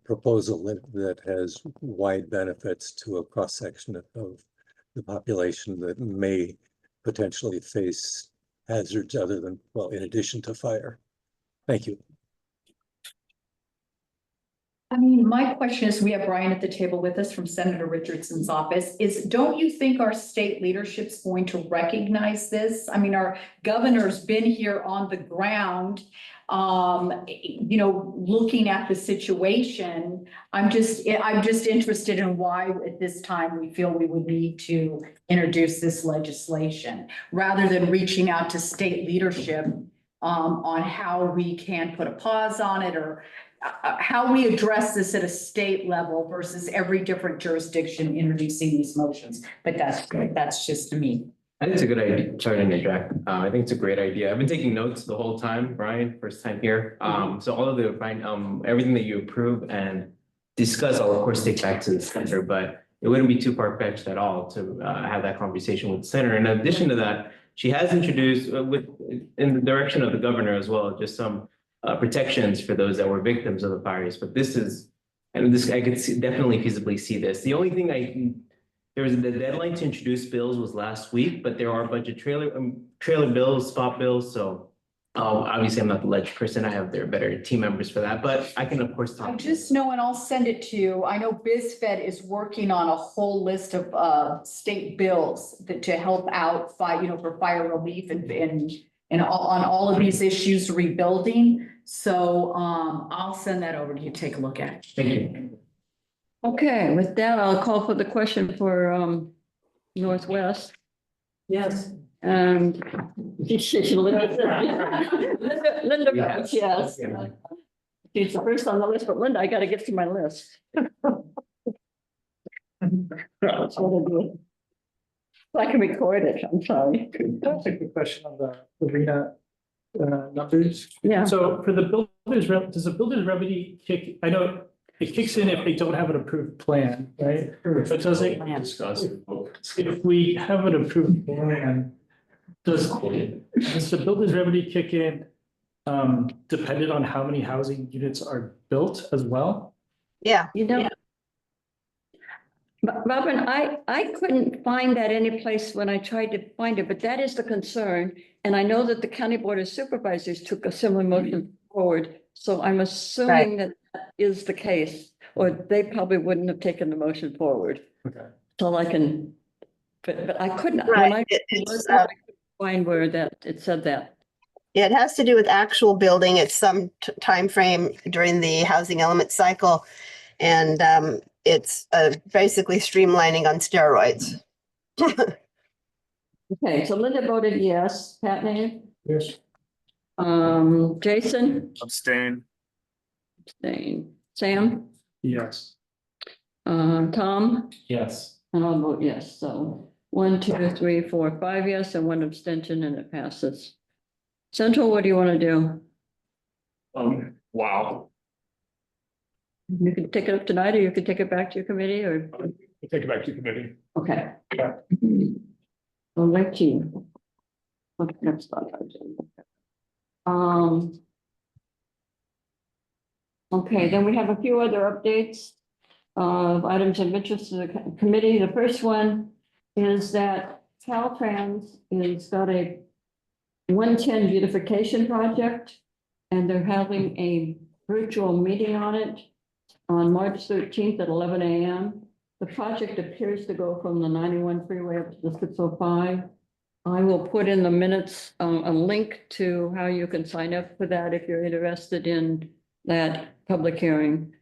proposal that has wide benefits to a cross-section of the population that may potentially face hazards other than, well, in addition to fire. Thank you. I mean, my question is, we have Brian at the table with us from Senator Richardson's office, don't you think our state leadership's going to recognize this? I mean, our governor's been here on the ground, looking at the situation. I'm just interested in why at this time we feel we would need to introduce this legislation rather than reaching out to state leadership on how we can put a pause on it or how we address this at a state level versus every different jurisdiction introducing these motions. But that's just me. I think it's a good idea. Sorry to interject. I think it's a great idea. I've been taking notes the whole time, Brian, first time here. So all of the everything that you approve and discuss, I'll of course take back to the center, but it wouldn't be too far-fetched at all to have that conversation with the center. In addition to that, she has introduced in the direction of the governor as well, just some protections for those that were victims of the fires. But this is, and this I could definitely feasibly see this. The only thing there was the deadline to introduce bills was last week, but there are budget trailer bills, spot bills. So obviously I'm not the ledge person. I have their better team members for that, but I can of course talk. I just know, and I'll send it to you. I know BizFed is working on a whole list of state bills to help out for fire relief and on all of these issues rebuilding. So I'll send that over to you. Take a look at it. Thank you. Okay, with that, I'll call for the question for Northwest. Yes. And Linda, yes. She's the first on the list, but Linda, I got to get to my list. That's what I do. I can record it. I'm sorry. That's a good question on the arena numbers. Yeah. So for the builders, does the builders remedy kick? I know it kicks in if they don't have an approved plan, right? But does it, if we have an approved plan, does the builder's remedy kick in dependent on how many housing units are built as well? Yeah. You know, Robin, I couldn't find that any place when I tried to find it, but that is the concern. And I know that the County Board of Supervisors took a similar motion forward. So I'm assuming that is the case, or they probably wouldn't have taken the motion forward. Okay. So I can, but I couldn't, Right. when I couldn't find where that, it said that. It has to do with actual building at some time frame during the housing element cycle. And it's basically streamlining on steroids. Okay, so Linda voted yes. Pat, Yes. Jason? Abstain. Abstain. Sam? Yes. Tom? Yes. And I'll vote yes. So 1, 2, 3, 4, 5 yes, and 1 abstention, and it passes. Central, what do you want to do? Wow. You can take it up tonight, or you can take it back to your committee, or, Take it back to committee. okay. Well, like you. Okay, next on our agenda. Okay, then we have a few other updates of items of interest to the committee. The first one is that Caltrans has got a 110 beautification project, and they're having a virtual meeting on it on March 13th at 11 a.m. The project appears to go from the 91 freeway up to the 605. I will put in the minutes a link to how you can sign up for that if you're interested in that public hearing.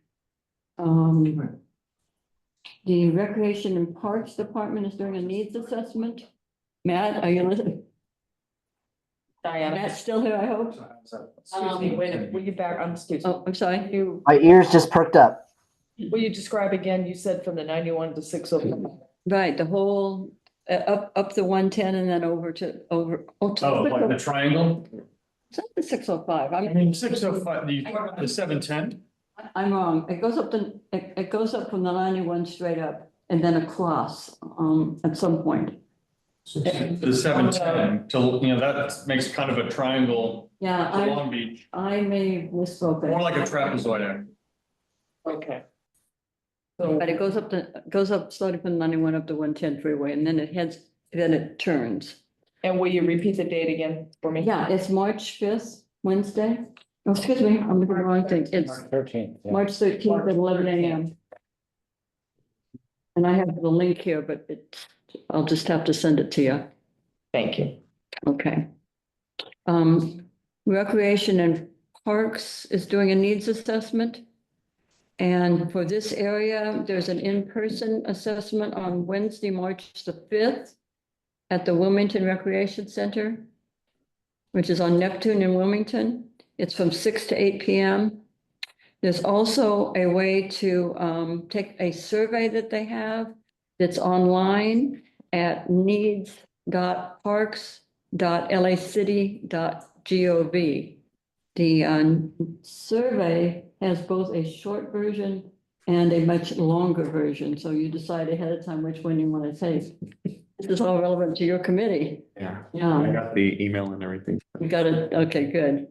The Recreation and Parks Department is doing a needs assessment. Matt, are you listening? Diana. Matt's still here, I hope. Excuse me, wait, will you back, excuse me. Oh, I'm sorry. My ears just perked up. Will you describe again, you said from the 91 to 605? Right, the whole, up the 110 and then over to. Like the triangle? It's not the 605. I mean, 605, the 710? I'm wrong. It goes up it goes up from the 91 straight up and then across, at some point. The 710, that makes kind of a triangle Yeah, to Long Beach, I may have misspoke. more like a trapezoid act. Okay. But it goes up slowly from 91 up to 110 freeway, and then then it turns. And will you repeat the date again for me? Yeah, it's March 5th, Wednesday. Oh, excuse me, I'm looking at the wrong thing. It's 13th. yeah. March 13th at 11 a.m. And I have the link here, but I'll just have to send it to you. Thank you. Okay. Recreation and Parks is doing a needs assessment. And for this area, there's an in-person assessment on Wednesday, March the 5th at the Wilmington Recreation Center, which is on Neptune in Wilmington. It's from 6 to 8 p.m. There's also a way to take a survey that they have that's online at needs.parks.lacity.gov. The survey has both a short version and a much longer version, so you decide ahead of time which one you want to take. This is all relevant to your committee. Yeah. Yeah. I got the email and everything. You got it, okay, good.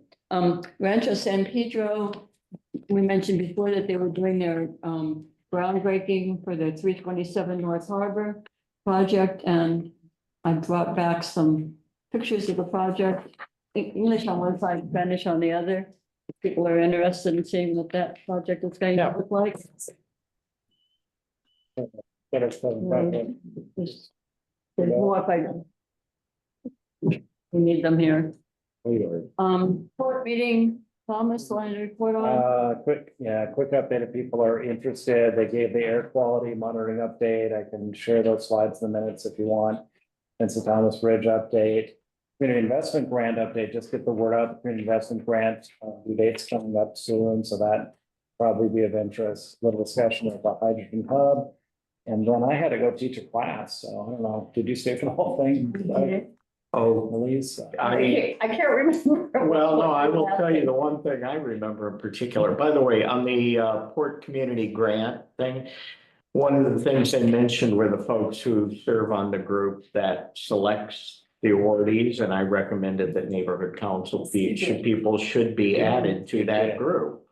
Rancho San Pedro, we mentioned before that they were doing their groundbreaking for the 327 North Harbor project, and I brought back some pictures of the project. English on one side, Spanish on the other. If people are interested in seeing what that project is going to look like. There's more if we need them here. Court meeting, Thomas, wanted to report on? Quick update if people are interested. They gave the air quality monitoring update. I can share those slides in the minutes if you want. Vincent Thomas Bridge update. Community investment grant update, just get the word out, the community investment grant, due date's coming up soon, so that probably be of interest. Little discussion of the hydrogen hub. And then I had to go teach a class, so I don't know, did you stay for the whole thing? Oh, Elise. I can't remember. Well, no, I will tell you the one thing I remember in particular. By the way, on the Port Community Grant thing, one of the things they mentioned were the folks who serve on the group that selects the awardees, and I recommended that neighborhood council people should be added to that group.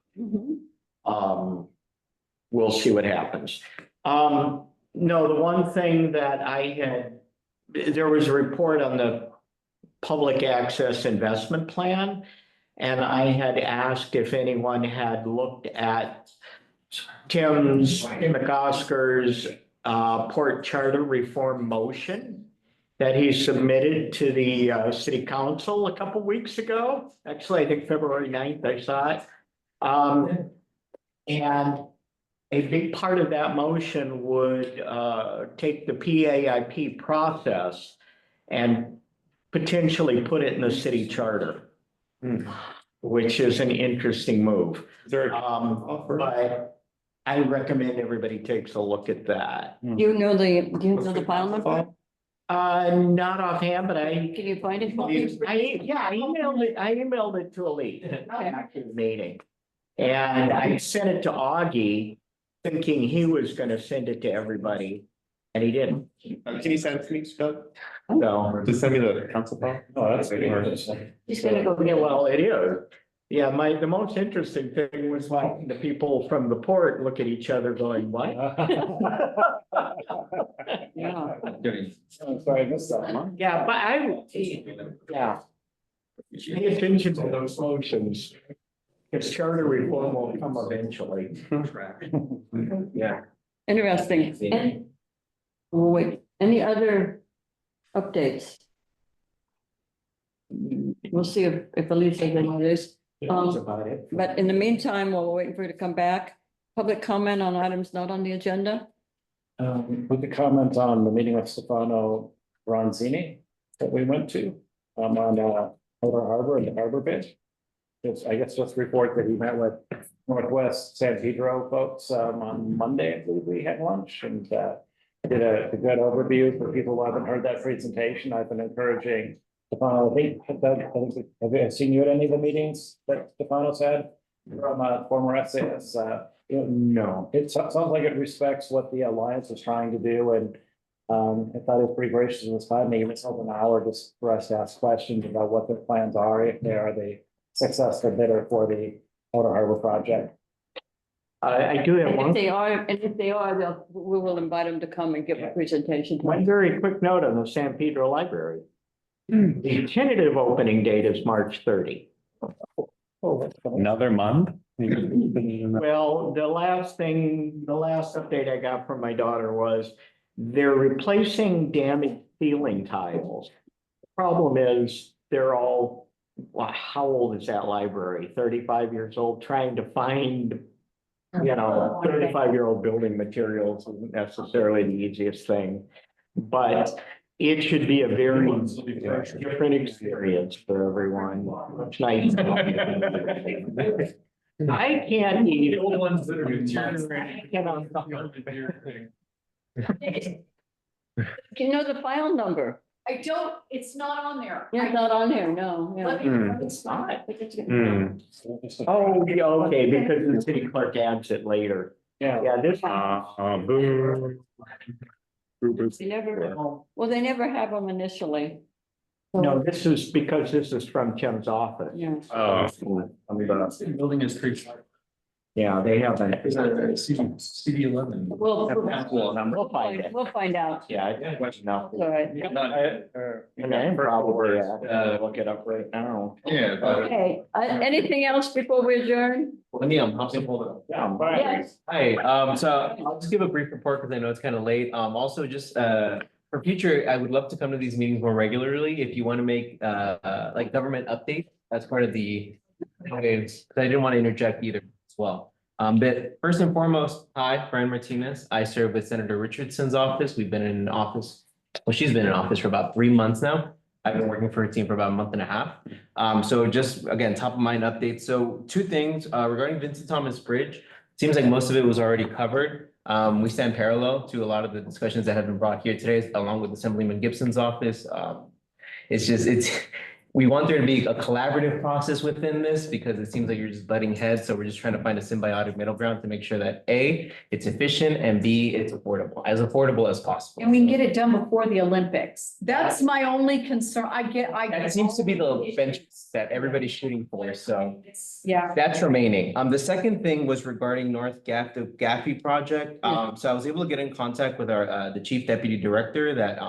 We'll see what happens. No, the one thing that there was a report on the public access investment plan. And I had asked if anyone had looked at Tim McOscar's port charter reform motion that he submitted to the city council a couple weeks ago. Actually, I think February 9th, I saw it. And a big part of that motion would take the PAIP process and potentially put it in the city charter, which is an interesting move. But I recommend everybody takes a look at that. Do you know the file number? Not offhand, but Can you find it? I emailed it to Elite after the meeting. And I sent it to Augie thinking he was gonna send it to everybody, and he didn't. Can you send it to me, Scott? No. Just send me the council file? Oh, that's good. He's gonna go. Yeah, well, it is. Yeah, the most interesting thing was watching the people from the port look at each other going, what? Yeah. I'm sorry, I missed that one. Yeah, but pay attention to those motions. Because charter reform will come eventually. Yeah. Interesting. Wait, any other updates? We'll see if Elise has any others. That's about it. But in the meantime, while we're waiting for her to come back, public comment on items not on the agenda? We could comment on the meeting with Stefano Ronzini that we went to on Outer Harbor and the Harbor Bit. I guess just report that he met with Northwest San Pedro folks on Monday. I believe we had lunch and did a good overview for people who haven't heard that presentation. I've been encouraging Stefano. Have you seen you at any of the meetings that Stefano's had from former SAS? No, it sounds like it respects what the Alliance is trying to do, and I thought it was pretty gracious in this time. Maybe it's an hour just for us to ask questions about what their plans are, if they are the successful bidder for the Outer Harbor project. I do have one. If they are, we will invite them to come and give a presentation. One very quick note on the San Pedro Library. The tentative opening date is March 30. Another month? Well, the last update I got from my daughter was they're replacing damaged ceiling tiles. The problem is they're all, well, how old is that library? 35 years old, trying to find, 35-year-old building materials isn't necessarily the easiest thing. But it should be a very different experience for everyone. It's nice. I can't eat. The ones that are Do you know the file number? It's not on there. Yeah, it's not on here, no. Yeah. It's not. Oh, yeah, okay, because the city clerk adds it later. Yeah, this. They never have them initially. No, this is because this is from Tim's office. Yeah. Building is pretty. Yeah, they have that. CD 11. We'll find it. We'll find out. Yeah, I question now. All right. And I probably look it up right now. Yeah. Okay, anything else before we adjourn? Let me hold it up. Yes. Hi, so I'll just give a brief report because I know it's kind of late. Also just for future, I would love to come to these meetings more regularly. If you want to make like government updates as part of the, because I didn't want to interject either as well. But first and foremost, hi, Brian Martinez. I serve with Senator Richardson's office. We've been in office, well, she's been in office for about 3 months now. I've been working for her team for about a month and a half. So just, again, top of mind updates. So 2 things regarding Vincent Thomas Bridge. Seems like most of it was already covered. We stand parallel to a lot of the discussions that have been brought here today, along with Assemblyman Gibson's office. It's just, we want there to be a collaborative process within this because it seems like you're just butting heads. So we're just trying to find a symbiotic middle ground to make sure that A, it's efficient, and B, it's affordable as possible. And we can get it done before the Olympics. That's my only concern. That seems to be the bench that everybody's shooting for, so Yeah. that's remaining. The second thing was regarding North Gaffey project. So I was able to get in contact with our, the chief deputy director that,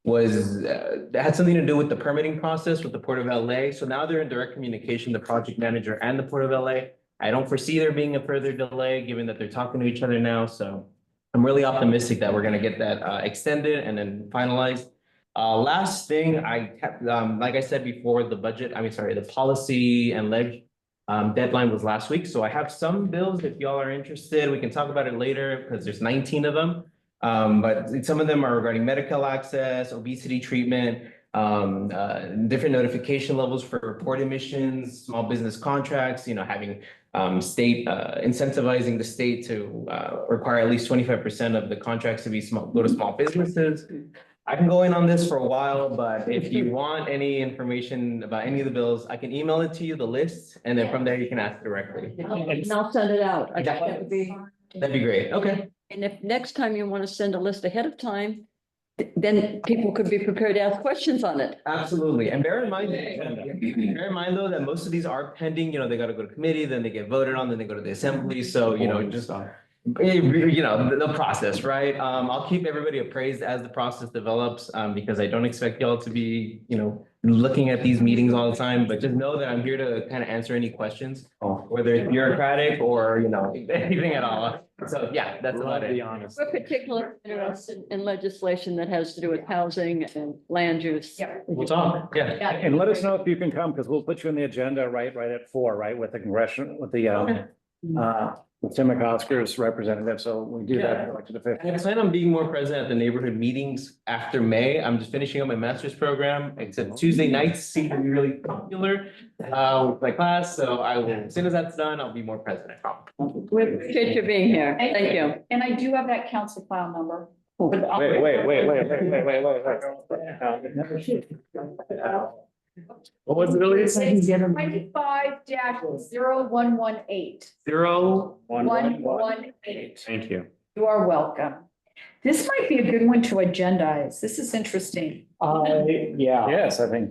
that had something to do with the permitting process with the Port of LA. So now they're in direct communication, the project manager and the Port of LA. I don't foresee there being a further delay, given that they're talking to each other now, so I'm really optimistic that we're gonna get that extended and then finalized. Last thing, I kept, like I said before, the policy and leg deadline was last week. So I have some bills, if y'all are interested, we can talk about it later because there's 19 of them. But some of them are regarding medical access, obesity treatment, different notification levels for report emissions, small business contracts, having state incentivizing the state to require at least 25% of the contracts to be go to small businesses. I can go in on this for a while, but if you want any information about any of the bills, I can email it to you, the list, and then from there you can ask directly. And I'll send it out. I think that would be. That'd be great. Okay. And if next time you want to send a list ahead of time, then people could be prepared to ask questions on it. Absolutely. And bear in mind though, that most of these are pending, they gotta go to committee, then they get voted on, then they go to the assembly. So, just the process, right? I'll keep everybody appraised as the process develops, because I don't expect y'all to be, looking at these meetings all the time, but just know that I'm here to kind of answer any questions, whether it's bureaucratic or, anything at all. So yeah, that's about it. We're particularly interested in legislation that has to do with housing and land use. We'll talk, yeah. And let us know if you can come, because we'll put you on the agenda right at 4, right, with the congressional, with the with Tim McCosker's representative, so we do that elected official. I plan on being more present at the neighborhood meetings after May. I'm just finishing up my master's program. Except Tuesday nights seem to be really popular with my class, so I will, as soon as that's done, I'll be more present. I promise. We appreciate you being here. Thank you. And I do have that council file number. Wait. What was the release? 25-0118. 0118. Thank you. You are welcome. This might be a good one to agendize. This is interesting. Yes, I think.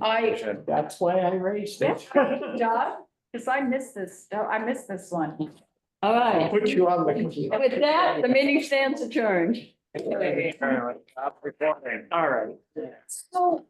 That's why I raised it. Doug, because I missed this one. All right. Put you on the computer. With that, the meeting stands adjourned. All right. So.